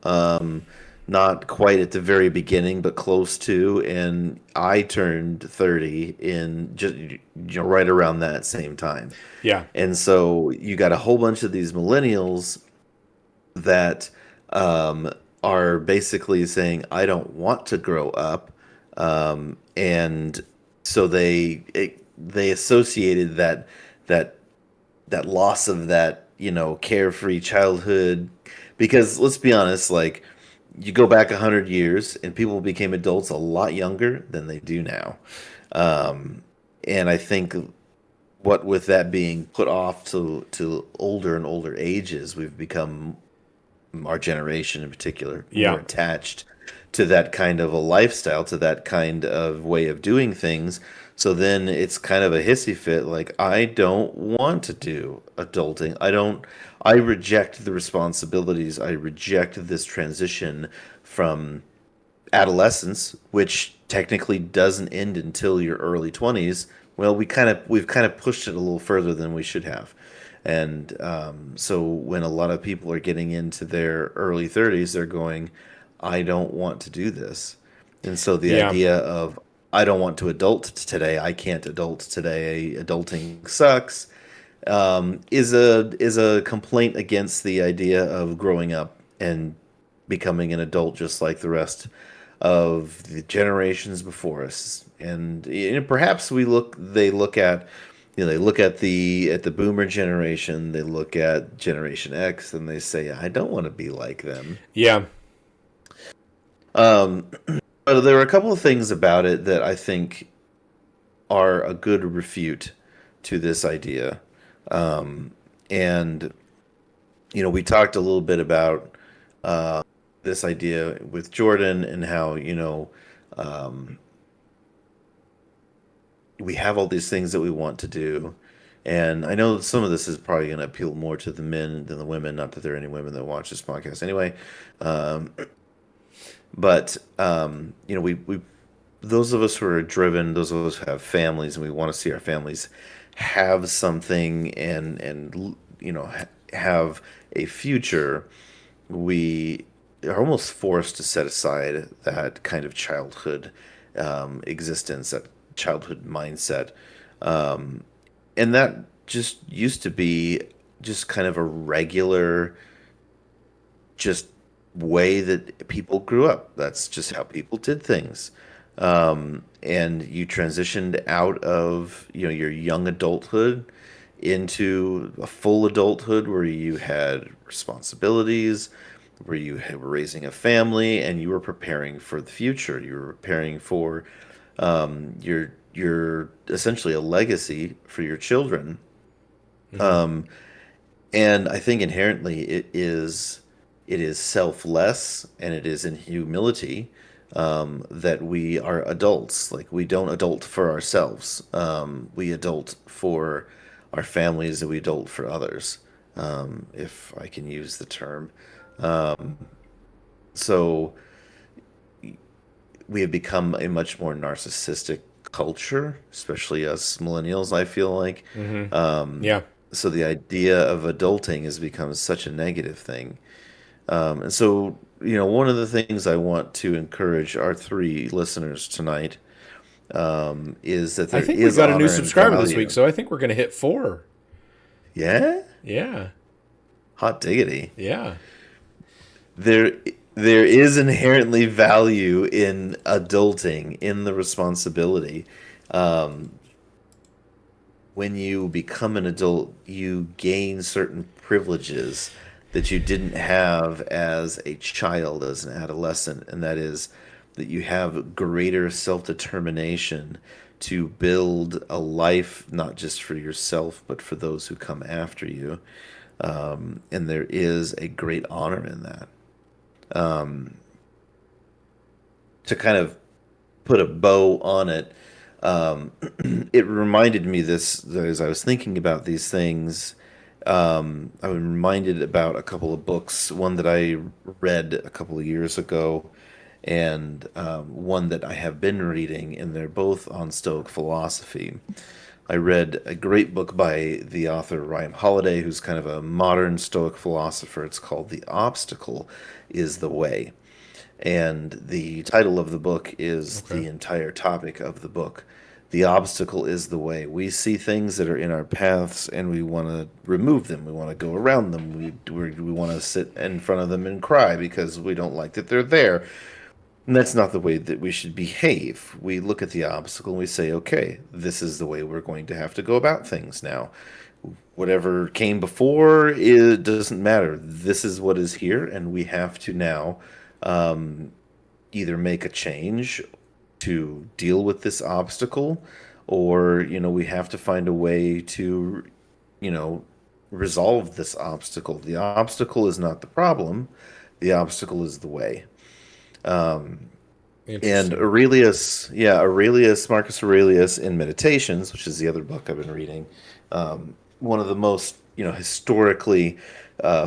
[SPEAKER 3] not quite at the very beginning, but close to, and I turned 30 in just right around that same time.
[SPEAKER 2] Yeah.
[SPEAKER 3] And so you got a whole bunch of these millennials that um, are basically saying, "I don't want to grow up," and so they associated that that loss of that carefree childhood, because let's be honest, like you go back 100 years and people became adults a lot younger than they do now. And I think what with that being put off to older and older ages, we've become, our generation in particular, more
[SPEAKER 2] Yeah.
[SPEAKER 3] attached to that kind of a lifestyle, to that kind of way of doing things. So then it's kind of a hissy fit. Like, I don't want to do adulting. I reject the responsibilities. I reject this transition from adolescence, which technically doesn't end until your early 20s. Well, we've kind of pushed it a little further than we should have. And so when a lot of people are getting into their early 30s, they're going, I don't want to do this. And so the
[SPEAKER 2] Yeah.
[SPEAKER 3] idea of, I don't want to adult today, I can't adult today, adulting sucks, is a complaint against the idea of growing up and becoming an adult just like the rest of the generations before us. And perhaps they look at, they look at the boomer generation, they look at Generation X, and they say, I don't want to be like them.
[SPEAKER 2] Yeah.
[SPEAKER 3] Um, but there are a couple of things about it that I think are a good refute to this idea. And we talked a little bit about this idea with Jordan, and how um, we have all these things that we want to do. And I know some of this is probably going to appeal more to the men than the women. Not that there are any women that watch this podcast anyway. Um, but we those of us who are driven, those of us who have families, and we want to see our families have something, and have a future. We are almost forced to set aside that kind of childhood existence, that childhood mindset, and that just used to be just kind of a regular, just way that people grew up. That's just how people did things. And you transitioned out of your young adulthood into a full adulthood where you had responsibilities, where were raising a family, and you were preparing for the future. You were preparing for your essentially a legacy for your children.
[SPEAKER 2] Hmm.
[SPEAKER 3] Um, and I think inherently it is selfless, and it is in humility, that we are adults. Like, we don't adult for ourselves. We adult for our families, and we adult for others, if I can use the term. Um, so we have become a much more narcissistic culture, especially us millennials, I feel like.
[SPEAKER 2] Hmm.
[SPEAKER 3] Um,
[SPEAKER 2] Yeah.
[SPEAKER 3] so the idea of adulting has become such a negative thing. And so, one of the things I want to encourage our three listeners tonight, is that
[SPEAKER 2] I
[SPEAKER 3] there
[SPEAKER 2] think we
[SPEAKER 3] is
[SPEAKER 2] got a new
[SPEAKER 3] honor and
[SPEAKER 2] subscriber this week,
[SPEAKER 3] value.
[SPEAKER 2] so I think we're going to hit 4.
[SPEAKER 3] Yeah?
[SPEAKER 2] Yeah.
[SPEAKER 3] Hot diggity.
[SPEAKER 2] Yeah.
[SPEAKER 3] There, there is inherently value in adulting, in the responsibility. Um, when you become an adult, you gain certain privileges that you didn't have as a child, as an adolescent, and that is that you have greater self-determination to build a life not just for yourself, but for those who come after you. And there is a great honor in that. To kind of put a bow on it, um, it reminded me this as I was thinking about these things. I was reminded about a couple of books. One that I read a couple of years ago, and one that I have been reading, and they're both on Stoic philosophy. I read a great book by the author Ryan Holiday, who's kind of a modern Stoic philosopher. It's called The Obstacle is the Way. And the title of the book is
[SPEAKER 2] Okay.
[SPEAKER 3] the entire topic of the book. The obstacle is the way. We see things that are in our paths and we want to remove them. We want to go around them. We want to sit in front of them and cry because we don't like that they're there. And that's not the way that we should behave. We look at the obstacle and we say, okay, this is the way we're going to have to go about things now. Whatever came before, it doesn't matter. This is what is here, and we have to now either make a change to deal with this obstacle, or, we have to find a way to, you know, resolve this obstacle. The obstacle is not the problem, the obstacle is the way. And
[SPEAKER 2] Interesting.
[SPEAKER 3] Aurelius, yeah, Marcus Aurelius in Meditations, which is the other book I've been reading, one of the most, historically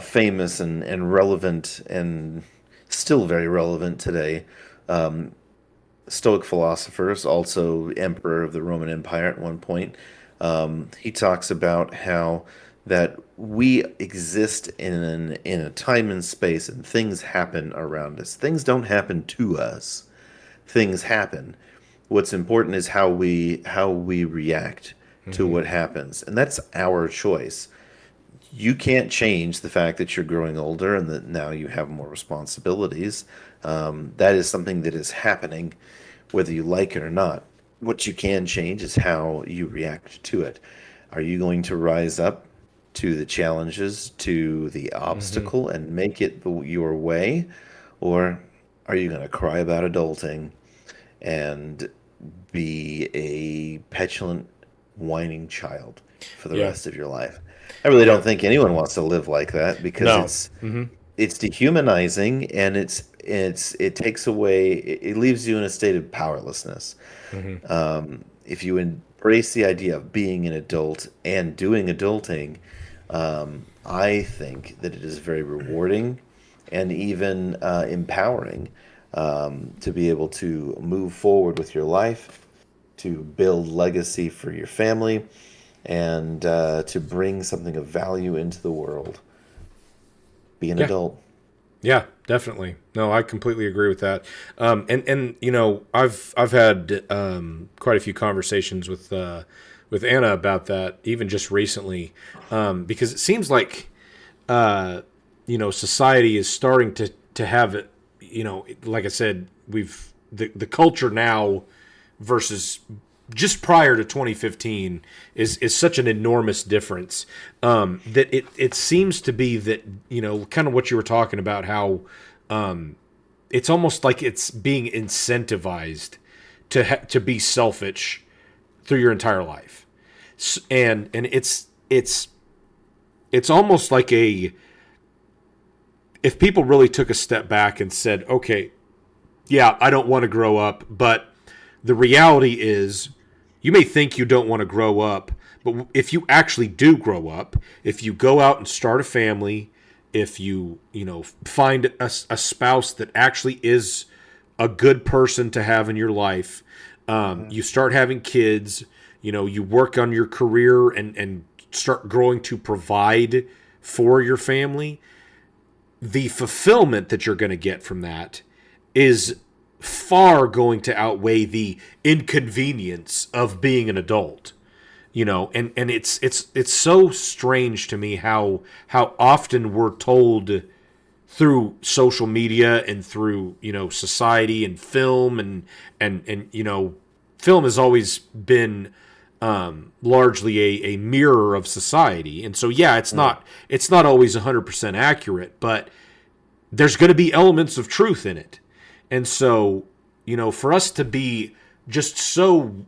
[SPEAKER 3] famous and relevant and still very relevant today Stoic philosophers, also emperor of the Roman Empire at one point. He talks about how that we exist in a time and space, and things happen around us. Things don't happen to us. Things happen. What's important is how we react to what happens, and that's our choice. You can't change the fact that you're growing older and that now you have more responsibilities. That is something that is happening, whether you like it or not. What you can change is how you react to it. Are you going to rise up to the challenges, to the obstacle, and make it your way? Or are you going to cry about adulting and be a petulant, whining child for the
[SPEAKER 2] Yeah.
[SPEAKER 3] rest of your life? I really
[SPEAKER 2] Yeah.
[SPEAKER 3] don't think anyone wants to live like that because
[SPEAKER 2] No.
[SPEAKER 3] it's dehumanizing, and it takes away, it leaves you in a state of powerlessness. If you embrace the idea of being an adult and doing adulting, I think that it is very rewarding and even empowering, to be able to move forward with your life, to build legacy for your family, and to bring something of value into the world. Be an
[SPEAKER 2] Yeah.
[SPEAKER 3] adult.
[SPEAKER 2] Yeah, definitely. No, I completely agree with that. And I've had quite a few conversations with Anna about that, even just recently, because it seems like society is starting to have it. Like I said, the culture now versus just prior to 2015 is such an enormous difference, that it seems to be that, kind of what you were talking about, how it's almost like it's being incentivized to be selfish through your entire life. And it's almost like if people really took a step back and said, okay, yeah, I don't want to grow up, but the reality is, you may think you don't want to grow up, but if you actually do grow up, if you go out and start a family, if you find a spouse that actually is a good person to have in your life, you start having kids, you work on your career and start growing to provide for your family, the fulfillment that you're going to get from that is far going to outweigh the inconvenience of being an adult. And it's so strange to me how often we're told through social media and through society and film, and film has always been largely a mirror of society. And so, yeah, it's not always 100% accurate, but there's going to be elements of truth in it. And so, for us to be just so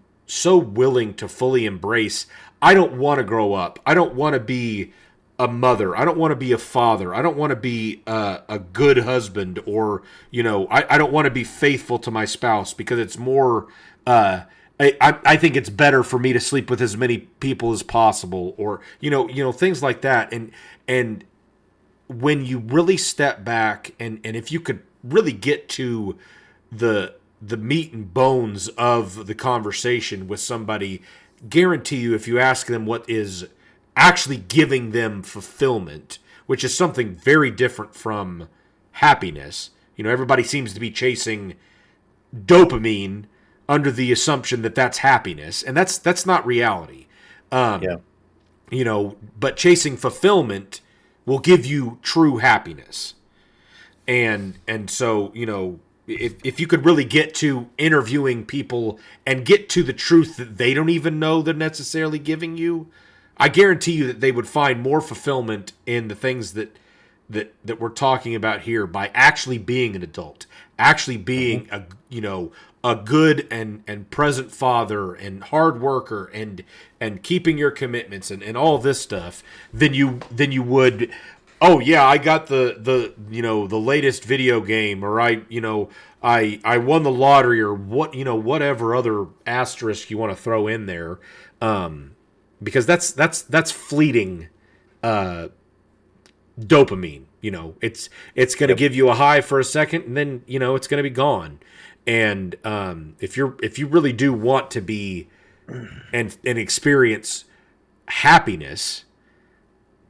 [SPEAKER 2] willing to fully embrace, I don't want to grow up, I don't want to be a mother, I don't want to be a father, I don't want to be a good husband, or I don't want to be faithful to my spouse because it's more I think it's better for me to sleep with as many people as possible, or things like that. And when you really step back, and if you could really get to the meat and bones of the conversation with somebody. Guarantee you, if you ask them what is actually giving them fulfillment, which is something very different from happiness. Everybody seems to be chasing dopamine under the assumption that that's happiness, and that's not reality.
[SPEAKER 3] Yeah.
[SPEAKER 2] But chasing fulfillment will give you true happiness. And so, if you could really get to interviewing people and get to the truth that they don't even know they're necessarily giving you, I guarantee you that they would find more fulfillment in the things that we're talking about here by actually being an adult, actually being a good and present father and hard worker and keeping your commitments and all this stuff than you would. Oh yeah, I got the latest video game, or I won the lottery, or whatever other asterisk you want to throw in there, because that's fleeting dopamine. It's going to give you a high for a second, and then it's going to be gone. And if you really do want to be and experience happiness,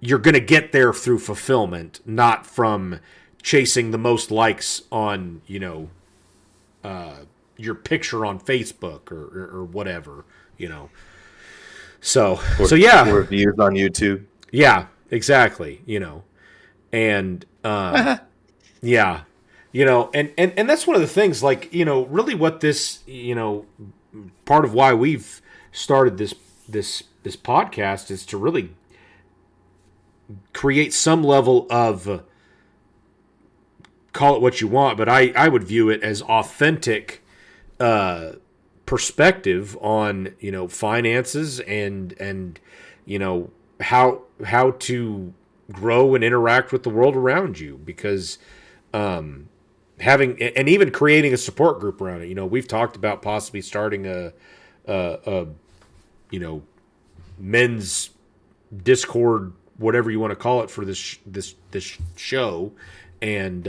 [SPEAKER 2] you're going to get there through fulfillment, not from chasing the most likes on, your picture on Facebook or whatever, So, yeah.
[SPEAKER 3] Or views on YouTube.
[SPEAKER 2] Yeah, exactly. And, yeah, and that's one of the things, like, really what this, part of why we've started this podcast is to really create some level of, call it what you want, but I would view it as authentic perspective on finances and how to grow and interact with the world around you, because having and even creating a support group around it. We've talked about possibly starting a men's Discord, whatever you want to call it, for this show, and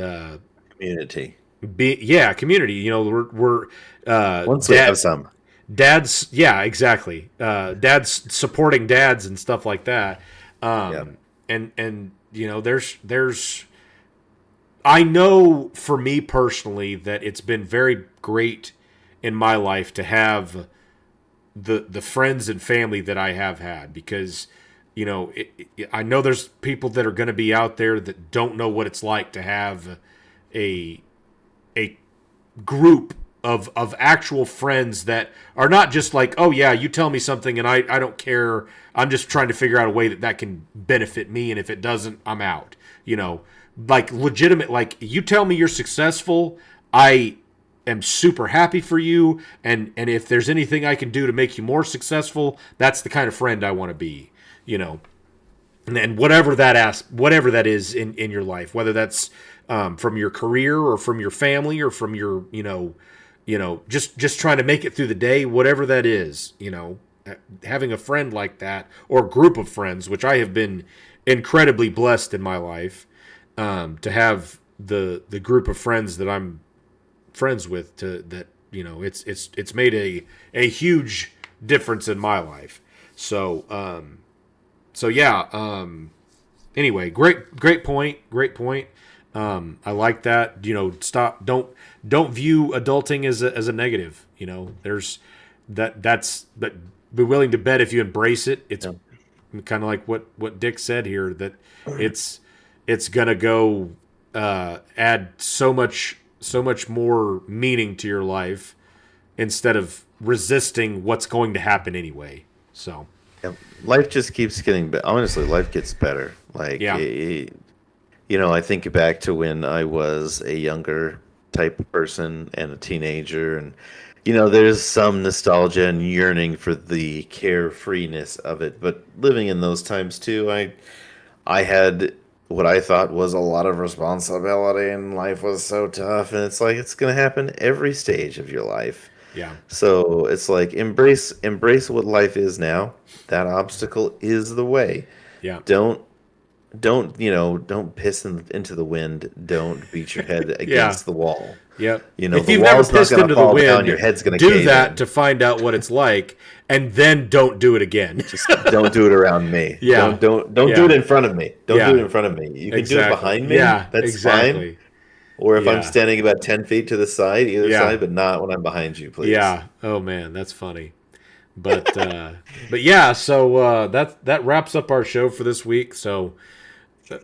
[SPEAKER 3] Community.
[SPEAKER 2] Community. We're
[SPEAKER 3] Once we have some
[SPEAKER 2] dads, yeah, exactly. Dads supporting dads and stuff like that. And there's I know for me personally that it's been very great in my life to have the friends and family that I have had, because I know there's people that are going to be out there that don't know what it's like to have a group of actual friends that are not just like, oh yeah, you tell me something and I don't care, I'm just trying to figure out a way that can benefit me, and if it doesn't, I'm out. Like legitimate, like, you tell me you're successful, I am super happy for you, and if there's anything I can do to make you more successful, that's the kind of friend I want to be. And whatever that is in your life, whether that's from your career or from your family or from your just trying to make it through the day, whatever that is, having a friend like that, or group of friends, which I have been incredibly blessed in my life, to have the group of friends that I'm friends with, it's made a huge difference in my life. So yeah. Anyway, great point. I like that. Don't view adulting as a negative. There's that's but be willing to bet if you embrace it, it's kind of like what Dick said here, that it's gonna go add so much more meaning to your life, instead of resisting what's going to happen anyway. So.
[SPEAKER 3] Yep. Life just keeps getting better. Honestly, life gets better. Like, I think back to when I was a younger type of person and a teenager, and there's some nostalgia and yearning for the carefreeness of it. But living in those times too, I had what I thought was a lot of responsibility, and life was so tough. And it's like, it's gonna happen every stage of your life.
[SPEAKER 2] Yeah.
[SPEAKER 3] So it's like, embrace what life is now. That obstacle is the way.
[SPEAKER 2] Yeah.
[SPEAKER 3] Don't don't piss into the wind. Don't beat your head against the wall.
[SPEAKER 2] Yep.
[SPEAKER 3] If
[SPEAKER 2] you've never pissed into the wind,
[SPEAKER 3] your head's going to
[SPEAKER 2] do
[SPEAKER 3] cave
[SPEAKER 2] that
[SPEAKER 3] in.
[SPEAKER 2] to find out what it's like, and then don't do it again.
[SPEAKER 3] Just don't do it around me.
[SPEAKER 2] Yeah.
[SPEAKER 3] Don't
[SPEAKER 2] Yeah.
[SPEAKER 3] do it in front of me. Don't
[SPEAKER 2] Yeah.
[SPEAKER 3] do it in front of me. You can do it behind me.
[SPEAKER 2] Yeah,
[SPEAKER 3] That's
[SPEAKER 2] exactly.
[SPEAKER 3] fine. Or if
[SPEAKER 2] Yeah.
[SPEAKER 3] I'm standing about 10 feet to the side, either
[SPEAKER 2] Yeah.
[SPEAKER 3] side, but not when I'm behind you, please.
[SPEAKER 2] Yeah. Oh man, that's funny. But but yeah, so that wraps up our show for this week. So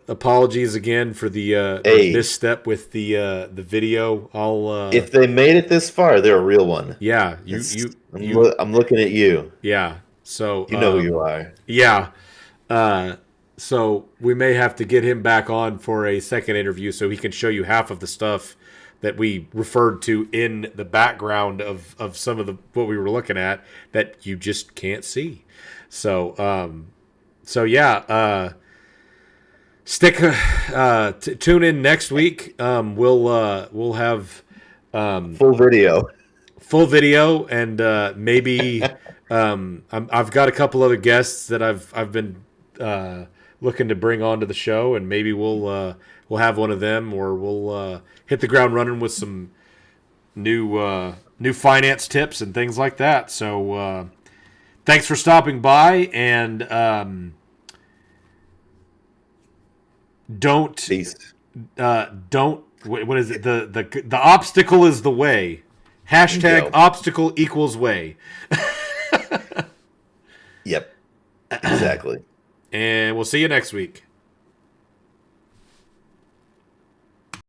[SPEAKER 2] apologies again for the misstep with the video. I'll
[SPEAKER 3] if they made it this far, they're a real one.
[SPEAKER 2] Yeah,
[SPEAKER 3] I'm looking at you.
[SPEAKER 2] Yeah. So
[SPEAKER 3] you know who you are.
[SPEAKER 2] Yeah. So we may have to get him back on for a second interview so he can show you half of the stuff that we referred to in the background of some of what we were looking at that you just can't see. So yeah, tune in next week. We'll have
[SPEAKER 3] full video
[SPEAKER 2] and maybe I've got a couple other guests that I've been looking to bring onto the show, and maybe we'll have one of them, or we'll hit the ground running with some new finance tips and things like that. So thanks for stopping by, and don't what is it, the obstacle is the way. Hashtag obstacle equals way.
[SPEAKER 3] Yep, exactly.
[SPEAKER 2] And we'll see you next week.